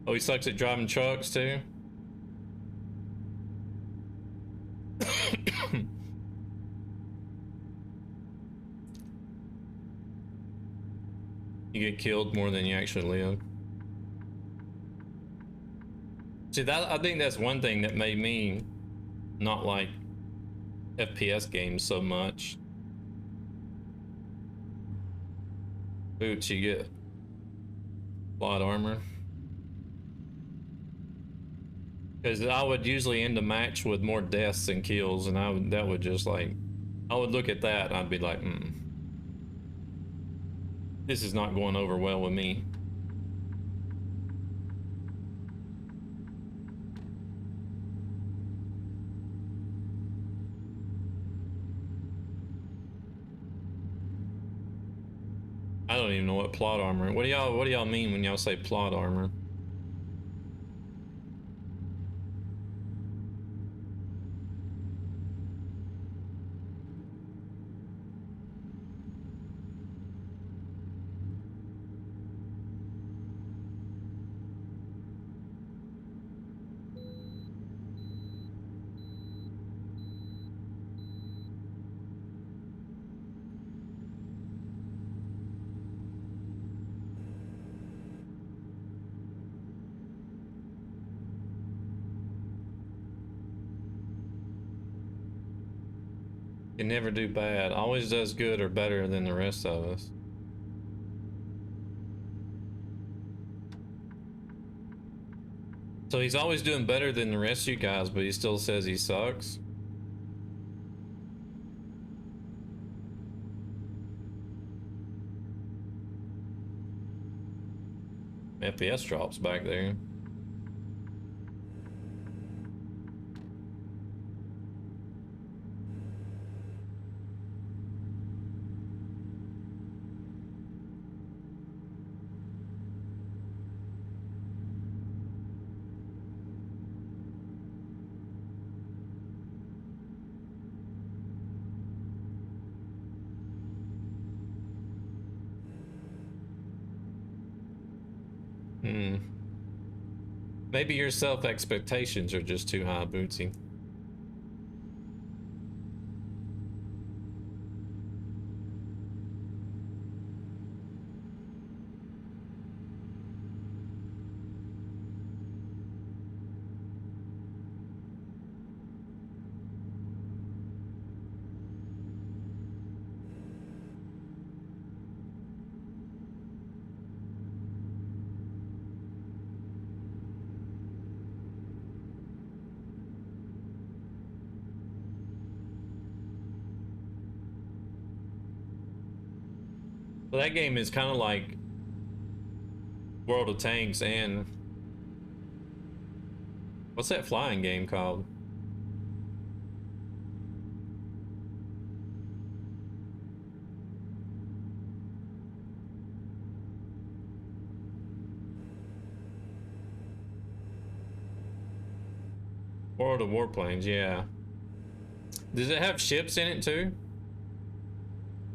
Oh, he sucks at driving trucks too? You get killed more than you actually live. See, I think that's one thing that made me not like FPS games so much. Boots, you get plot armor. Because I would usually end a match with more deaths than kills, and that would just like, I would look at that and I'd be like, this is not going over well with me. I don't even know what plot armor. What do y'all mean when y'all say plot armor? Can never do bad. Always does good or better than the rest of us. So he's always doing better than the rest of you guys, but he still says he sucks. FPS drops back there. Maybe your self-expectations are just too high, Bootsy. So that game is kind of like World of Tanks and what's that flying game called? World of Warplanes, yeah. Does it have ships in it too?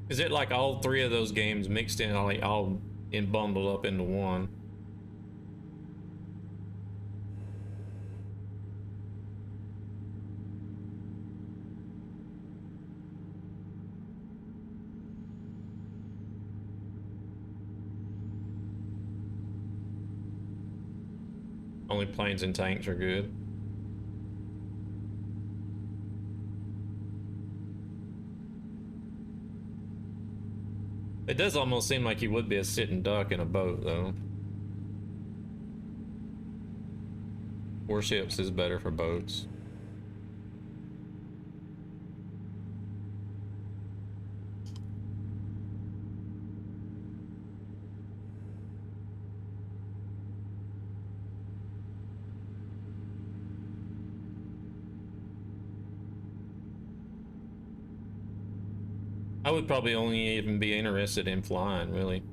Is it like all three of those games mixed in, like all in bundled up into one? Only planes and tanks are good. It does almost seem like you would be a sitting duck in a boat, though. Warships is better for boats. I would probably only even be interested in flying, really.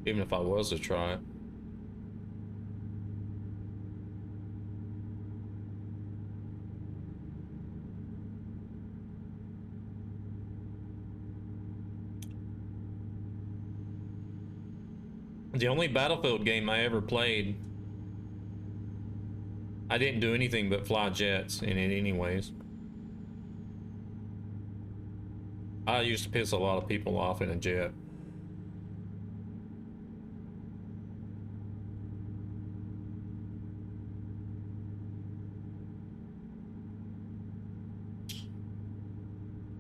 Even if I was to try it. The only Battlefield game I ever played, I didn't do anything but fly jets in it anyways. I used to piss a lot of people off in a jet.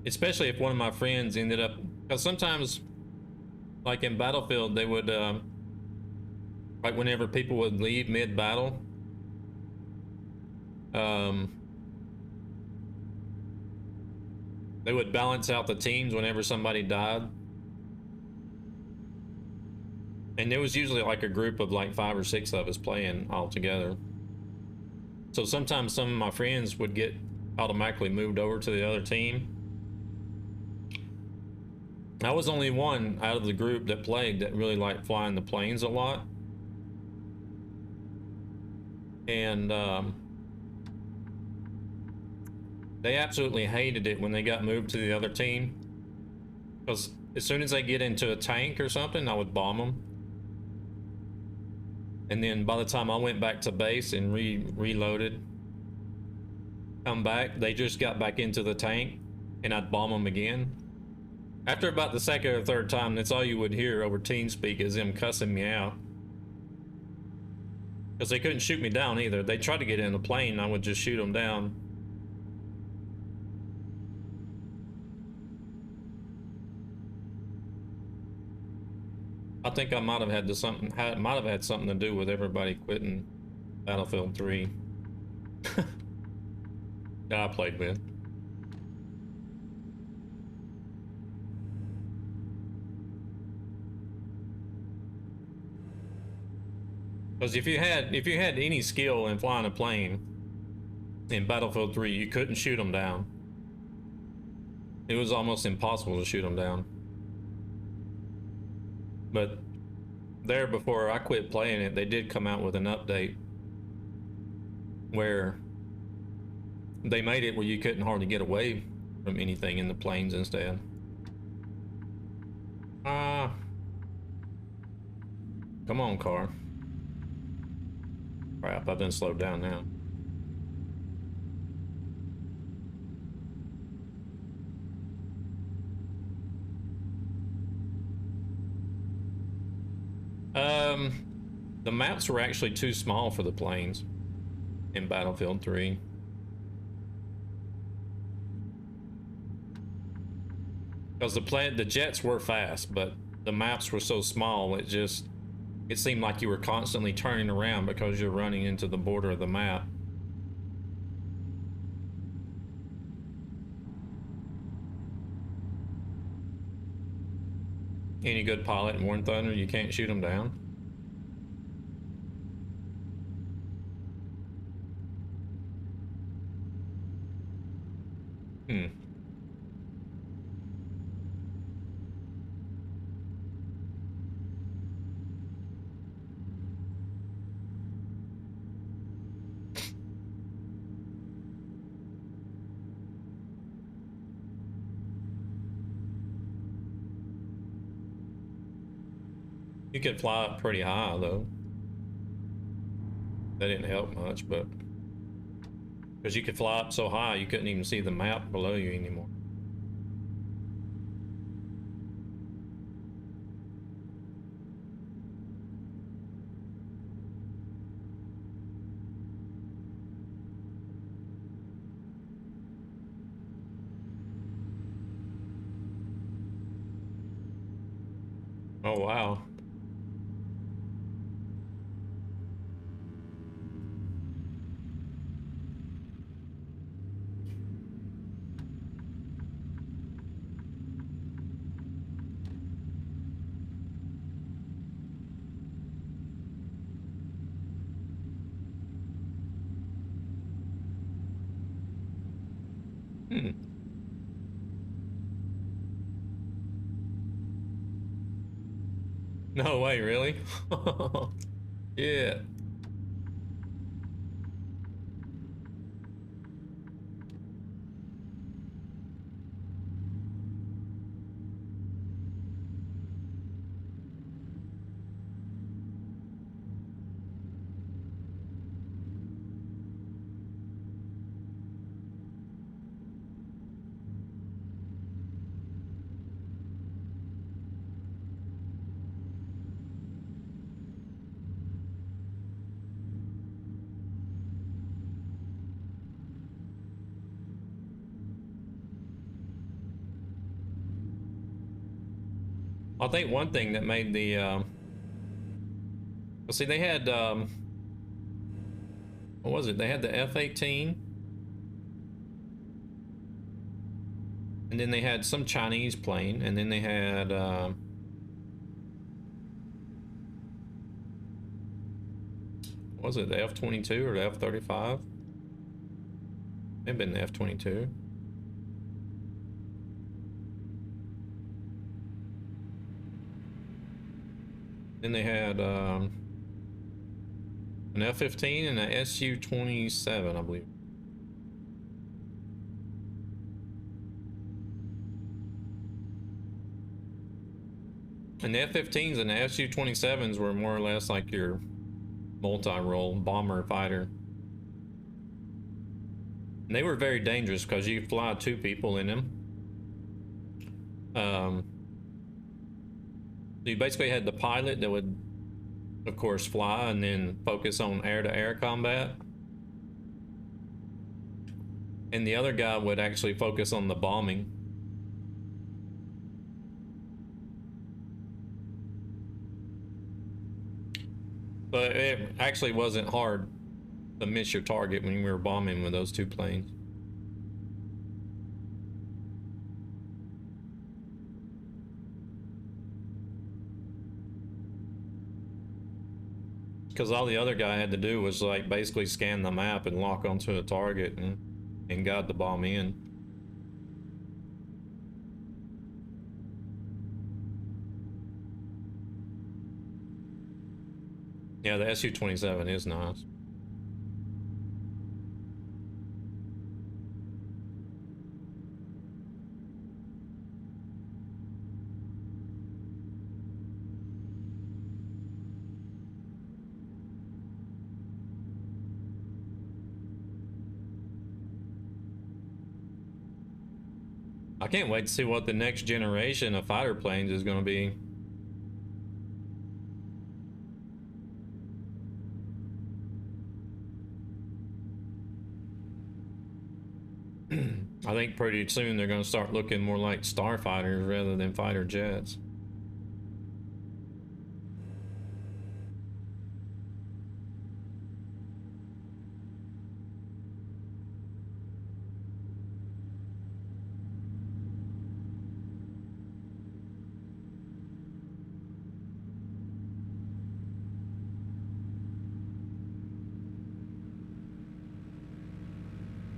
Especially if one of my friends ended up, because sometimes, like in Battlefield, they would, like whenever people would leave mid-battle, they would balance out the teams whenever somebody died. And there was usually like a group of like 5 or 6 of us playing all together. So sometimes some of my friends would get automatically moved over to the other team. I was only one out of the group that played that really liked flying the planes a lot. And they absolutely hated it when they got moved to the other team. Because as soon as they get into a tank or something, I would bomb them. And then by the time I went back to base and reloaded, come back, they just got back into the tank and I'd bomb them again. After about the second or third time, that's all you would hear over TeamSpeak is them cussing me out. Because they couldn't shoot me down either. They tried to get in the plane and I would just shoot them down. I think I might have had something to do with everybody quitting Battlefield 3 that I played with. Because if you had any skill in flying a plane in Battlefield 3, you couldn't shoot them down. It was almost impossible to shoot them down. But there, before I quit playing it, they did come out with an update where they made it where you couldn't hardly get away from anything in the planes instead. Come on, car. Crap, I've been slowed down now. The maps were actually too small for the planes in Battlefield 3. Because the jets were fast, but the maps were so small, it seemed like you were constantly turning around because you're running into the border of the map. Any good pilot in War and Thunder, you can't shoot them down. Hmm. You could fly up pretty high though. That didn't help much, but because you could fly up so high you couldn't even see the map below you anymore. Oh wow. Hmm. No way, really? Yeah. I think one thing that made the well, see, they had what was it? They had the F-18, and then they had some Chinese plane, and then they had what was it, the F-22 or the F-35? They've been the F-22. Then they had an F-15 and an Su-27, I believe. And the F-15s and the Su-27s were more or less like your multi-role bomber fighter. And they were very dangerous because you fly 2 people in them. So you basically had the pilot that would, of course, fly and then focus on air-to-air combat. And the other guy would actually focus on the bombing. But it actually wasn't hard to miss your target when we were bombing with those 2 planes. Because all the other guy had to do was like basically scan the map and lock onto a target and guide the bomb in. Yeah, the Su-27 is nice. I can't wait to see what the next generation of fighter planes is going to be. I think pretty soon they're going to start looking more like starfighters rather than fighter jets.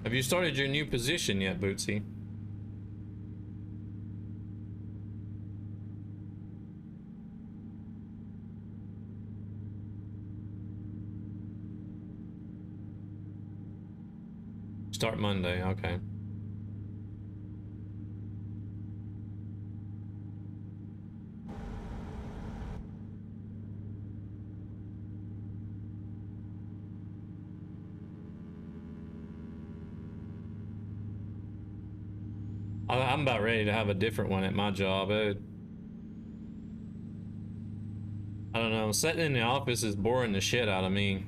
Have you started your new position yet, Bootsy? Start Monday, okay. I'm about ready to have a different one at my job. I don't know, sitting in the office is boring the shit out of me.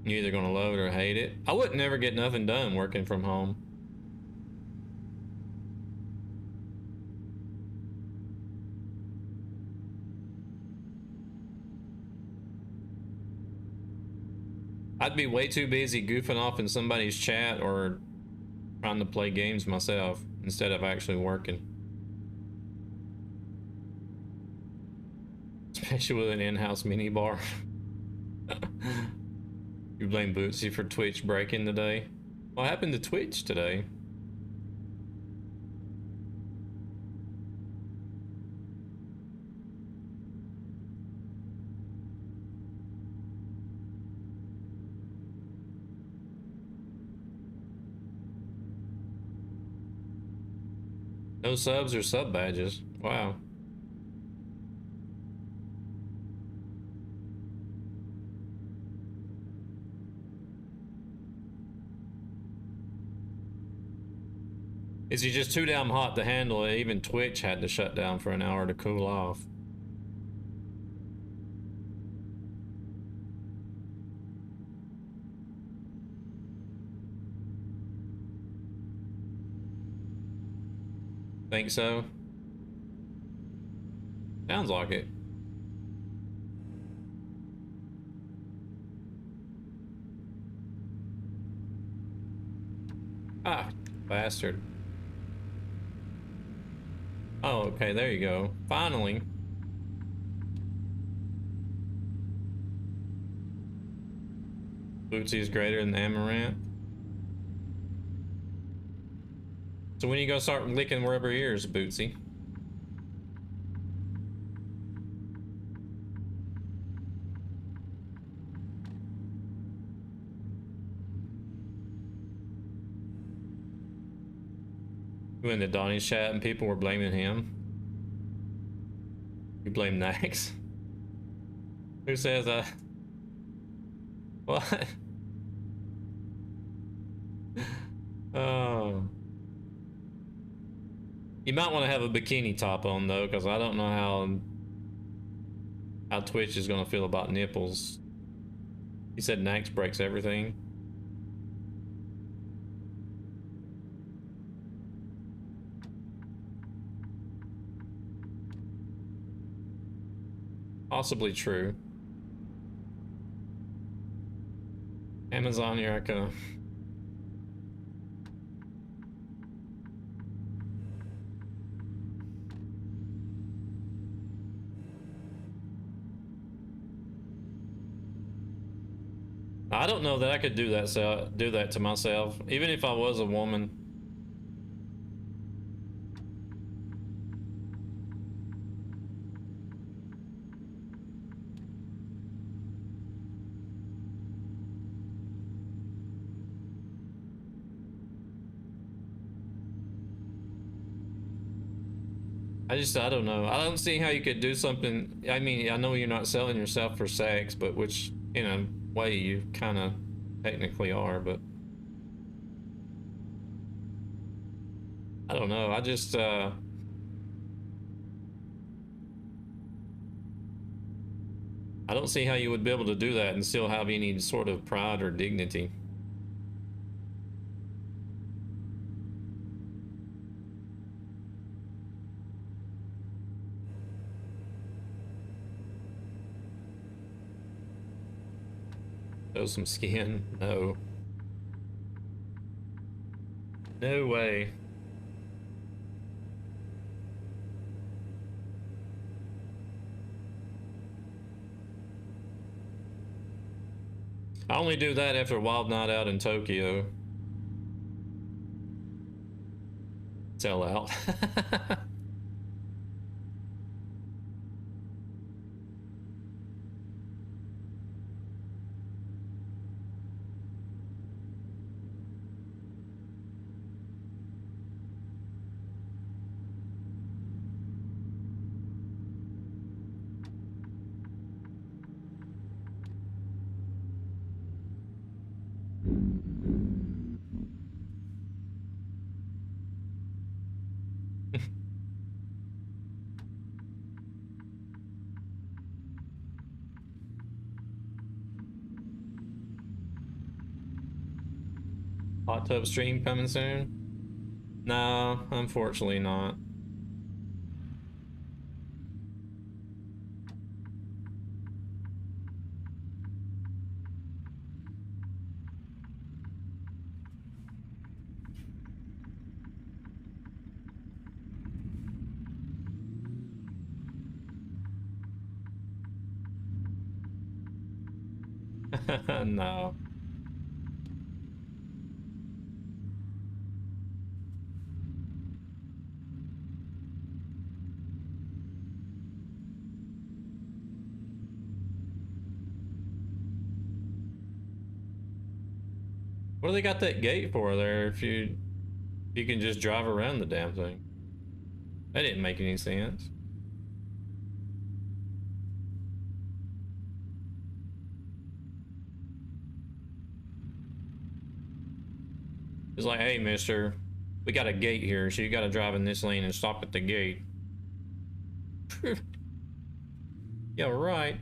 You're either gonna love it or hate it. I would never get nothing done working from home. I'd be way too busy goofing off in somebody's chat or trying to play games myself instead of actually working. Especially with an in-house mini bar. You blame Bootsy for Twitch breaking today? What happened to Twitch today? No subs or sub badges. Wow. Is he just too damn hot to handle it? Even Twitch had to shut down for an hour to cool off. Think so? Sounds like it. Ah, bastard. Oh, okay, there you go. Finally. Bootsy is greater than Amaranth. So when you gonna start licking rubber ears, Bootsy? You went to Donnie's chat and people were blaming him. You blame Nax? Who says that? What? Oh. You might want to have a bikini top on though, because I don't know how Twitch is gonna feel about nipples. He said Nax breaks everything. Possibly true. Amazon Eureka. I don't know that I could do that to myself, even if I was a woman. I don't know. I don't see how you could do something. I mean, I know you're not selling yourself for sex, but which, in a way, you kind of technically are, but I don't know. I don't see how you would be able to do that and still have any sort of pride or dignity. Show some skin? No. No way. I only do that after a wild night out in Tokyo. Sell out. Hot tub stream coming soon? No, unfortunately not. No. What do they got that gate for there if you can just drive around the damn thing? That didn't make any sense. It's like, hey, mister, we got a gate here, so you got to drive in this lane and stop at the gate. Yeah, right.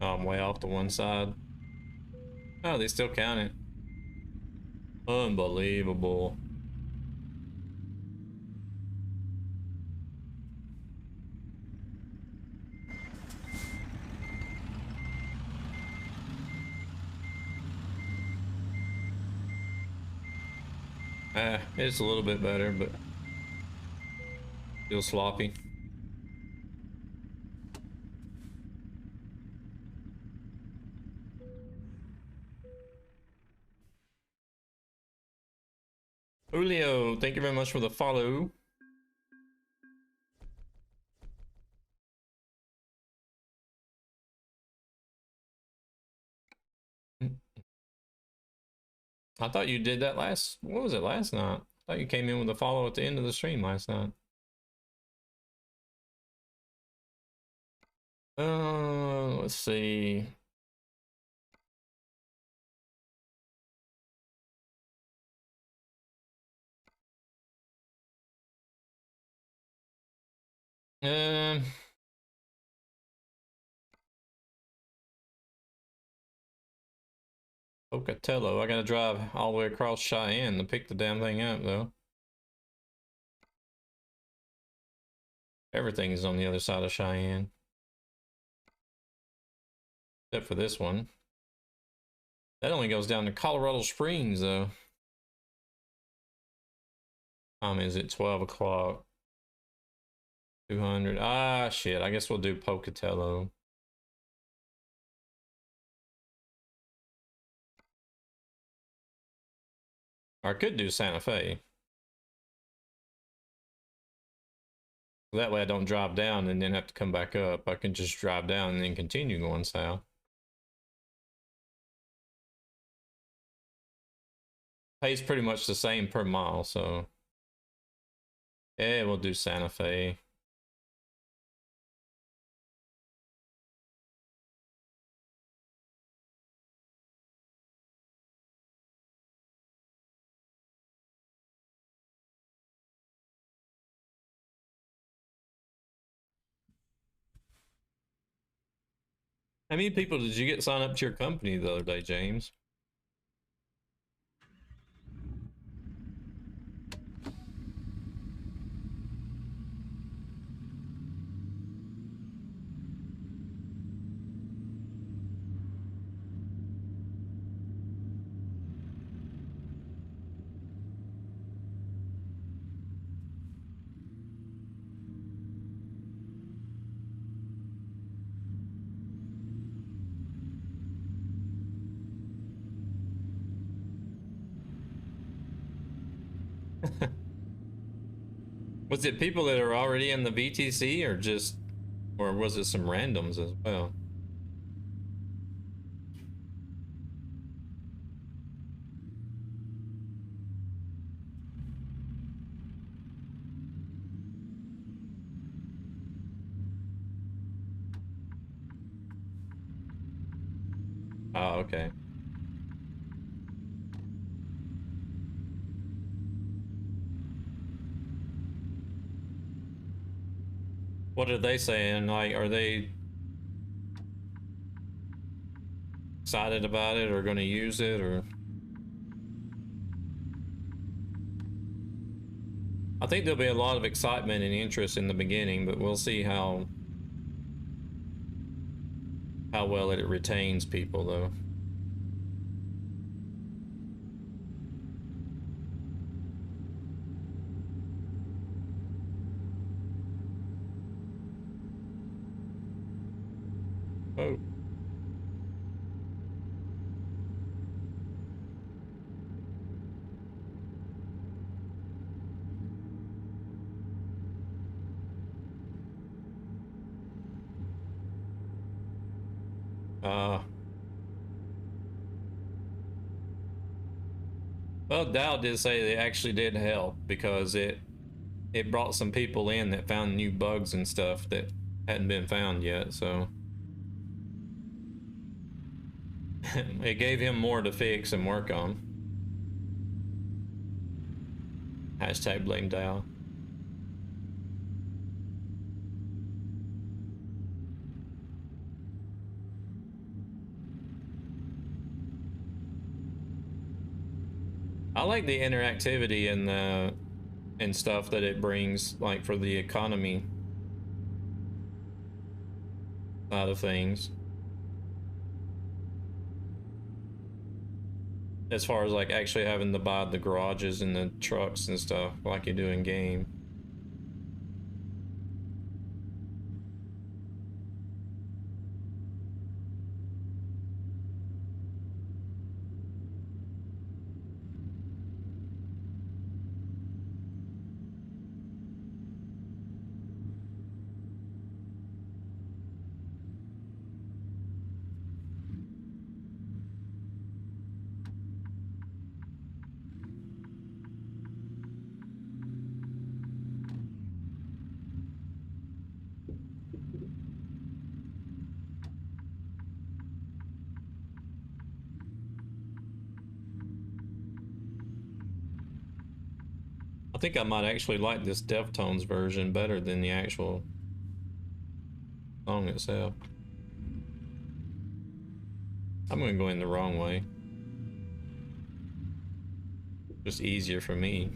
Oh, I'm way off to one side. Oh, they still count it. Unbelievable. It's a little bit better, but still sloppy. Julio, thank you very much for the follow. I thought you did that what was it, last night? I thought you came in with a follow at the end of the stream last night. Let's see. Um, Pocatello. I gotta drive all the way across Cheyenne to pick the damn thing up, though. Everything is on the other side of Cheyenne. Except for this one. That only goes down to Colorado Springs, though. Is it 12 o'clock? 200. Ah, shit. I guess we'll do Pocatello. Or I could do Santa Fe. That way I don't drive down and then have to come back up. I can just drive down and then continue going south. Pays pretty much the same per mile, so yeah, we'll do Santa Fe. How many people did you get signed up to your company the other day, James? Was it people that are already in the VTC or just, or was it some randoms as well? Oh, okay. What are they saying? Like, are they excited about it or going to use it or? I think there'll be a lot of excitement and interest in the beginning, but we'll see how well it retains people though. Oh. Uh, well, Dow did say it actually did help because it brought some people in that found new bugs and stuff that hadn't been found yet, so it gave him more to fix and work on. Hashtag blame Dow. I like the interactivity and the and stuff that it brings, like for the economy side of things. As far as like actually having to buy the garages and the trucks and stuff like you do in game. I think I might actually like this Deftones version better than the actual song itself. I'm gonna go in the wrong way. Just easier for me.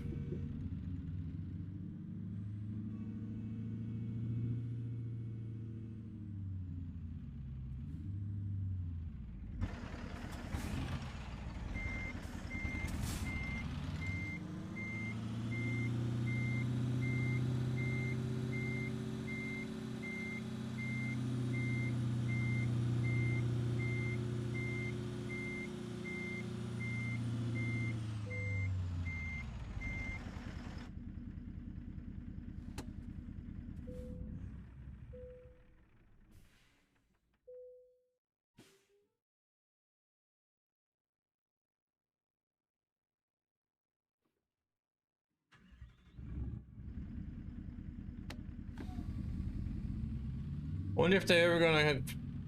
I wonder if they're ever gonna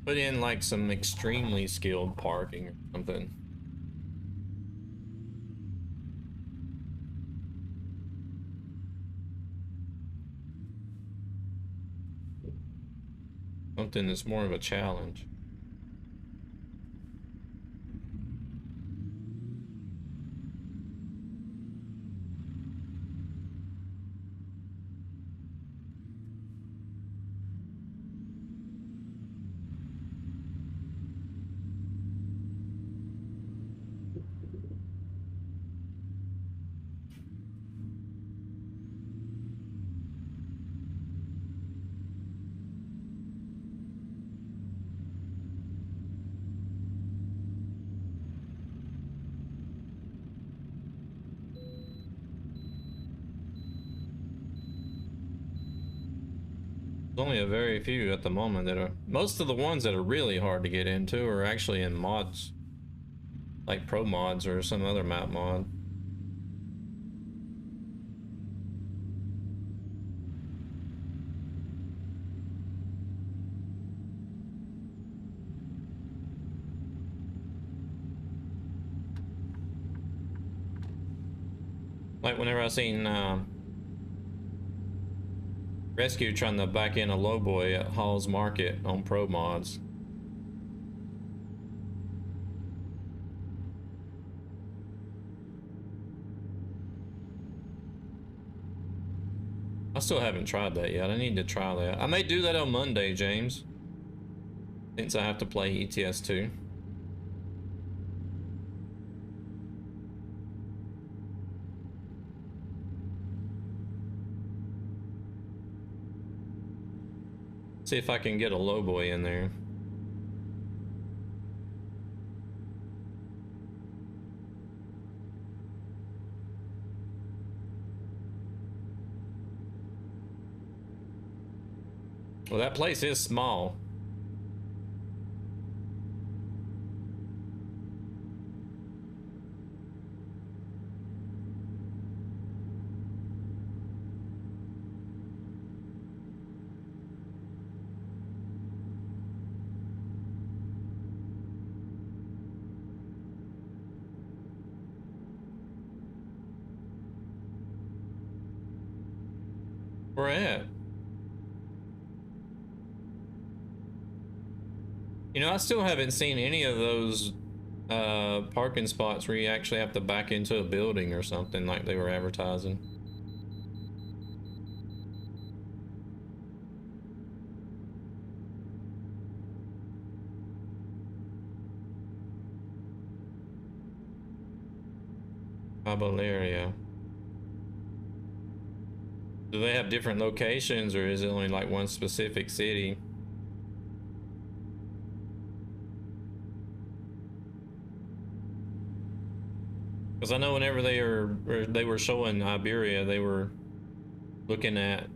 put in like some extremely skilled parking or something. Something that's more of a challenge. There's only a very few at the moment that are. Most of the ones that are really hard to get into are actually in mods, like pro mods or some other map mod. Like whenever I seen Rescue trying to back in a lowboy at Hall's Market on pro mods. I still haven't tried that yet. I need to try that. I may do that on Monday, James, since I have to play ETS 2. See if I can get a lowboy in there. Well, that place is small. Where at? You know, I still haven't seen any of those parking spots where you actually have to back into a building or something like they were advertising. Cabaleria. Do they have different locations or is it only like one specific city? Because I know whenever they were showing Iberia, they were looking at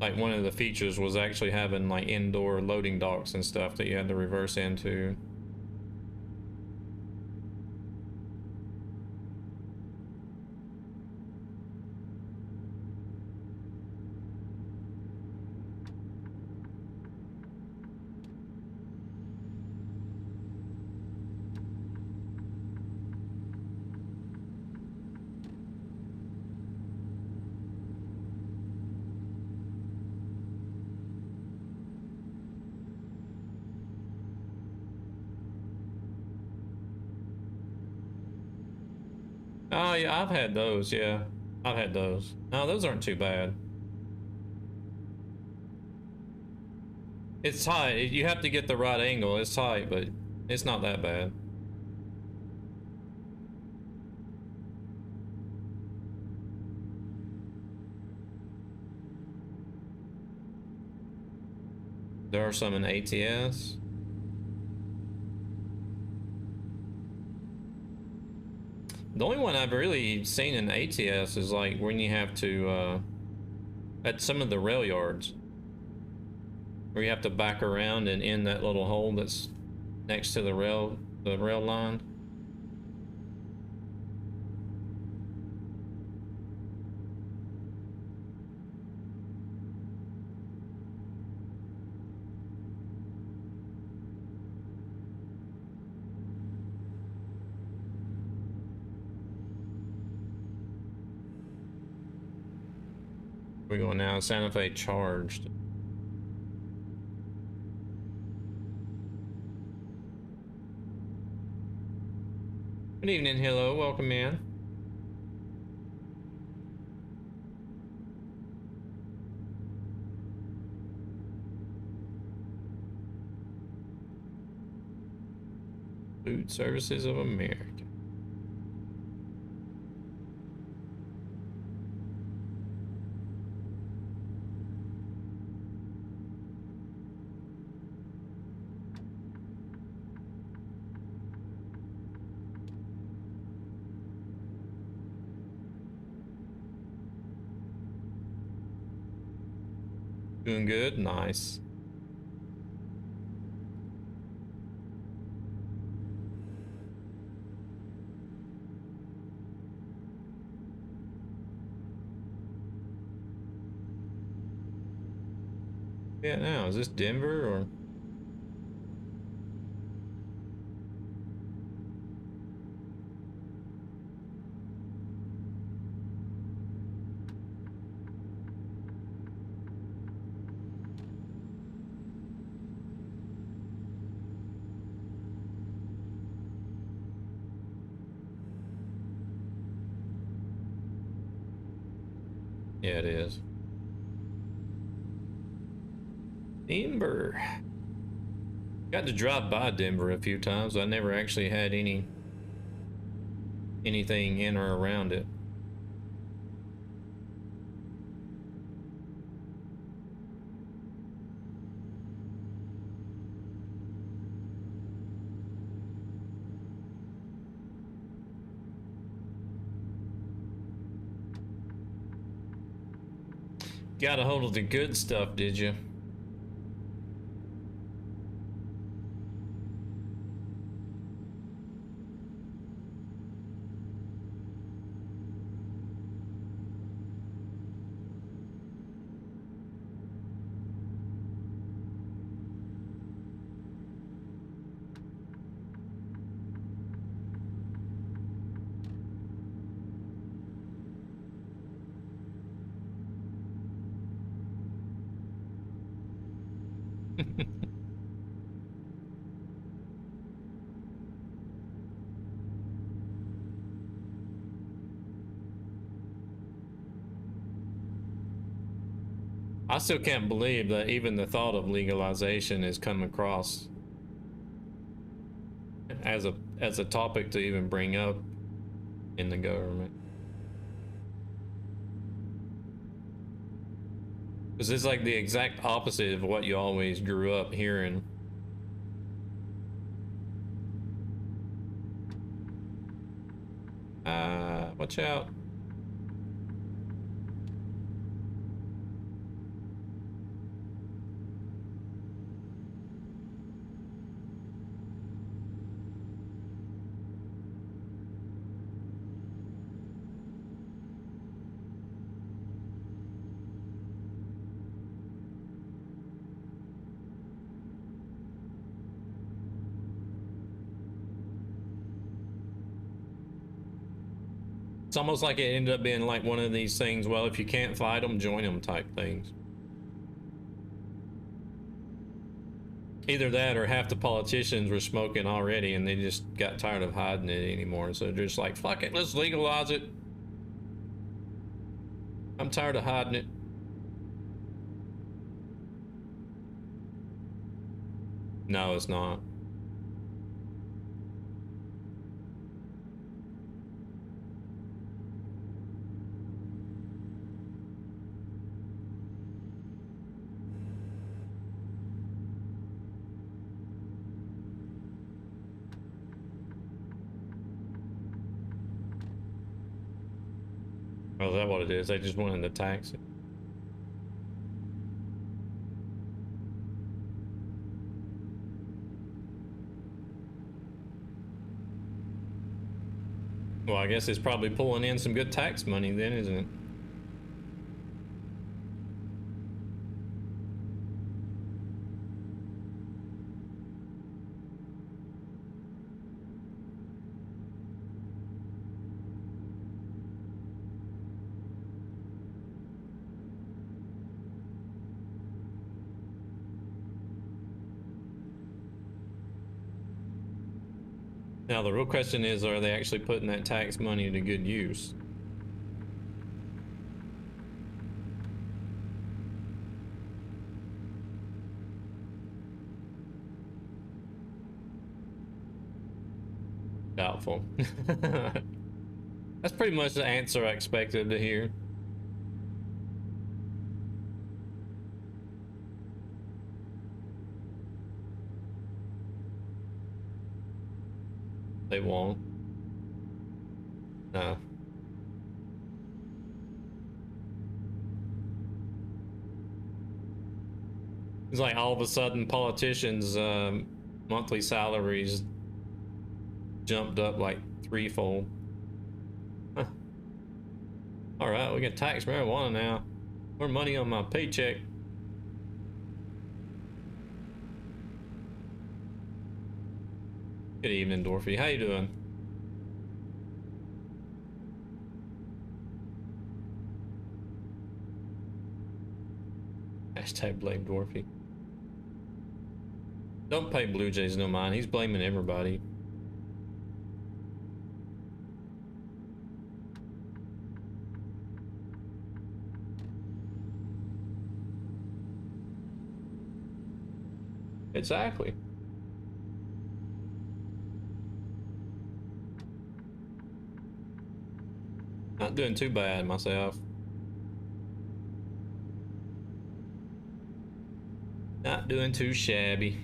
like one of the features was actually having like indoor loading docks and stuff that you had to reverse into. Oh yeah, I've had those, yeah. I've had those. No, those aren't too bad. It's tight. You have to get the right angle. It's tight, but it's not that bad. There are some in ATS. The only one I've really seen in ATS is like when you have to, at some of the rail yards, where you have to back around and in that little hole that's next to the rail line. We're going now. Santa Fe charged. Good evening, hello, welcome in. Food Services of America. Doing good, nice. Yeah, now is this Denver or? Yeah, it is. Denver. Got to drive by Denver a few times. I never actually had anything in or around it. Got a hold of the good stuff, did you? I still can't believe that even the thought of legalization has come across as a topic to even bring up in the government. Because it's like the exact opposite of what you always grew up hearing. Watch out. It's almost like it ended up being like one of these things, well, if you can't fight them, join them type things. Either that or half the politicians were smoking already and they just got tired of hiding it anymore. So they're just like, fuck it, let's legalize it. I'm tired of hiding it. No, it's not. Oh, is that what it is? They just wanted to tax it. Well, I guess it's probably pulling in some good tax money then, isn't it? Now the real question is, are they actually putting that tax money to good use? Doubtful. That's pretty much the answer I expected to hear. They won't. No. It's like all of a sudden politicians' monthly salaries jumped up like threefold. Huh. All right, we can tax marijuana now. More money on my paycheck. Good evening, Dorothy. How you doing? Hashtag blame Dorothy. Don't pay Blue Jays no mind. He's blaming everybody. Exactly. Not doing too bad myself. Not doing too shabby.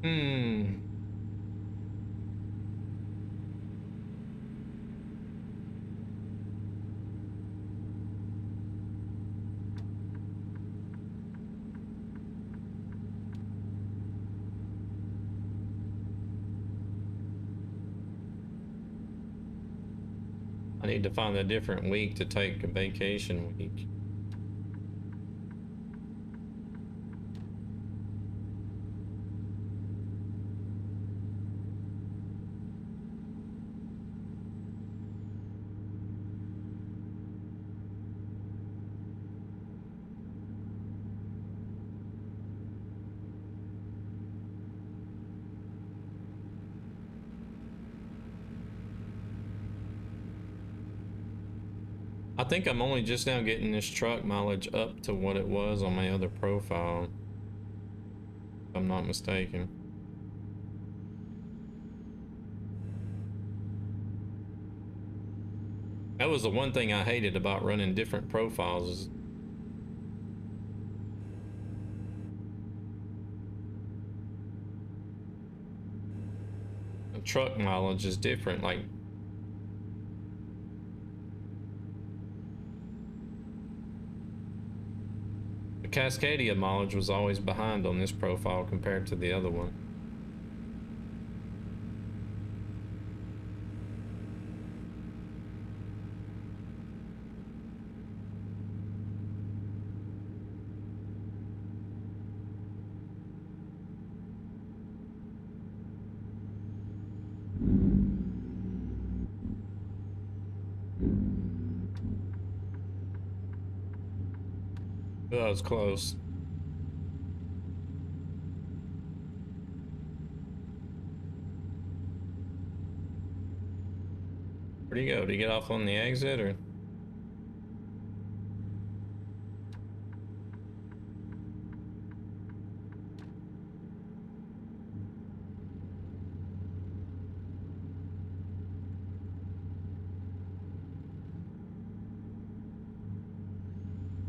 Hmm. I need to find a different week to take a vacation week. I think I'm only just now getting this truck mileage up to what it was on my other profile, if I'm not mistaken. That was the one thing I hated about running different profiles is the truck mileage is different. Like the Cascadia mileage was always behind on this profile compared to the other one. That was close. Where'd he go? Did he get off on the exit or?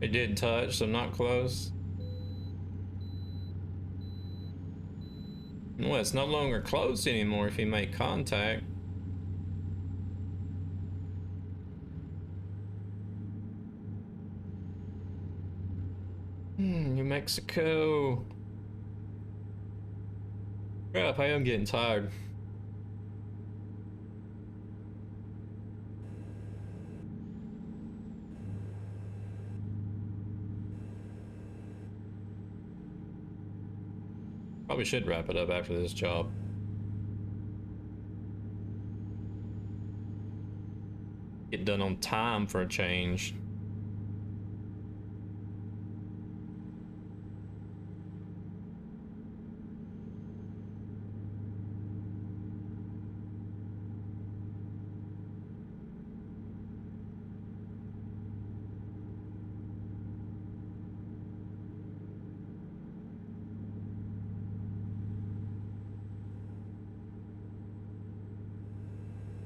It did touch, so not close. Well, it's no longer close anymore if you make contact. New Mexico. Crap, I am getting tired. Probably should wrap it up after this job. Get done on time for a change.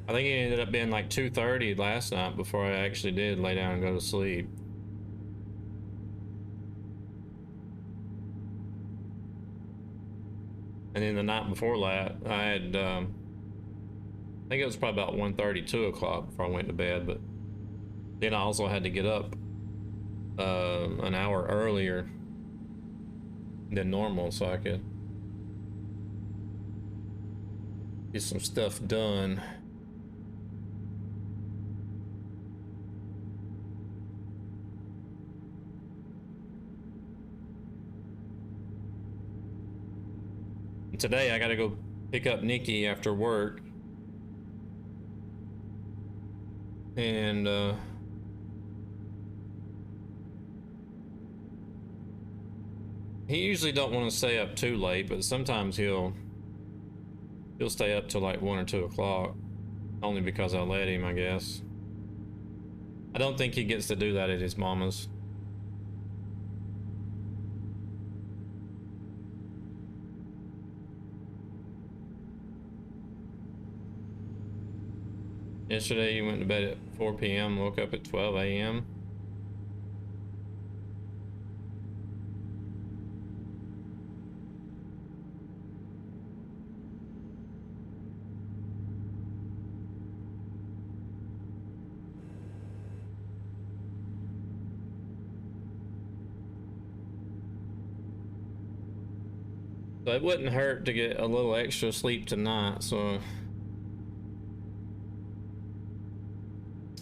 I think it ended up being like 2:30 last night before I actually did lay down and go to sleep. And then the night before that, I had, I think it was probably about 1:30, 2 o'clock before I went to bed, but then I also had to get up an hour earlier than normal so I could get some stuff done. Today I gotta go pick up Nikki after work, and he usually don't want to stay up too late, but sometimes he'll stay up till like 1 or 2 o'clock, only because I let him, I guess. I don't think he gets to do that at his mama's. Yesterday you went to bed at 4 p.m., woke up at 12 a.m. So it wouldn't hurt to get a little extra sleep tonight, so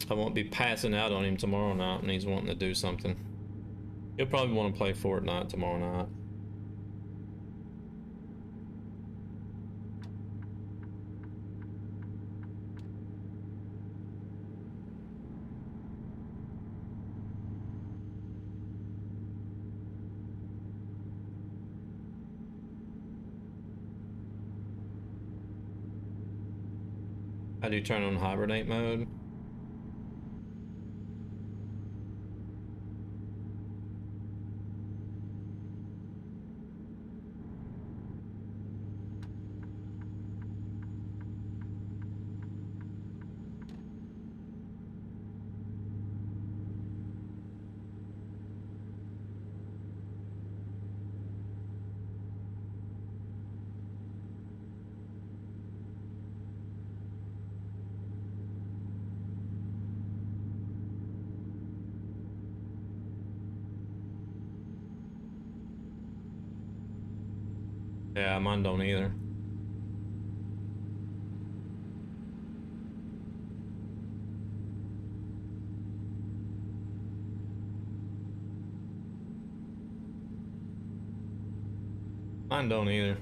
I won't be passing out on him tomorrow night when he's wanting to do something. He'll probably want to play Fortnite tomorrow night. I do turn on hibernate mode. Yeah, mine don't either. Mine don't either.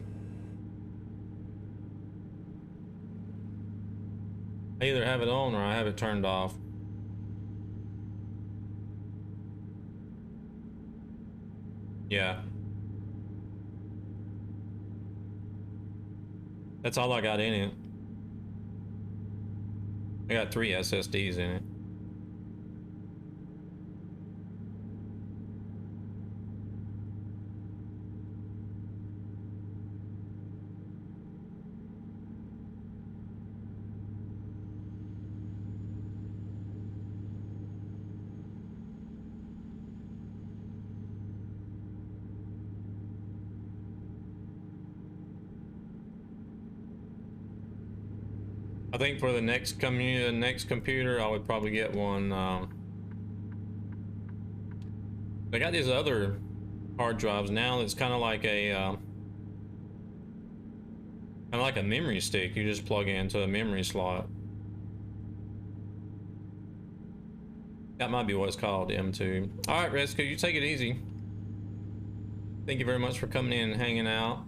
I either have it on or I have it turned off. Yeah. That's all I got in it. I got 3 SSDs in it. I think for the next computer, I would probably get one. They got these other hard drives now that's kind of like a And like a memory stick, you just plug it into a memory slot. That might be what it's called, M2. All right, Rescue, you take it easy. Thank you very much for coming in and hanging out.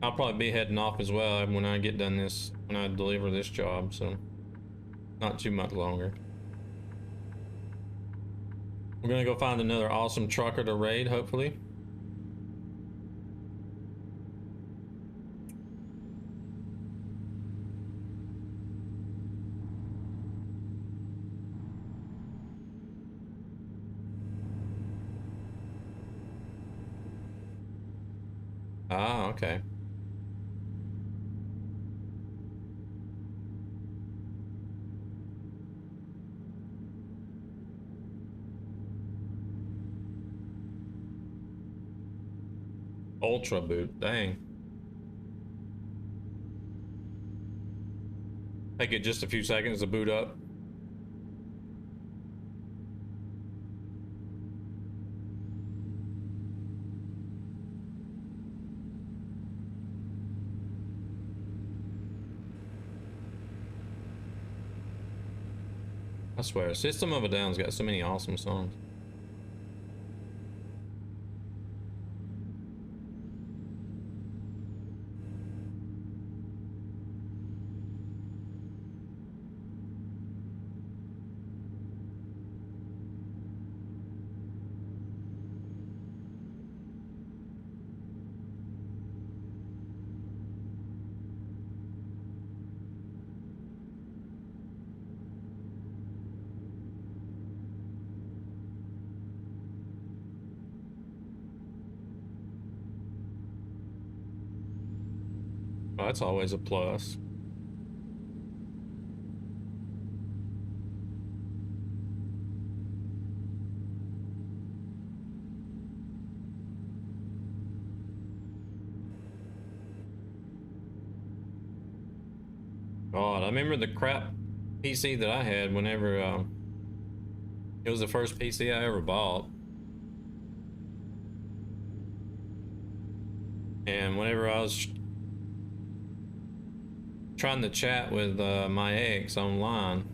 I'll probably be heading off as well when I get done this, when I deliver this job, so not too much longer. We're gonna go find another awesome trucker to raid, hopefully. Ah, okay. Ultra boot, dang. Take it just a few seconds to boot up. I swear, System of a Down's got so many awesome songs. Well, that's always a plus. God, I remember the crap PC that I had whenever it was the first PC I ever bought. And whenever I was trying to chat with my ex online,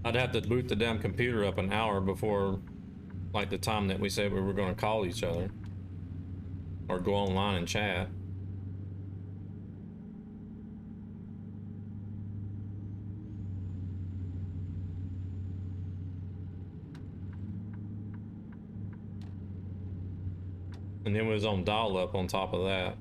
I'd have to boot the damn computer up an hour before, like, the time that we said we were going to call each other or go online and chat. And then it was on dial-up on top of that.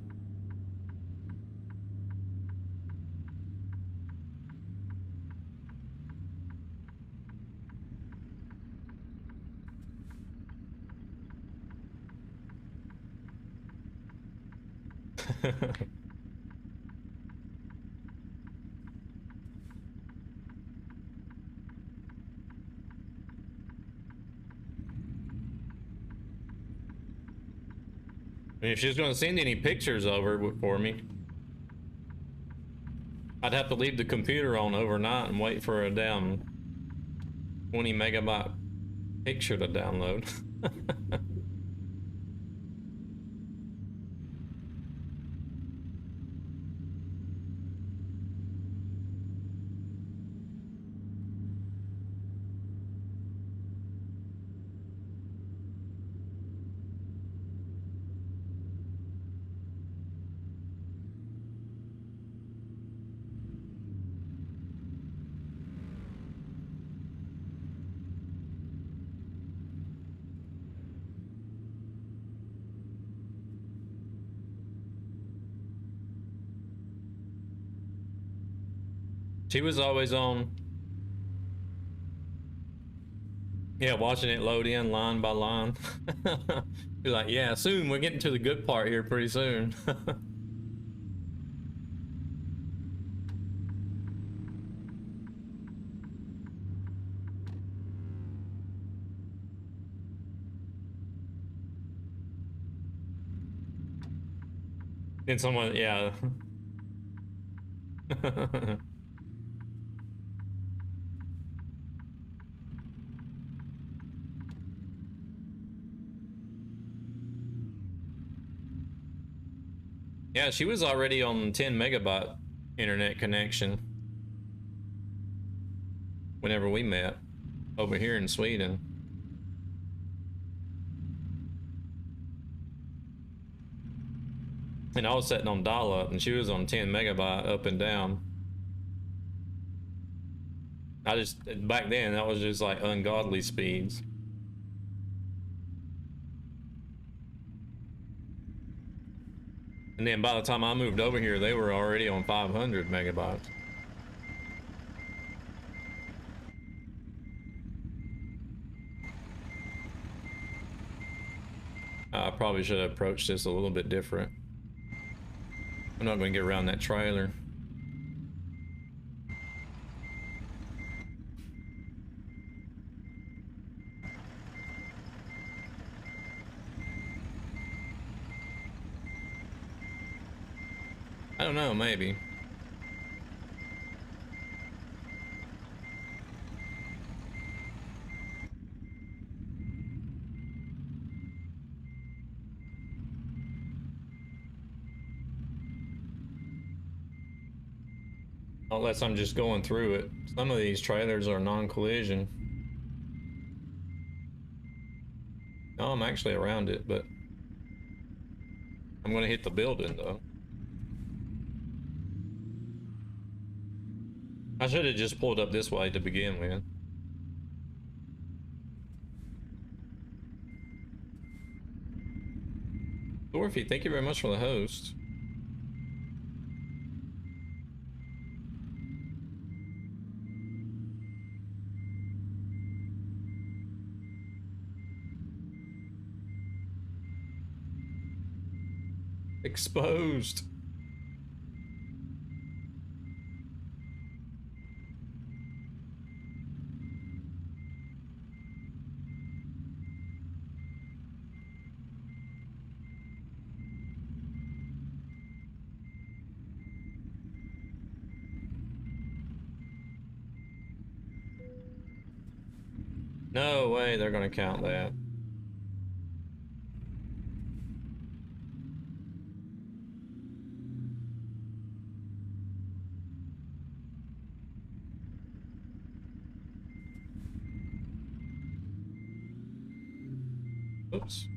And if she's going to send any pictures over for me, I'd have to leave the computer on overnight and wait for a damn 20 megabyte picture to download. She was always on, yeah, watching it load in line by line. You're like, yeah, soon we're getting to the good part here pretty soon. Then someone, yeah. Yeah, she was already on 10 megabyte internet connection whenever we met over here in Sweden. And I was sitting on dial-up and she was on 10 megabyte up and down. I just, back then, that was just like ungodly speeds. And then by the time I moved over here, they were already on 500 megabytes. I probably should have approached this a little bit different. I'm not going to get around that trailer. I don't know, maybe. Unless I'm just going through it. Some of these trailers are non-collision. No, I'm actually around it, but I'm going to hit the building though. I should have just pulled up this way to begin with. Dorothy, thank you very much for the host. Exposed. No way they're going to count that. Oops.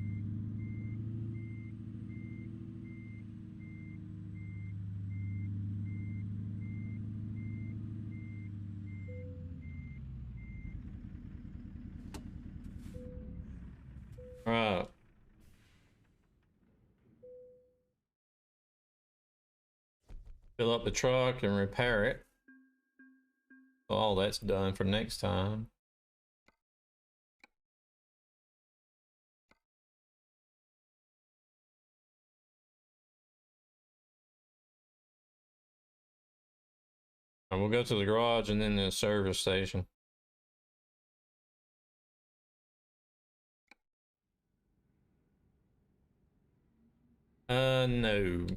All right. Fill up the truck and repair it. So all that's done for next time. And we'll go to the garage and then the service station. No.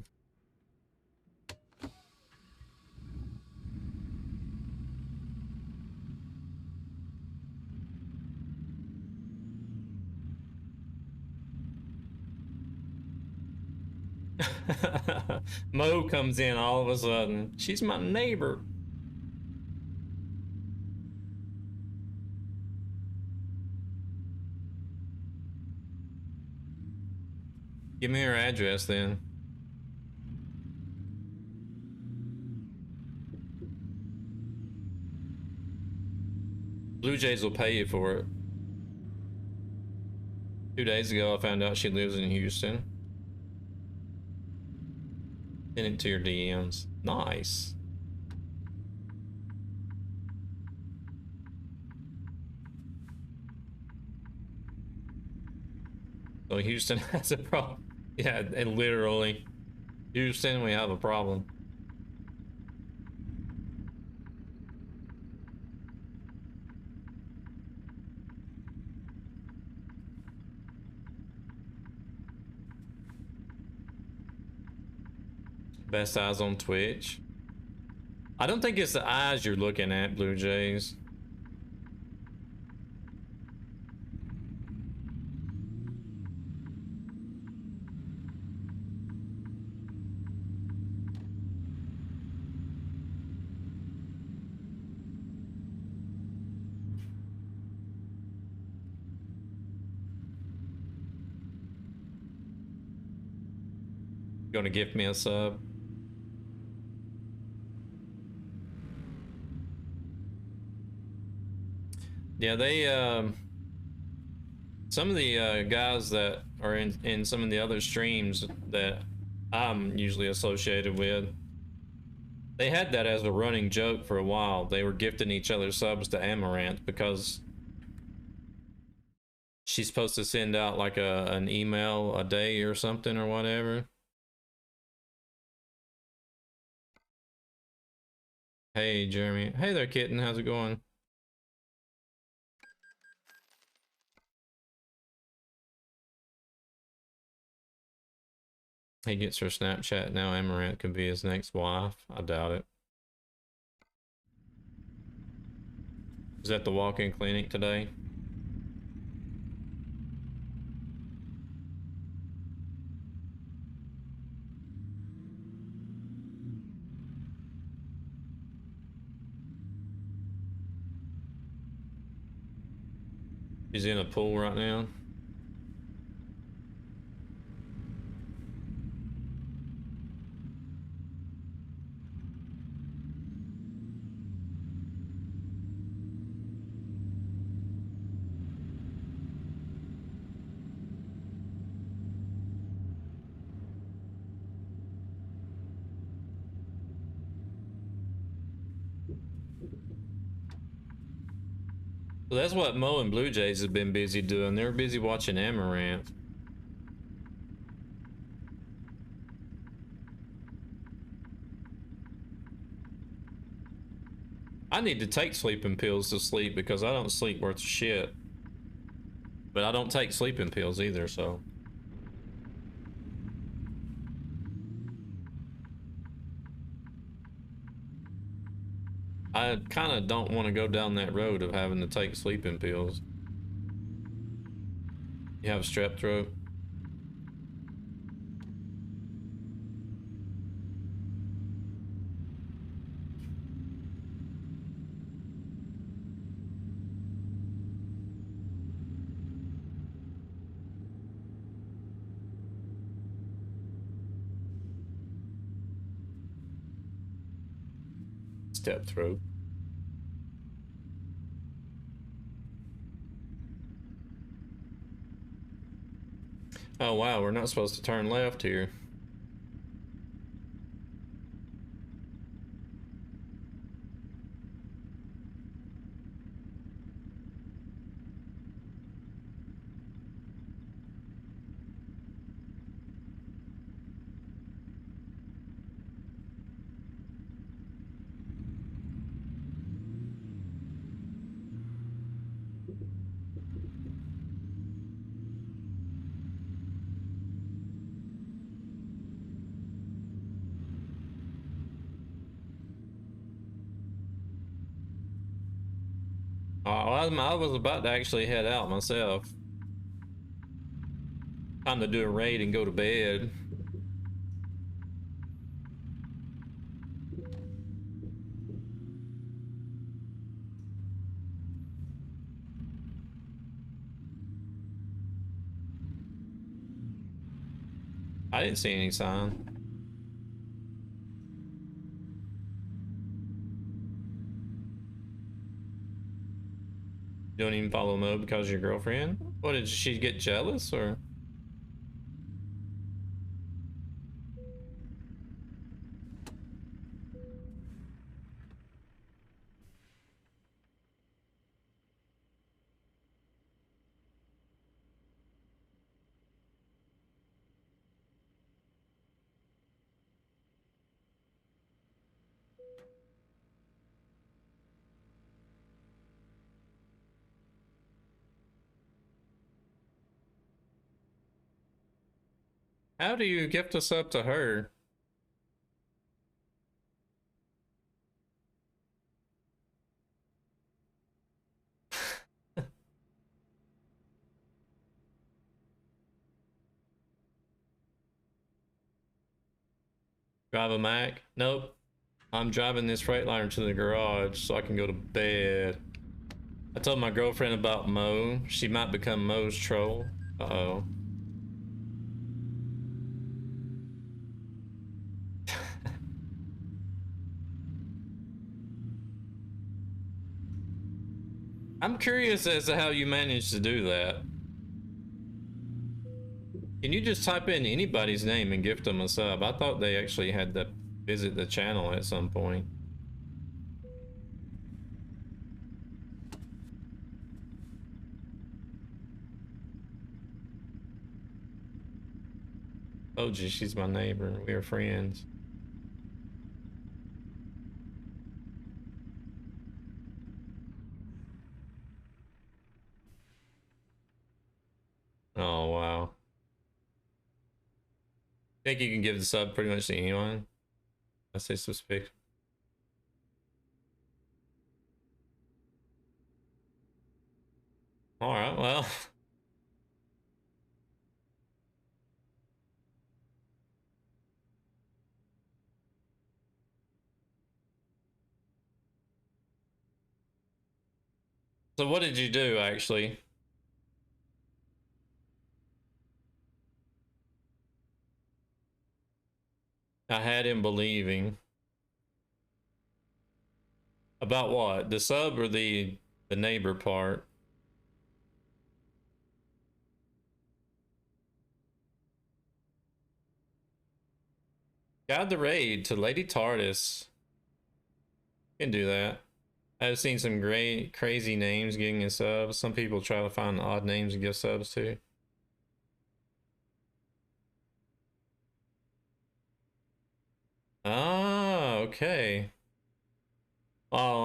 Mo comes in all of a sudden. She's my neighbor. Give me her address then. Blue Jays will pay you for it. 2 days ago, I found out she lives in Houston. Send it to your DMs. Nice. So Houston has a problem. Yeah, and literally. Houston, we have a problem. Best eyes on Twitch. I don't think it's the eyes you're looking at, Blue Jays. Gonna gift me a sub? Yeah, they some of the guys that are in some of the other streams that I'm usually associated with, they had that as a running joke for a while. They were gifting each other subs to Amaranth because she's supposed to send out like an email a day or something or whatever. Hey Jeremy. Hey there, kitten. How's it going? He gets her Snapchat now. Amaranth could be his next wife. I doubt it. Is that the walk-in clinic today? She's in a pool right now. So that's what Mo and Blue Jays have been busy doing. They're busy watching Amaranth. I need to take sleeping pills to sleep because I don't sleep worth shit. But I don't take sleeping pills either, so. I kind of don't want to go down that road of having to take sleeping pills. You have strep throat? Step throat. Oh wow, we're not supposed to turn left here. I was about to actually head out myself. Time to do a raid and go to bed. I didn't see any sign. You don't even follow Mo because of your girlfriend? What, did she get jealous or? How do you gift us up to her? Drive a Mac? Nope. I'm driving this Freightliner to the garage so I can go to bed. I told my girlfriend about Mo. She might become Mo's troll. Uh-oh. I'm curious as to how you managed to do that. Can you just type in anybody's name and gift them a sub? I thought they actually had to visit the channel at some point. Oh, gee, she's my neighbor. We are friends. Oh, wow. Think you can give the sub pretty much to anyone? I say suspect. All right, well. So what did you do, actually? I had him believing. About what? The sub or the neighbor part? Guide the raid to Lady TARDIS. Can do that. I've seen some great, crazy names getting a sub. Some people try to find odd names to give subs to. Ah, okay. Oh,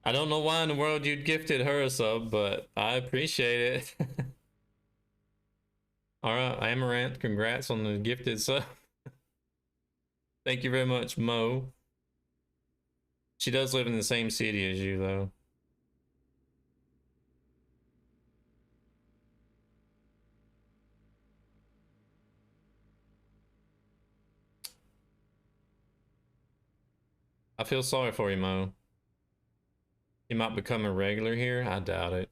I don't know why in the world you'd gifted her a sub, but I appreciate it. All right, Amaranth, congrats on the gifted sub. Thank you very much, Mo. She does live in the same city as you, though. I feel sorry for you, Mo. You might become a regular here. I doubt it.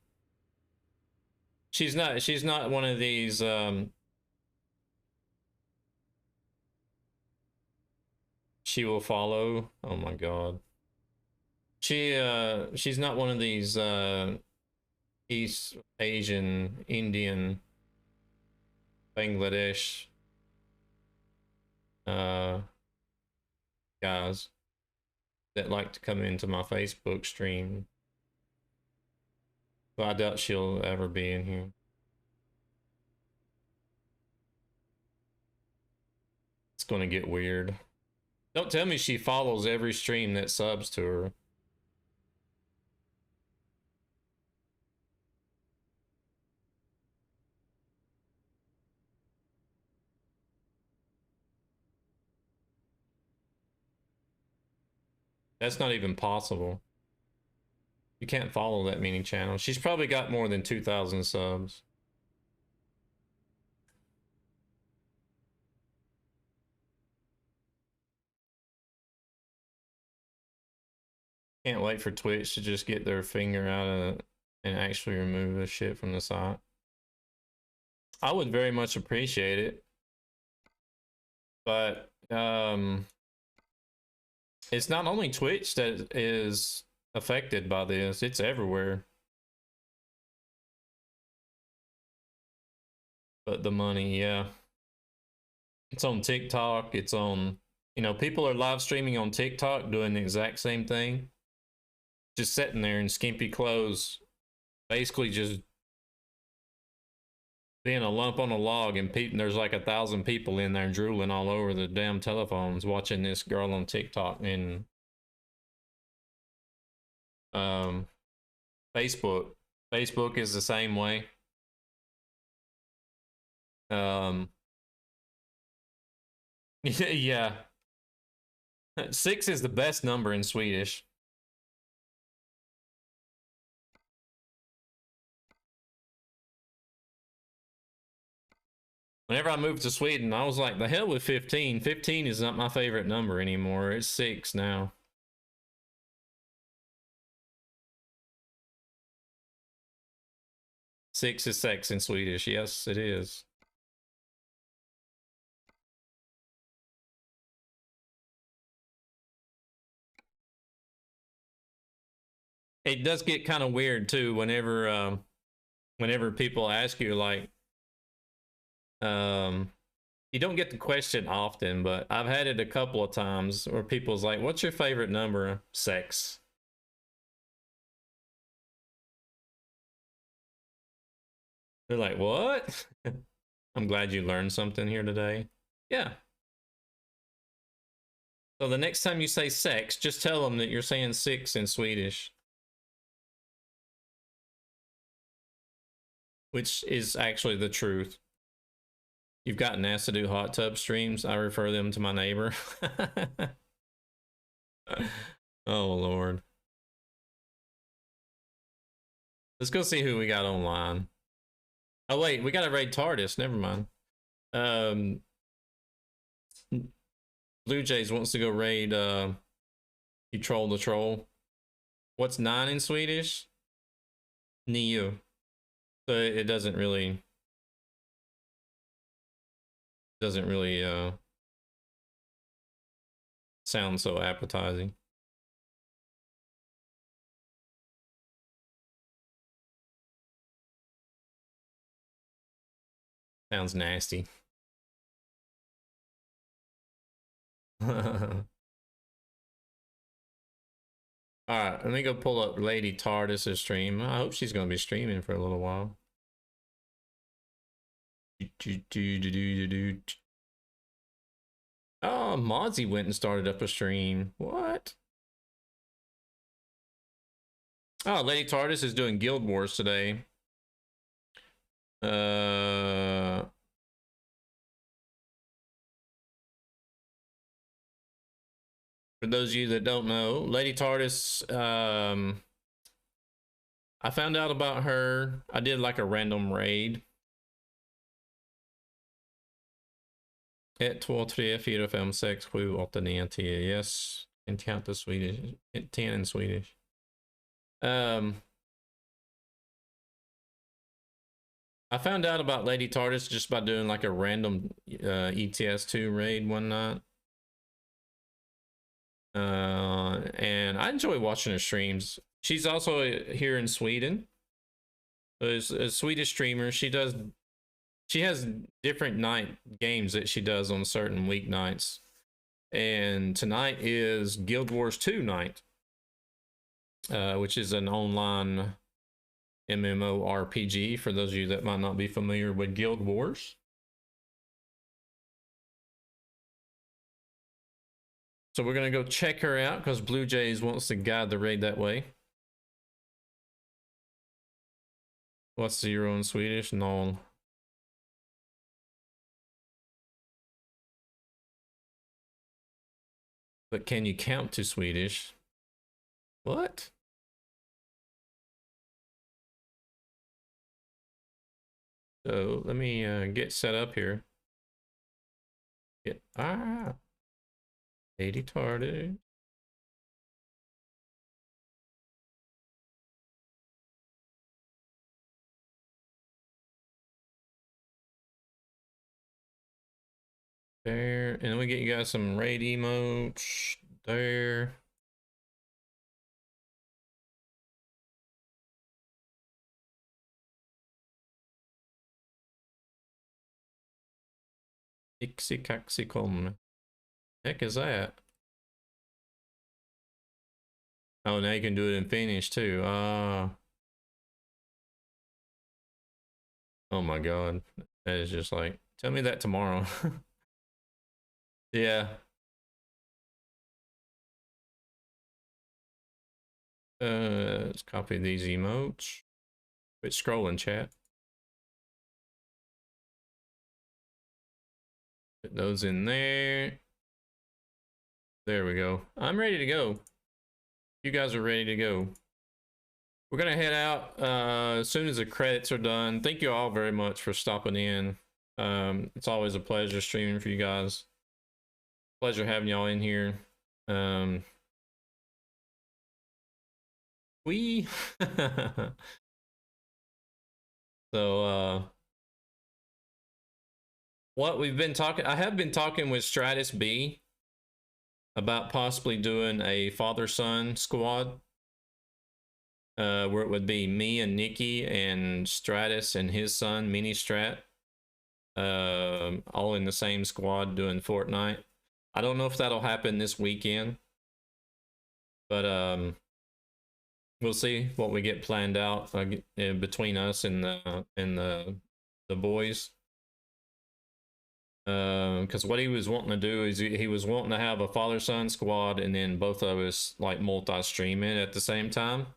She's not one of these she will follow. Oh my god. She's not one of these East Asian, Indian, Bangladesh uh guys that like to come into my Facebook stream. So I doubt she'll ever be in here. It's gonna get weird. Don't tell me she follows every stream that subs to her. That's not even possible. You can't follow that many channels. She's probably got more than 2,000 subs. Can't wait for Twitch to just get their finger out of it and actually remove the shit from the site. I would very much appreciate it. But it's not only Twitch that is affected by this, it's everywhere. But the money, yeah. It's on TikTok, it's on, you know, people are live streaming on TikTok doing the exact same thing. Just sitting there in skimpy clothes, basically just being a lump on a log, and there's like 1,000 people in there drooling all over the damn telephones watching this girl on TikTok. And um Facebook is the same way. um yeah, 6 is the best number in Swedish. Whenever I moved to Sweden, I was like, the hell with 15. 15 is not my favorite number anymore. It's 6 now. Six is sex in Swedish. Yes, it is. It does get kind of weird too whenever people ask you like, um, you don't get the question often, but I've had it a couple of times where people's like, "What's your favorite number?" Sex. They're like, "What?" I'm glad you learned something here today. Yeah. So the next time you say sex, just tell them that you're saying six in Swedish, which is actually the truth. You've gotten asked to do hot tub streams. I refer them to my neighbor. Oh, Lord. Let's go see who we got online. Oh, wait, we got to raid TARDIS. Never mind. Blue Jays wants to go raid you troll the troll. What's 9 in Swedish? Nio. So it doesn't really sound so appetizing. Sounds nasty. All right, let me go pull up Lady TARDIS's stream. I hope she's going to be streaming for a little while. Oh, Mozzie went and started up a stream. What? Oh, Lady TARDIS is doing Guild Wars today. For those of you that don't know, Lady TARDIS, I found out about her. I did like a random raid. 1, 2, 3, 4, 5, 6, 7, 8, 9, 10. Yes. And count the Swedish. 10 in Swedish. I found out about Lady TARDIS just by doing like a random ETS2 raid one night. And I enjoy watching her streams. She's also here in Sweden. As a Swedish streamer. She has different night games that she does on certain weeknights. And tonight is Guild Wars 2 night, which is an online MMORPG for those of you that might not be familiar with Guild Wars. So we're going to go check her out because Blue Jays wants to guide the raid that way. What's 0 in Swedish? Noll. But can you count to Swedish? What? So let me get set up here. Lady TARDIS. There, and then we get you guys some raid emotes there. Ixikaxicom. Heck is that? Oh, now you can do it in Finnish too. Oh my god. That is just like, tell me that tomorrow. Yeah. Let's copy these emotes. Quit scrolling, chat. Put those in there. There we go. I'm ready to go. You guys are ready to go. We're gonna head out as soon as the credits are done. Thank you all very much for stopping in. It's always a pleasure streaming for you guys. Pleasure having y'all in here. We so what we've been talking, I have been talking with Stratus B about possibly doing a father-son squad, where it would be me and Nikki and Stratus and his son Mini Strat, all in the same squad doing Fortnite. I don't know if that'll happen this weekend, but we'll see what we get planned out between us and the boys. Because what he was wanting to do is he was wanting to have a father-son squad, and then both of us like multi-streaming at the same time.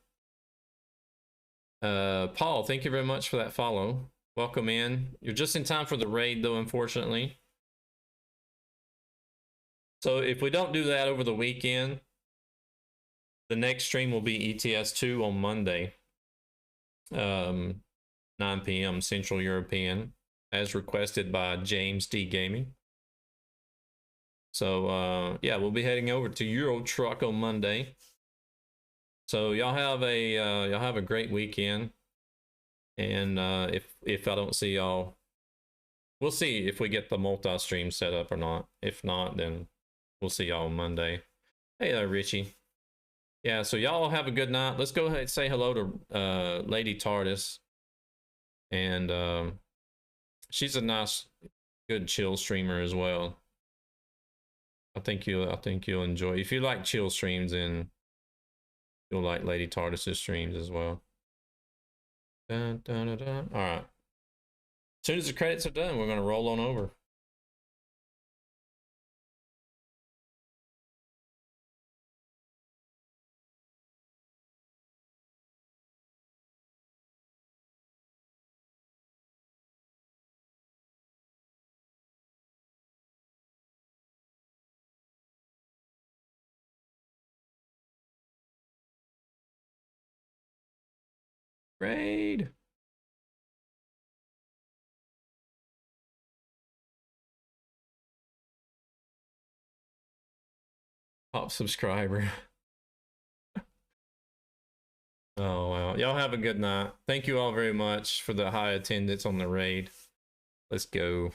Paul, thank you very much for that follow. Welcome in. You're just in time for the raid, though, unfortunately. So if we don't do that over the weekend, the next stream will be ETS2 on Monday, 9 p.m. Central European, as requested by James D Gaming. So yeah, we'll be heading over to Euro Truck on Monday. So y'all have a great weekend, and if I don't see y'all, we'll see if we get the multi-stream set up or not. If not, then we'll see y'all on Monday. Hey there, Richie. Yeah, so y'all have a good night. Let's go ahead and say hello to Lady TARDIS, and she's a nice, good chill streamer as well. I think you'll enjoy. If you like chill streams, then you'll like Lady TARDIS's streams as well. Dun, dun, dun, dun. All right. As soon as the credits are done, we're gonna roll on over. Raid. Top subscriber. Oh, wow. Y'all have a good night. Thank you all very much for the high attendance on the raid. Let's go.